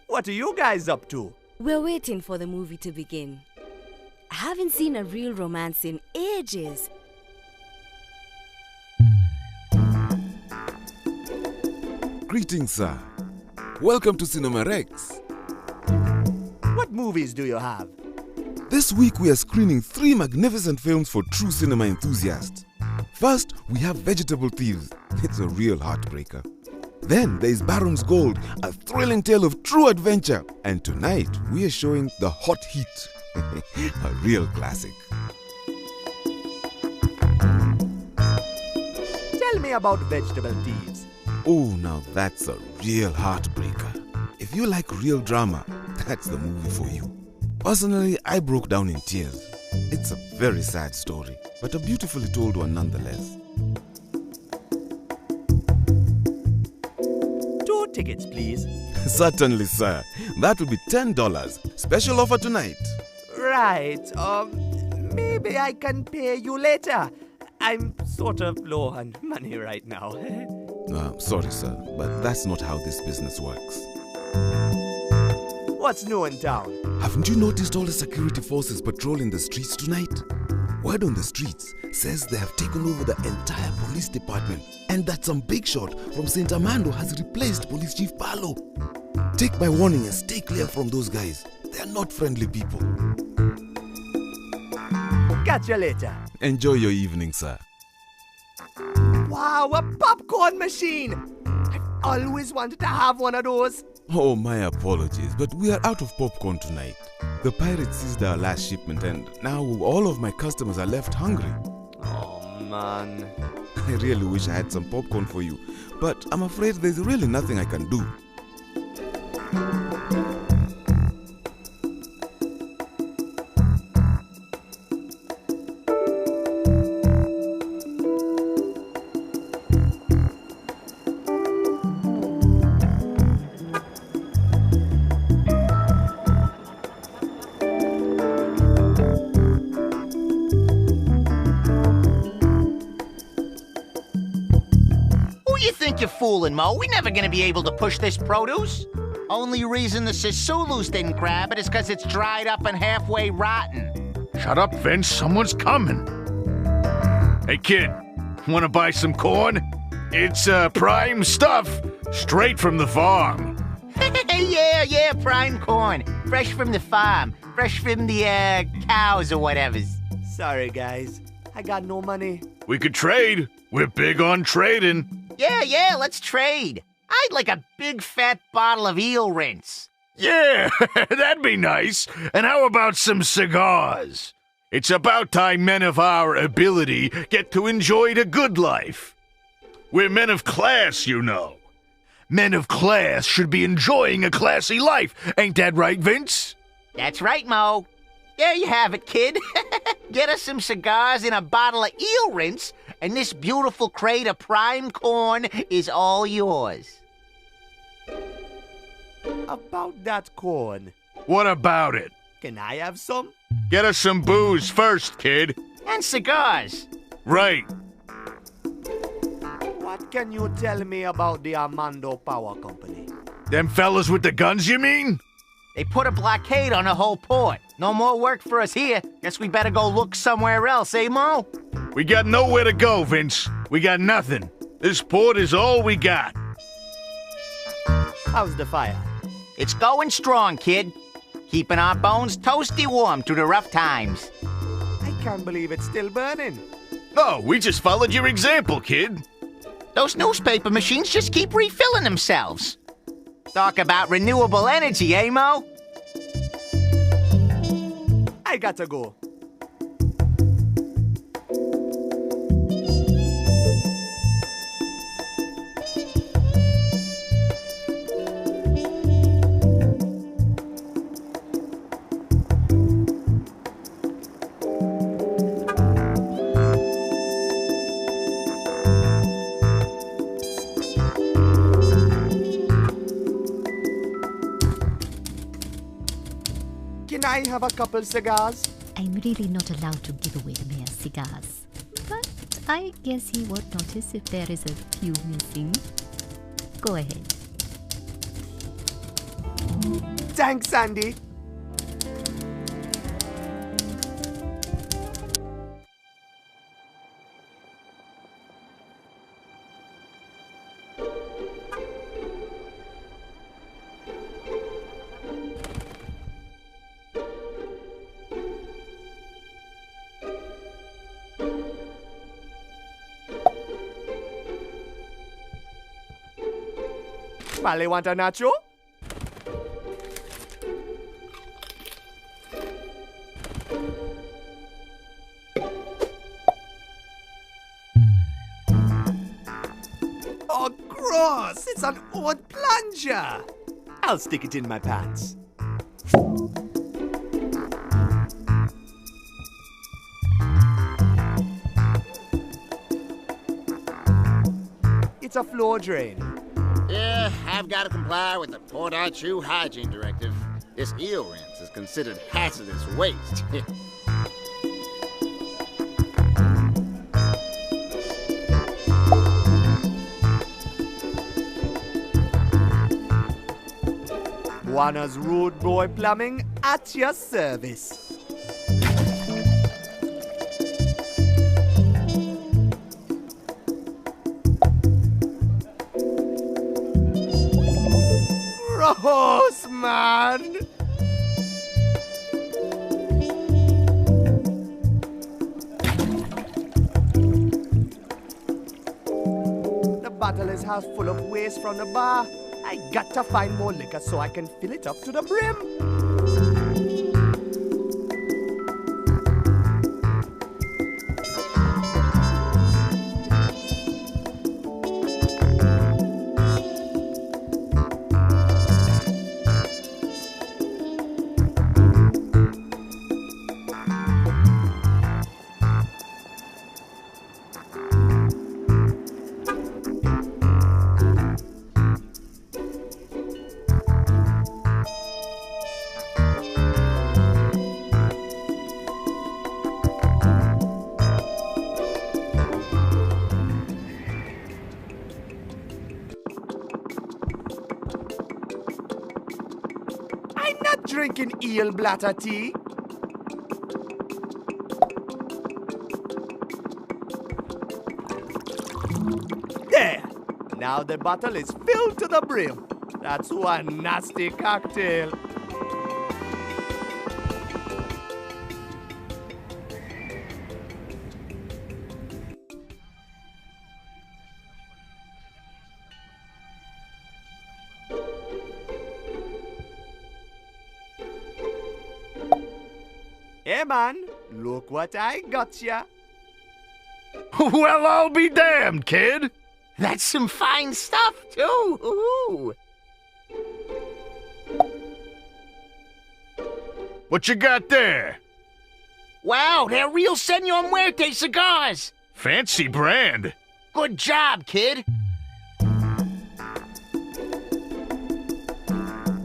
What are you guys up to? We're waiting for the movie to begin. I haven't seen a real romance in ages. Greetings, sir. Welcome to Cinema Rex. What movies do you have? This week we are screening 3 magnificent films for true cinema enthusiasts. First, we have Vegetable Thieves. It's a real heartbreaker. Then there is Baron's Gold, a thrilling tale of true adventure. And tonight we are showing The Hot Heat, a real classic. Tell me about Vegetable Thieves. Oh, now that's a real heartbreaker. If you like real drama, that's the movie for you. Personally, I broke down in tears. It's a very sad story, but a beautifully told one nonetheless. 2 tickets, please. Certainly, sir. That will be $10. Special offer tonight. Right. Maybe I can pay you later. I'm sort of low on money right now. Sorry, sir, but that's not how this business works. What's new in town? Haven't you noticed all the security forces patrolling the streets tonight? Word on the streets says they have taken over the entire police department and that some big shot from St. Armando has replaced Police Chief Paolo. Take my warning and stay clear from those guys. They are not friendly people. Catch you later. Enjoy your evening, sir. Wow, a popcorn machine! I've always wanted to have one of those. Oh, my apologies, but we are out of popcorn tonight. The pirates seized our last shipment and now all of my customers are left hungry. Oh, man. I really wish I had some popcorn for you, but I'm afraid there's really nothing I can do. You're fooling, Mo. We're never gonna be able to push this produce. Only reason the Sisulus didn't grab it is because it's dried up and halfway rotten. Shut up, Vince. Someone's coming. Hey, kid. Wanna buy some corn? It's, prime stuff. Straight from the farm. Yeah, prime corn. Fresh from the farm. Fresh from the, cows or whatever. Sorry, guys. I got no money. We could trade. We're big on trading. Yeah, let's trade. I'd like a big fat bottle of eel rinse. Yeah, that'd be nice. And how about some cigars? It's about time men of our ability get to enjoy the good life. We're men of class, you know. Men of class should be enjoying a classy life. Ain't that right, Vince? That's right, Mo. There you have it, kid. Get us some cigars and a bottle of eel rinse, and this beautiful crate of prime corn is all yours. About that corn. What about it? Can I have some? Get us some booze first, kid. And cigars. Right. What can you tell me about the Armando Power Company? Them fellas with the guns, you mean? They put a blockade on the whole port. No more work for us here. Guess we better go look somewhere else, eh, Mo? We got nowhere to go, Vince. We got nothing. This port is all we got. How's the fire? It's going strong, kid. Keeping our bones toasty warm through the rough times. I can't believe it's still burning. No, we just followed your example, kid. Those newspaper machines just keep refilling themselves. Talk about renewable energy, eh, Mo? I gotta go. Can I have a couple cigars? I'm really not allowed to give away the mayor's cigars. But I guess he won't notice if there is a few missing. Go ahead. Thanks, Sandy. Vale, want a nacho? Oh, gross! It's an old plunger! I'll stick it in my pants. It's a floor drain. Yeah, I've got to comply with the Port Archu hygiene directive. This eel rinse is considered hazardous waste. Buana's Rude Boy Plumbing at your service. Gross, man! The bottle is half full of waste from the bar. I got to find more liquor so I can fill it up to the brim. I'm not drinking eel bladder tea. There! Now the bottle is filled to the brim. That's one nasty cocktail. Hey man, look what I got ya. Well, I'll be damned, kid. That's some fine stuff, too. Ooh. What you got there? Wow, they're real Senor Muerte cigars. Fancy brand. Good job, kid.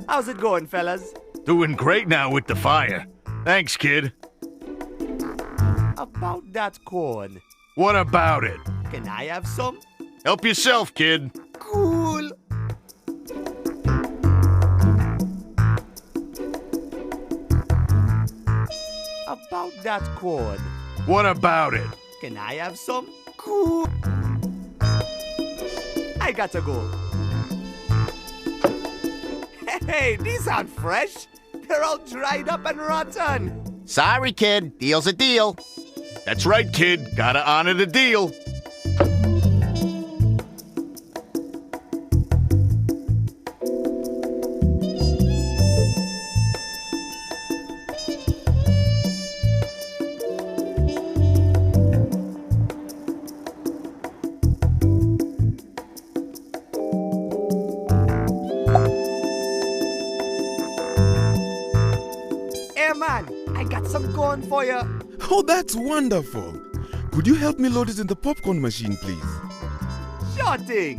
How's it going, fellas? Doing great now with the fire. Thanks, kid. About that corn. What about it? Can I have some? Help yourself, kid. Cool. About that corn. What about it? Can I have some? Cool. I gotta go. Hey, these aren't fresh. They're all dried up and rotten. Sorry, kid. Deal's a deal. That's right, kid. Gotta honor the deal. Hey man, I got some corn for you. Oh, that's wonderful. Could you help me load it in the popcorn machine, please? Sure thing.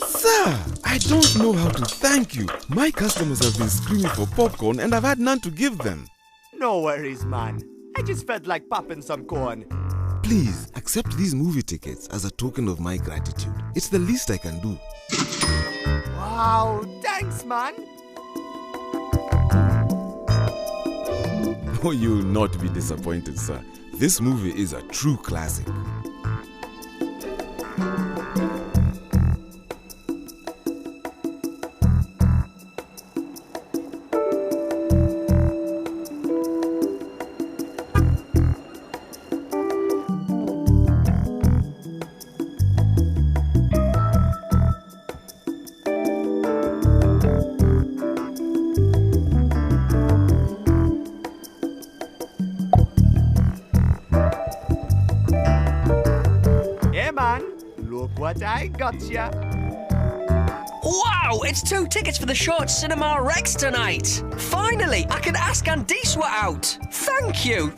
Sir, I don't know how to thank you. My customers have been screaming for popcorn and I've had none to give them. No worries, man. I just felt like popping some corn. Please accept these movie tickets as a token of my gratitude. It's the least I can do. Wow, thanks, man. Oh, you'll not be disappointed, sir. This movie is a true classic. Hey man, look what I got ya. Wow, it's 2 tickets for the short Cinema Rex tonight. Finally, I can ask Andiswa out. Thank you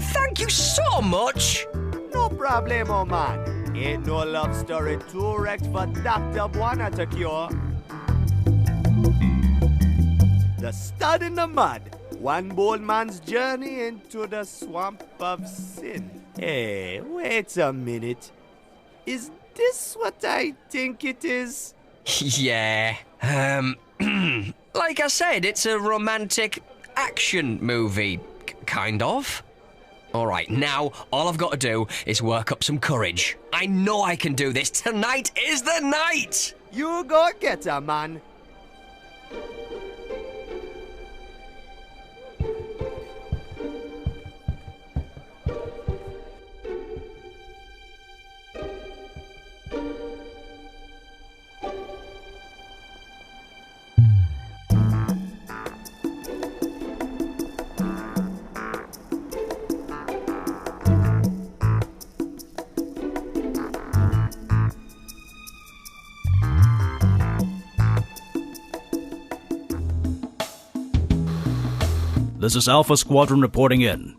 so much. No problemo, man. Ain't no love story too wrecked for Dr. Buana to cure. The Stud in the Mud. One bold man's journey into the swamp of sin. Hey, wait a minute. Is this what I think it is? Yeah. Like I said, it's a romantic action movie. Kind of. Alright, now all I've got to do is work up some courage. I know I can do this. Tonight is the night! You go get her, man. This is Alpha Squadron reporting in.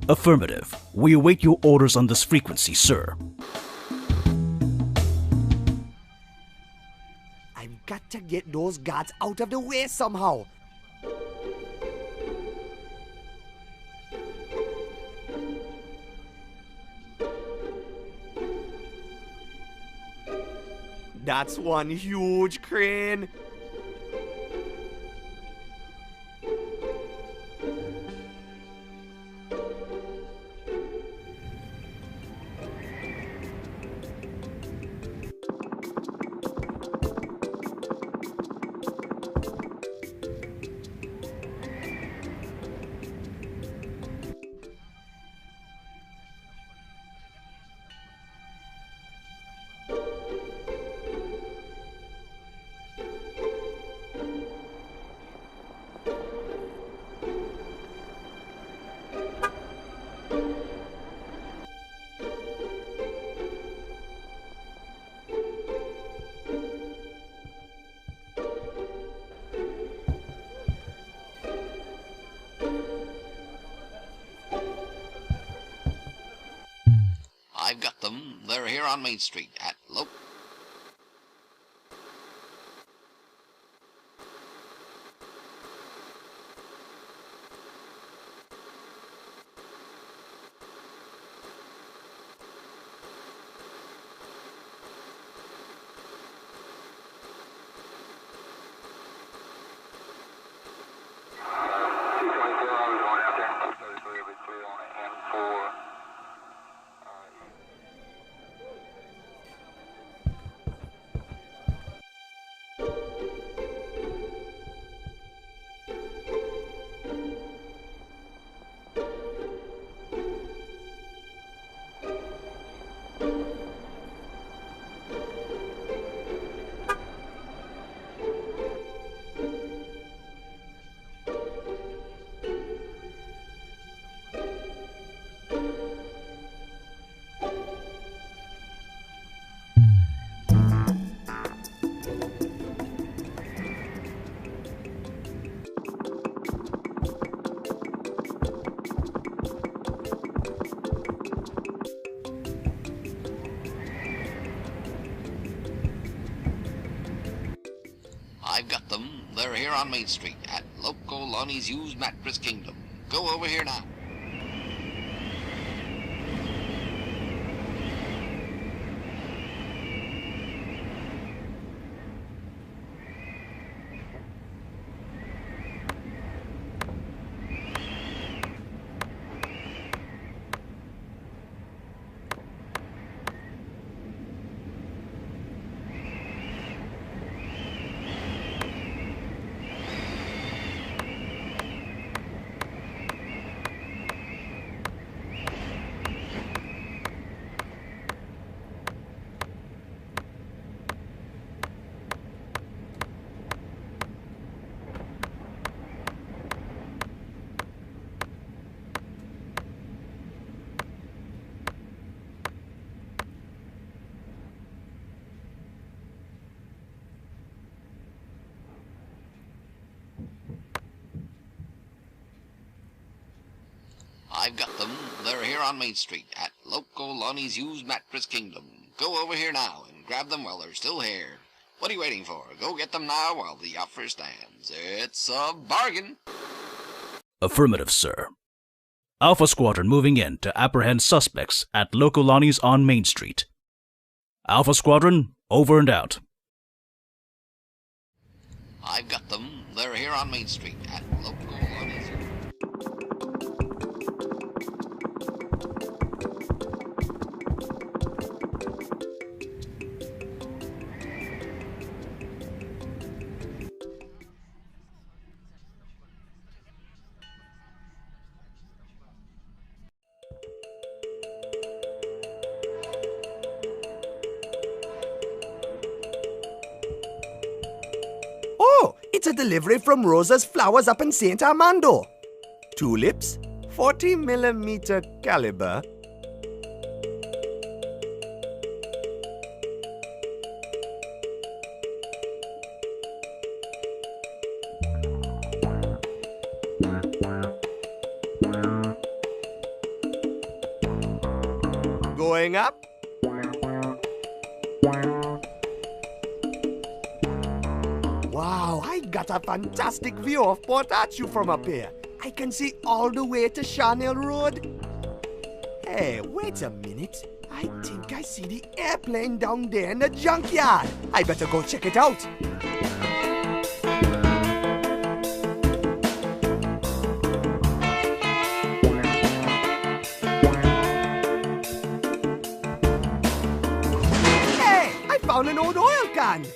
Affirmative. We await your orders on this frequency, sir. I've got to get those guards out of the way somehow. That's one huge crane. I've got them. They're here on Main Street at Lope. I've got them. They're here on Main Street at Loco Lonnie's Used Mattress Kingdom. Go over here now. I've got them. They're here on Main Street at Loco Lonnie's Used Mattress Kingdom. Go over here now and grab them while they're still here. What are you waiting for? Go get them now while the offer stands. It's a bargain. Affirmative, sir. Alpha Squadron moving in to apprehend suspects at Loco Lonnie's on Main Street. Alpha Squadron, over and out. I've got them. They're here on Main Street at Loco Lonnie's. Oh, it's a delivery from Rosa's Flowers up in St. Armando. Tulips, 40mm caliber. Going up. Wow, I got a fantastic view of Port Arthur from up here. I can see all the way to Charnel Road. Hey, wait a minute. I think I see the airplane down there in the junkyard. I better go check it out. Hey, I found an old oil can.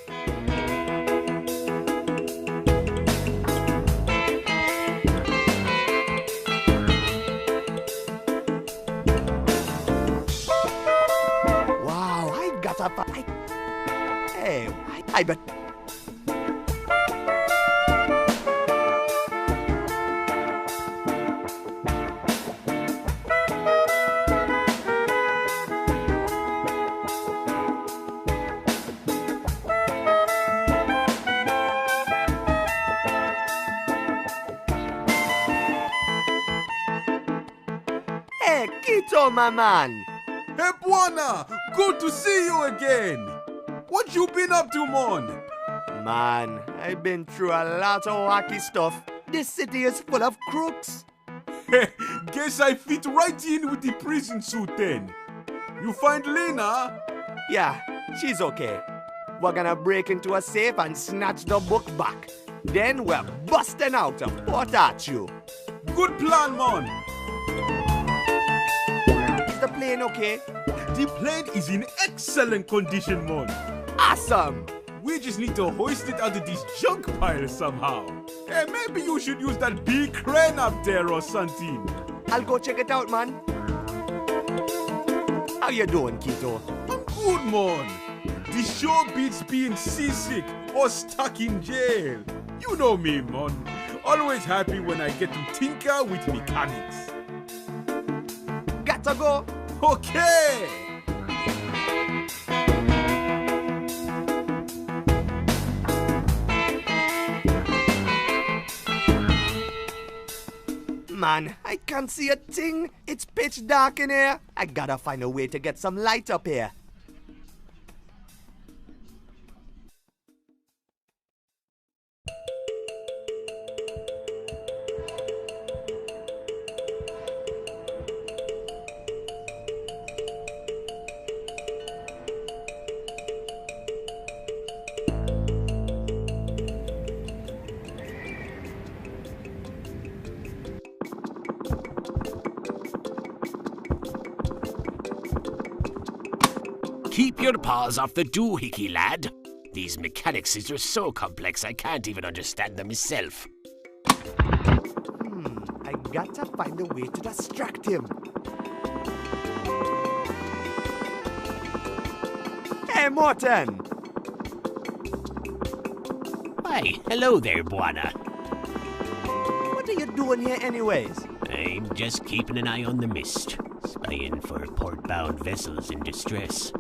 Hey, I bet. Hey, Quito, my man. Hey, Buana, good to see you again. What you been up to, man? Man, I've been through a lot of wacky stuff. This city is full of crooks. Guess I fit right in with the prison suit then. You find Lena? Yeah, she's okay. We're gonna break into a safe and snatch the book back. Then we're busting out of Port Arthur. Good plan, man. Is the plane okay? The plane is in excellent condition, man. Awesome! We just need to hoist it out of this junk pile somehow. Hey, maybe you should use that big crane up there or something. I'll go check it out, man. How you doing, Quito? I'm good, man. The show beats being seasick or stuck in jail. You know me, man. Always happy when I get to tinker with mechanics. Gotta go. Okay. Man, I can't see a thing. It's pitch dark in here. I gotta find a way to get some light up here. Keep your paws off the doohickey, lad. These mechanics are so complex I can't even understand them myself. I gotta find a way to distract him. Hey, Morton! Why, hello there, Buana. What are you doing here anyways? I'm just keeping an eye on the mist, spying for port-bound vessels in distress.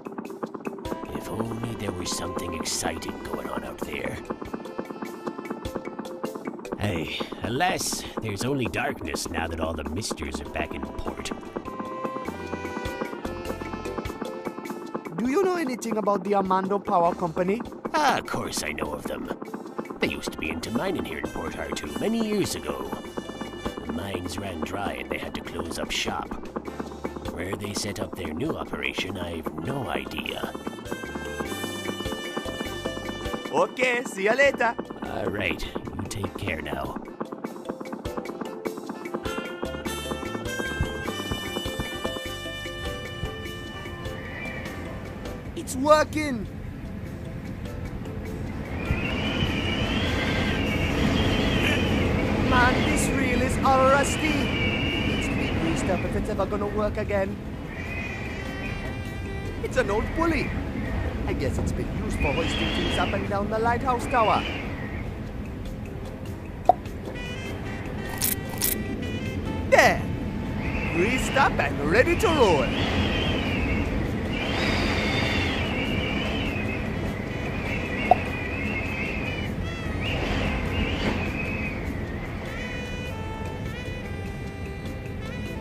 If only there was something exciting going on out there. Hey, alas, there's only darkness now that all the misters are back in port. Do you know anything about the Armando Power Company? Ah, of course I know of them. They used to be into mining here in Port Arthur many years ago. mines ran dry and they had to close up shop. Where they set up their new operation, I've no idea. Okay, see you later. All right, you take care now. It's working. Man, this reel is all rusty. It needs to be greased up if it's ever gonna work again. It's an old pulley. I guess it's been used for hoisting things up and down the lighthouse tower. There! Greased up and ready to roll.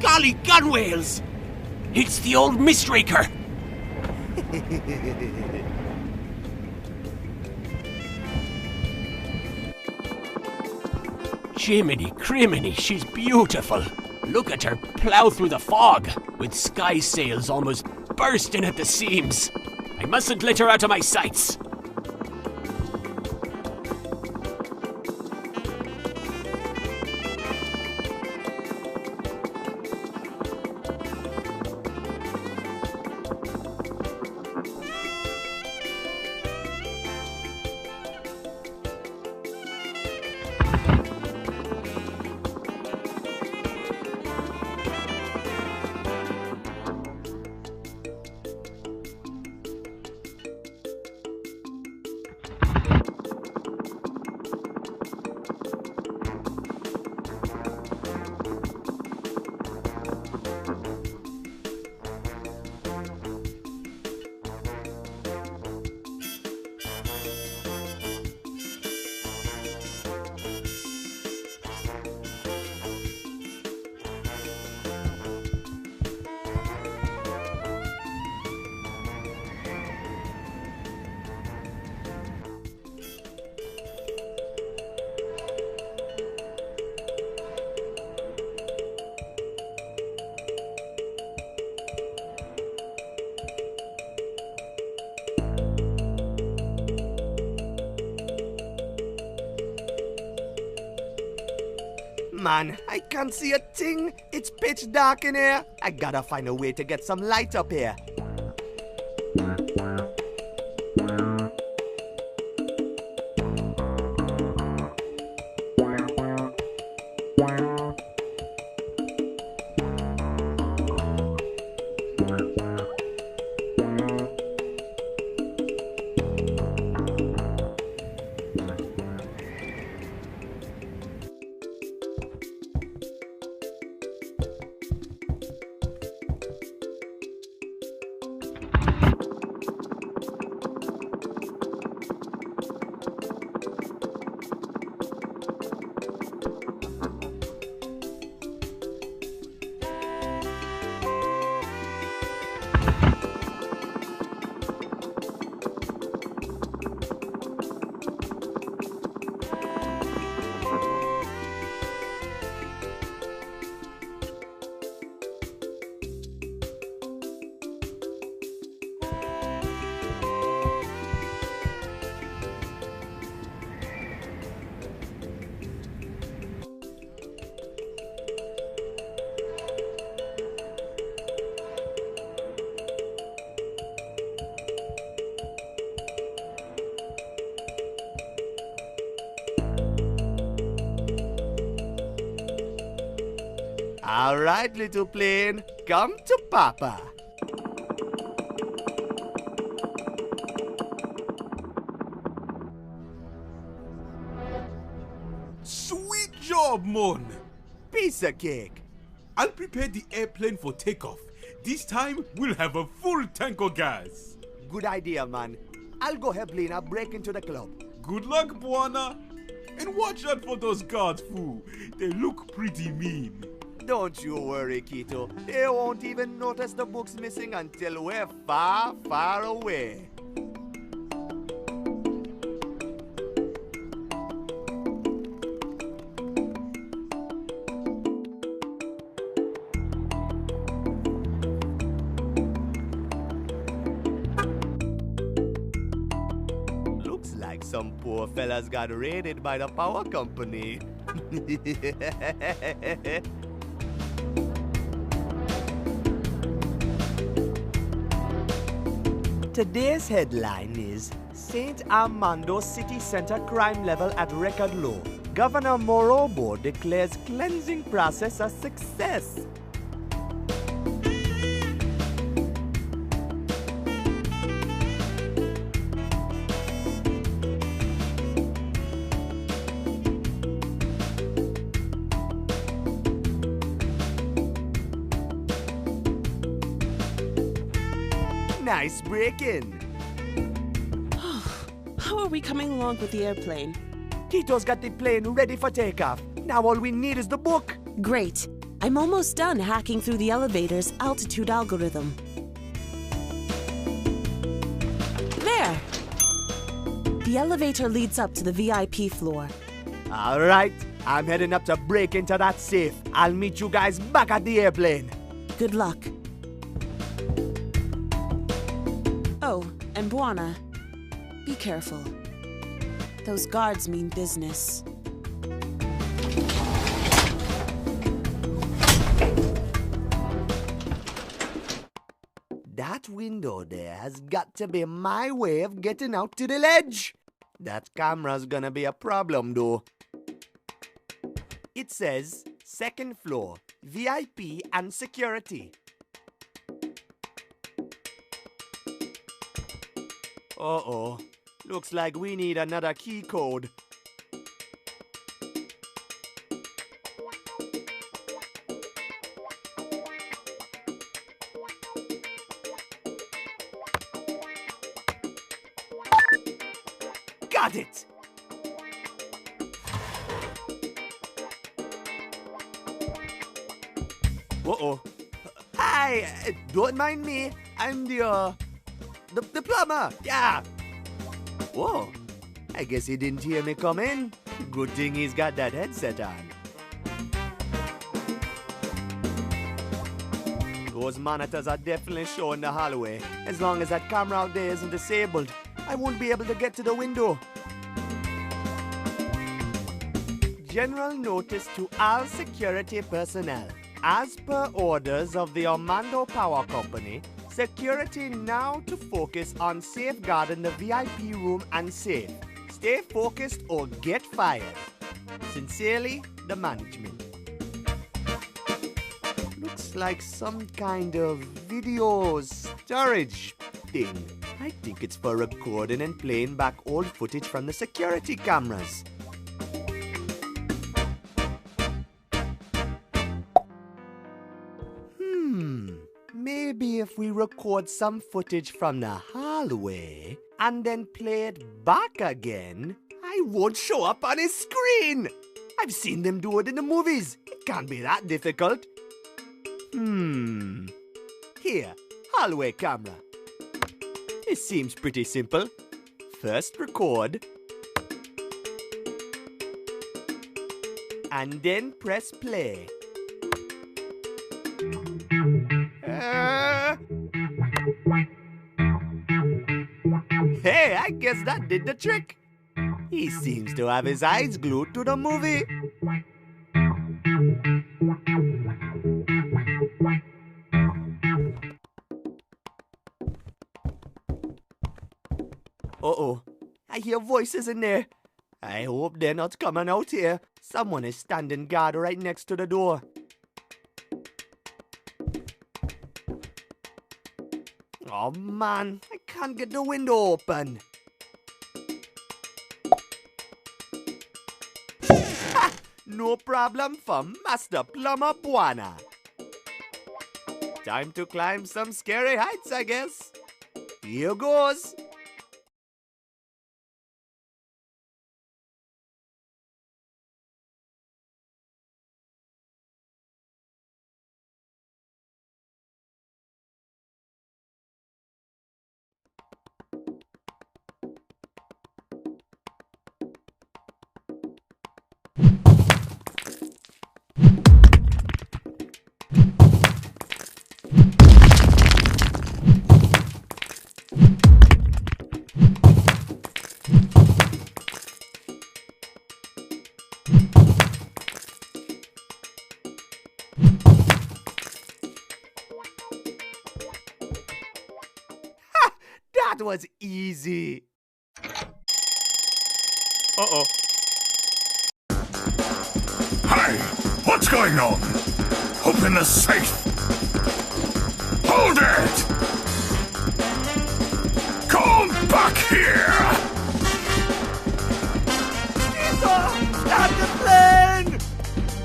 Golly gunwales! It's the old Mistraker! Jiminy criminy, she's beautiful. Look at her plow through the fog, with sky sails almost bursting at the seams. I mustn't let her out of my sights. Man, I can't see a thing. It's pitch dark in here. I gotta find a way to get some light up here. All right, little plane, come to Papa. Sweet job, Mon. Piece of cake. I'll prepare the airplane for takeoff. This time, we'll have a full tank of gas. Good idea, man. I'll go help Lena break into the club. Good luck, Buana. And watch out for those guards, fool. They look pretty mean. Don't you worry, Kito. They won't even notice the book's missing until we're far, far away. some poor fellas got raided by the power company. Today's headline is St. Armando City Center crime level at record low. Governor Morobo declares cleansing process a success. Nice break-in. How are we coming along with the airplane? Tito's got the plane ready for takeoff. Now all we need is the book. Great. I'm almost done hacking through the elevator's altitude algorithm. There! The elevator leads up to the VIP floor. All right, I'm heading up to break into that safe. I'll meet you guys back at the airplane. Good luck. Oh, and Buana, be careful. Those guards mean business. That window there has got to be my way of getting out to the ledge. That camera's gonna be a problem though. It says, second floor, VIP and security. Uh-oh. Looks like we need another key code. Got it! Uh-oh. Hi! Don't mind me. I'm the plumber. Yeah. Whoa. I guess he didn't hear me come in. Good thing he's got that headset on. Those monitors are definitely showing the hallway. As long as that camera out there isn't disabled, I won't be able to get to the window. General notice to all security personnel. As per orders of the Armando Power Company, security now to focus on safeguarding the VIP room and safe. Stay focused or get fired. Sincerely, the management. Looks like some kind of video storage thing. I think it's for recording and playing back old footage from the security cameras. Maybe if we record some footage from the hallway and then play it back again, I won't show up on his screen. I've seen them do it in the movies. It can't be that difficult. Here, hallway camera. It seems pretty simple. First record, and then press play. Hey, I guess that did the trick. He seems to have his eyes glued to the movie. Uh-oh, I hear voices in there. I hope they're not coming out here. Someone is standing guard right next to the door. Oh man, I can't get the window open. Ha! No problem for Master Plumber Buana. Time to climb some scary heights, I guess. Here goes. That was easy. Uh-oh. Hey, what's going on? Open the safe. Hold it! Come back here! Stop the plane!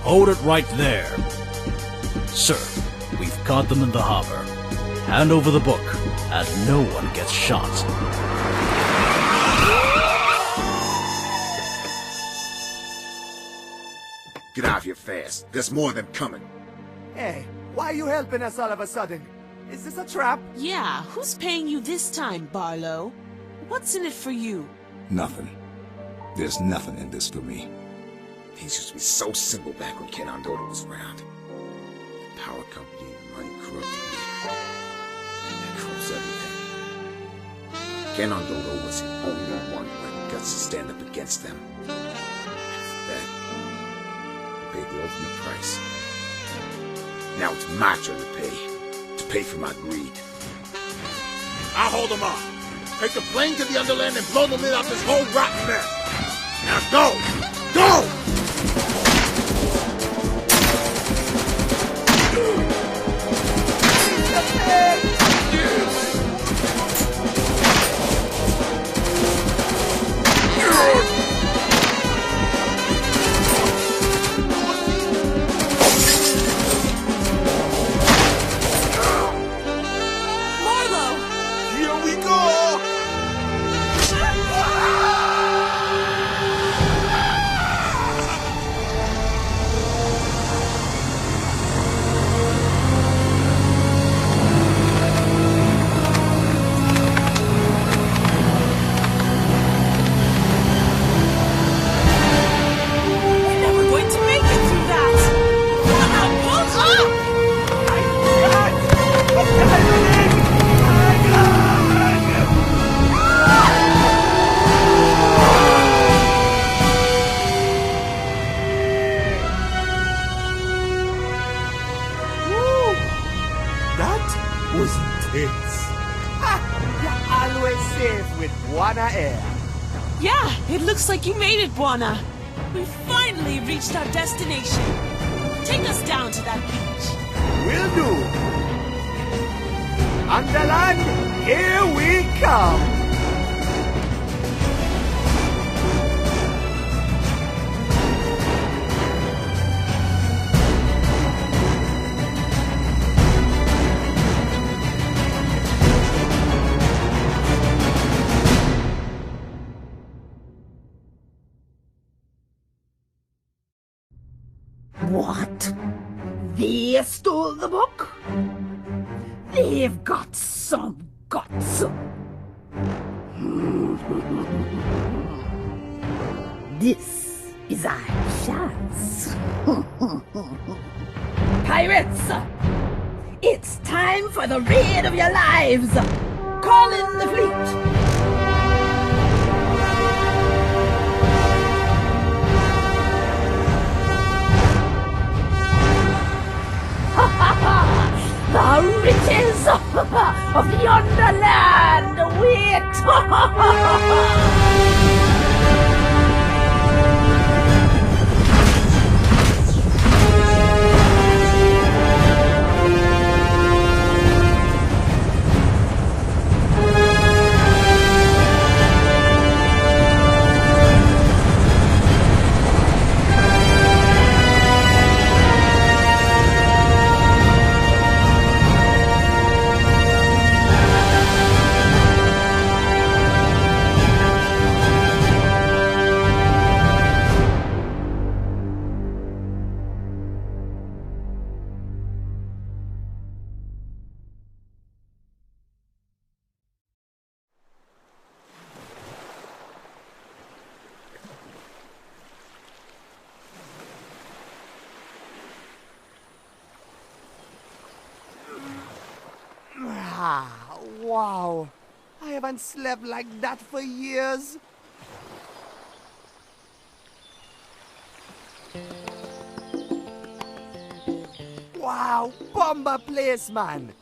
Hold it right there. Sir, we've caught them in the harbor. Hand over the book, and no one gets shot. Get out of here fast. There's more of them coming. Hey, why are you helping us all of a sudden? Is this a trap? Yeah, who's paying you this time, Barlow? What's in it for you? Nothing. There's nothing in this for me. Things used to be so simple back when Ken Ondota was around. The power company run corruptly. That corrupts everything. Ken Ondota was the only one who had the guts to stand up against them. After that, he paid the ultimate price. Now it's my turn to pay for my greed. I'll hold them off. Take the plane to the Underland and blow the lid off this whole rotten mess. Now go! Go! Looks like you made it, Buona. We finally reached our destination. Take us down to that beach. Will do. Underland, here we come. What? They stole the book? They've got some guts. This is our chance. Pirates! It's time for the raid of your lives! Call in the fleet! The riches of the Underland wait! Wow, I haven't slept like that for years. Wow, bomber place, man.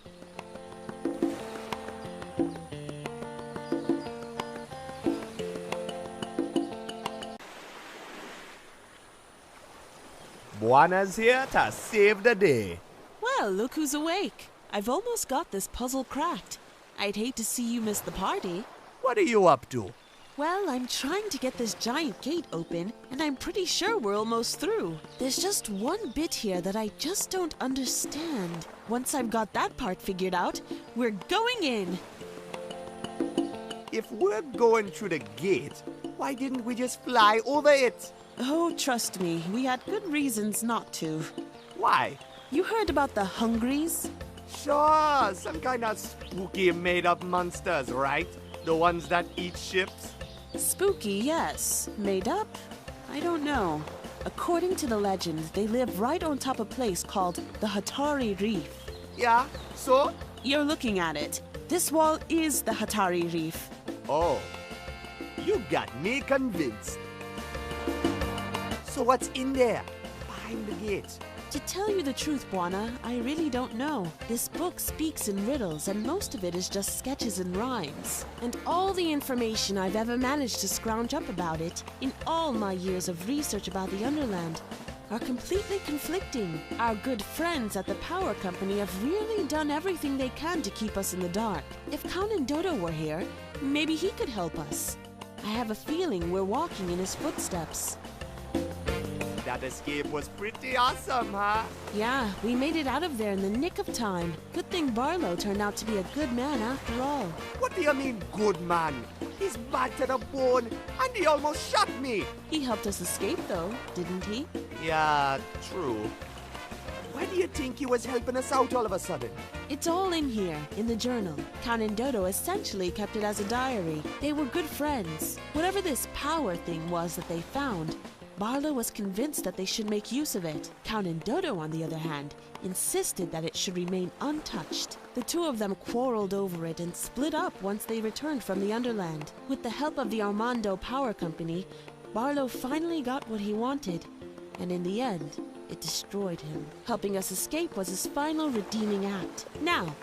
Buana's here to save the day. Well, look who's awake. I've almost got this puzzle cracked. I'd hate to see you miss the party. What are you up to? Well, I'm trying to get this giant gate open, and I'm pretty sure we're almost through. There's just one bit here that I just don't understand. Once I've got that part figured out, we're going in. If we're going through the gate, why didn't we just fly over it? Oh, trust me, we had good reasons not to. Why? You heard about the Hungries? Sure, some kind of spooky made-up monsters, right? The ones that eat ships? Spooky, yes. Made up? I don't know. According to the legend, they live right on top of a place called the Hatari Reef. Yeah, so? You're looking at it. This wall is the Hatari Reef. Oh, you got me convinced. So what's in there, behind the gate? To tell you the truth, Buana, I really don't know. This book speaks in riddles, and most of it is just sketches and rhymes. And all the information I've ever managed to scrounge up about it, in all my years of research about the Underland, are completely conflicting. Our good friends at the power company have really done everything they can to keep us in the dark. If Count Dodo were here, maybe he could help us. I have a feeling we're walking in his footsteps. That escape was pretty awesome, huh? Yeah, we made it out of there in the nick of time. Good thing Barlow turned out to be a good man after all. What do you mean, good man? He's bad to the bone, and he almost shot me. He helped us escape, though, didn't he? Yeah, true. Why do you think he was helping us out all of a sudden? It's all in here, in the journal. Count Dodo essentially kept it as a diary. They were good friends. Whatever this power thing was that they found, Barlow was convinced that they should make use of it. Count Dodo, on the other hand, insisted that it should remain untouched. The two of them quarreled over it and split up once they returned from the Underland. With the help of the Armando Power Company, Barlow finally got what he wanted, and in the end, it destroyed him. Helping us escape was his final redeeming act. Now,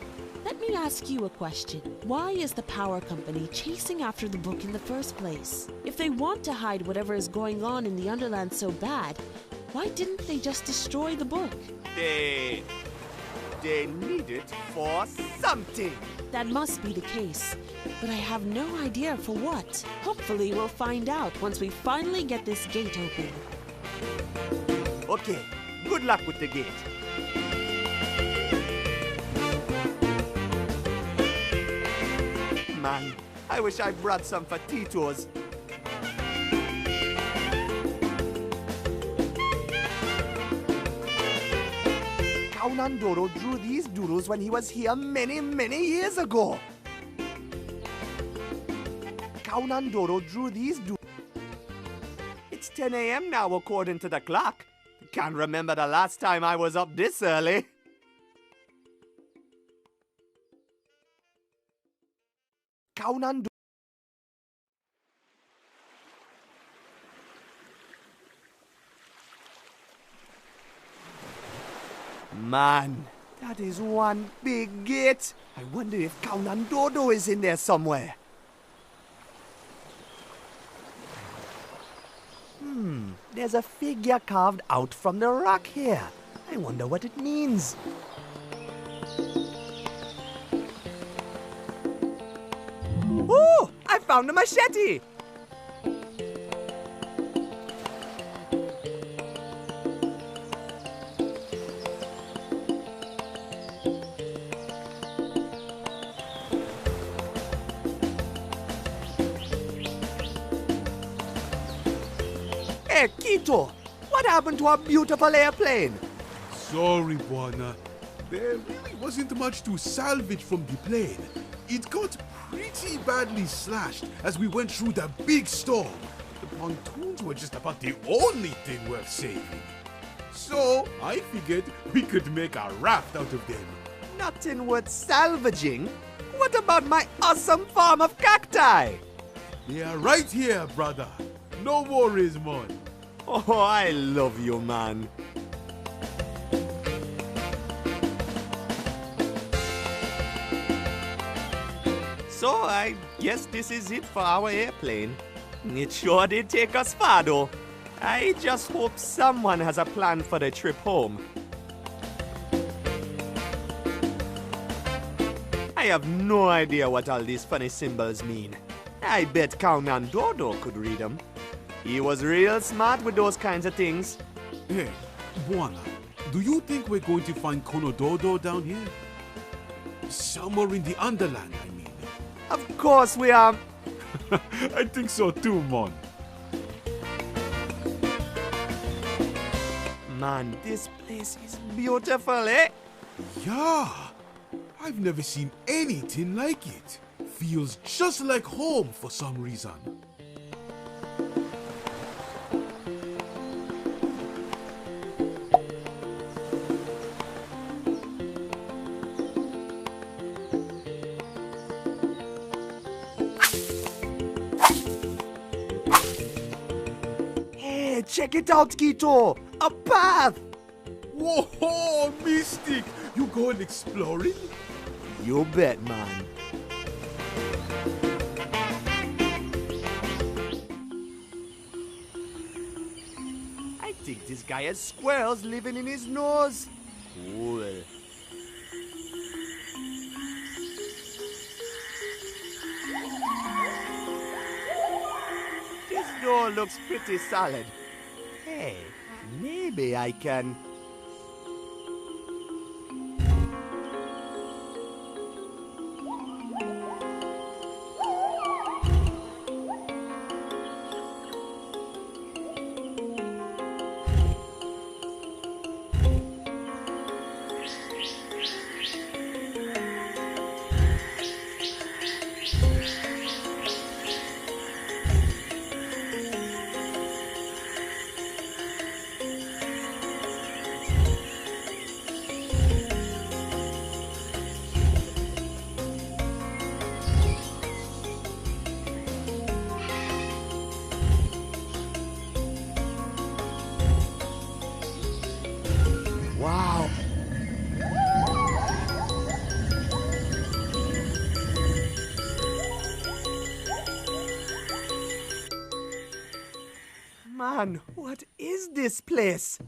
let me ask you a question. Why is the power company chasing after the book in the first place? If they want to hide whatever is going on in the Underland so bad, why didn't they just destroy the book? They need it for something. That must be the case, but I have no idea for what. Hopefully we'll find out once we finally get this gate open. Okay, good luck with the gate. Man, I wish I brought some for Tito's. Count Dodo drew these doodles when he was here many years ago. Count Dodo drew these doodles. It's 10 a.m. now according to the clock. Can't remember the last time I was up this early. Count Man, that is one big gate. I wonder if Count Dodo is in there somewhere. There's a figure carved out from the rock here. I wonder what it means. Ooh, I found a machete! Hey, Quito, what happened to our beautiful airplane? Sorry, Buana. There really wasn't much to salvage from the plane. It got pretty badly slashed as we went through the big storm. The pontoons were just about the only thing worth saving. So I figured we could make a raft out of them. Nothing worth salvaging? What about my awesome farm of cacti? They are right here, brother. No worries, man. Oh, I love you, man. So I guess this is it for our airplane. It sure did take us far, though. I just hope someone has a plan for the trip home. I have no idea what all these funny symbols mean. I bet Cowman Dodo could read them. He was real smart with those kinds of things. Hey, Bwana, do you think we're going to find Konododo down here? Somewhere in the Underland, I mean. Of course we are. I think so too, Mon. Man, this place is beautiful, eh? Yeah. I've never seen anything like it. Feels just like home for some reason. Hey, check it out, Kito! A path! Whoa, Mystic! You going exploring? You bet, man. I think this guy has squirrels living in his nose. Cool. This door looks pretty solid. Hey, maybe I can... Wow. Man, what is this place?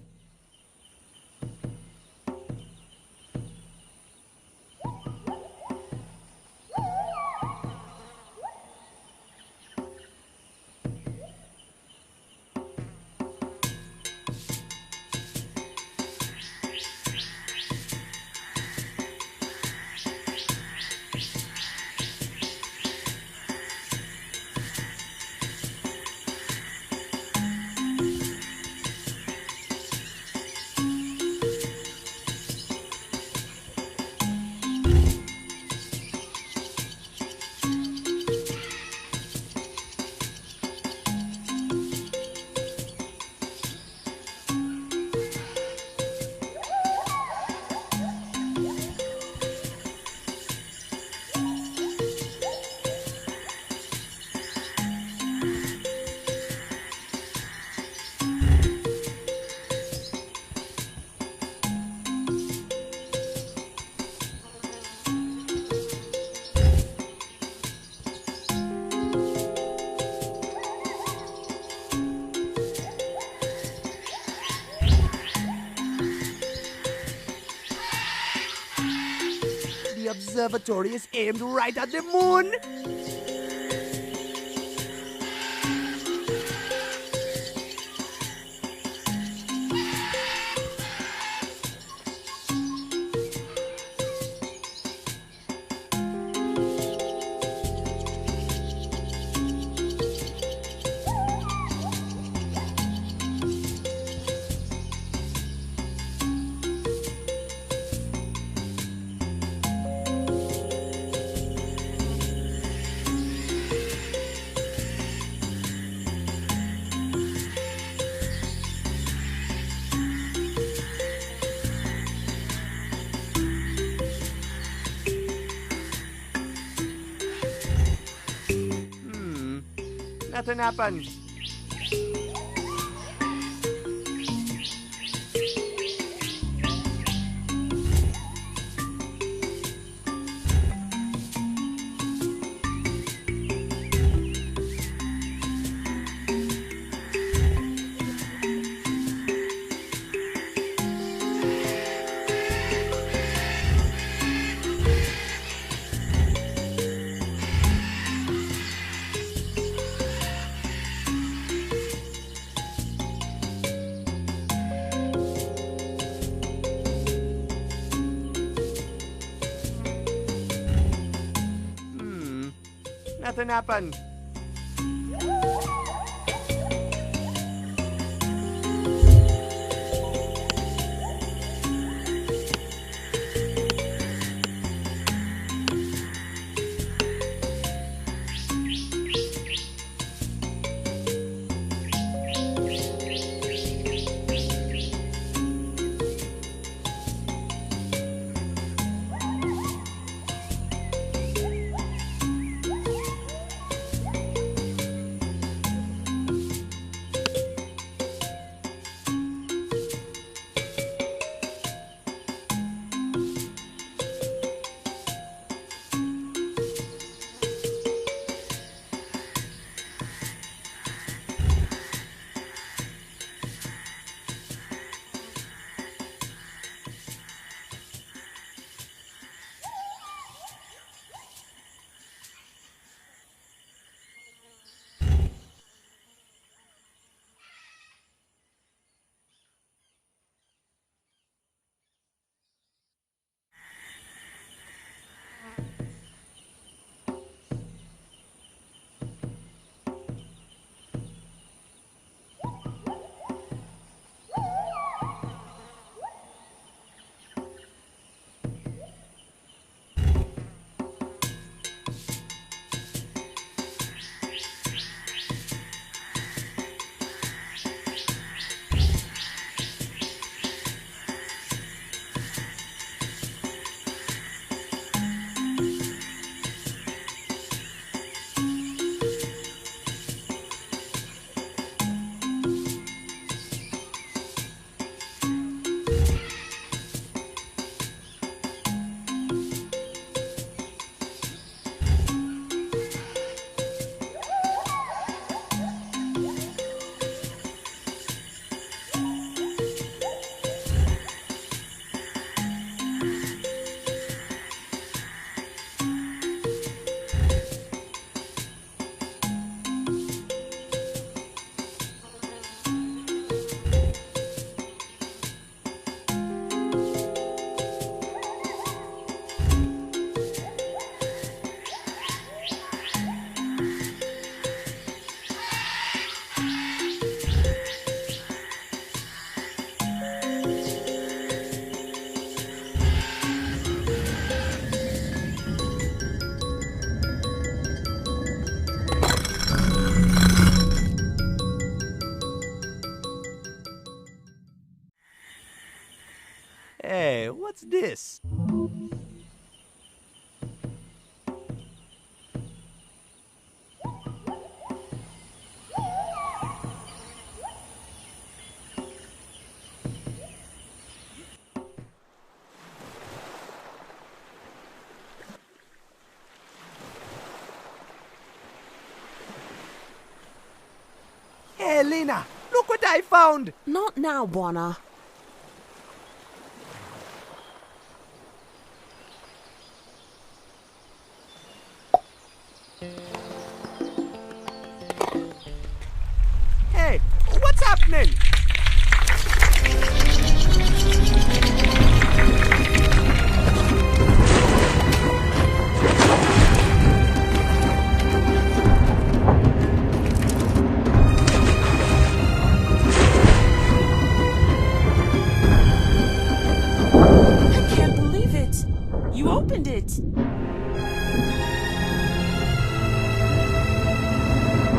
The observatory is aimed right at the moon. Nothing happened. nothing happened. Hey, what's this? Hey, Lena, look what I found! Not now, Bwana. Hey, what's happening? I can't believe it. You opened it.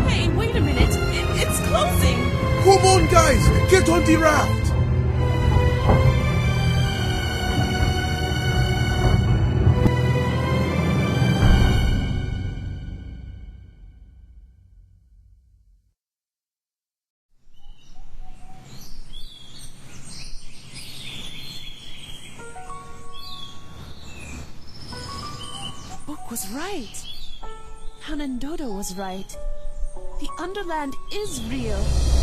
Hey, wait a minute. It's closing. Come on, guys! Get on the raft! Book was right. Hanandodo was right. The Underland is real.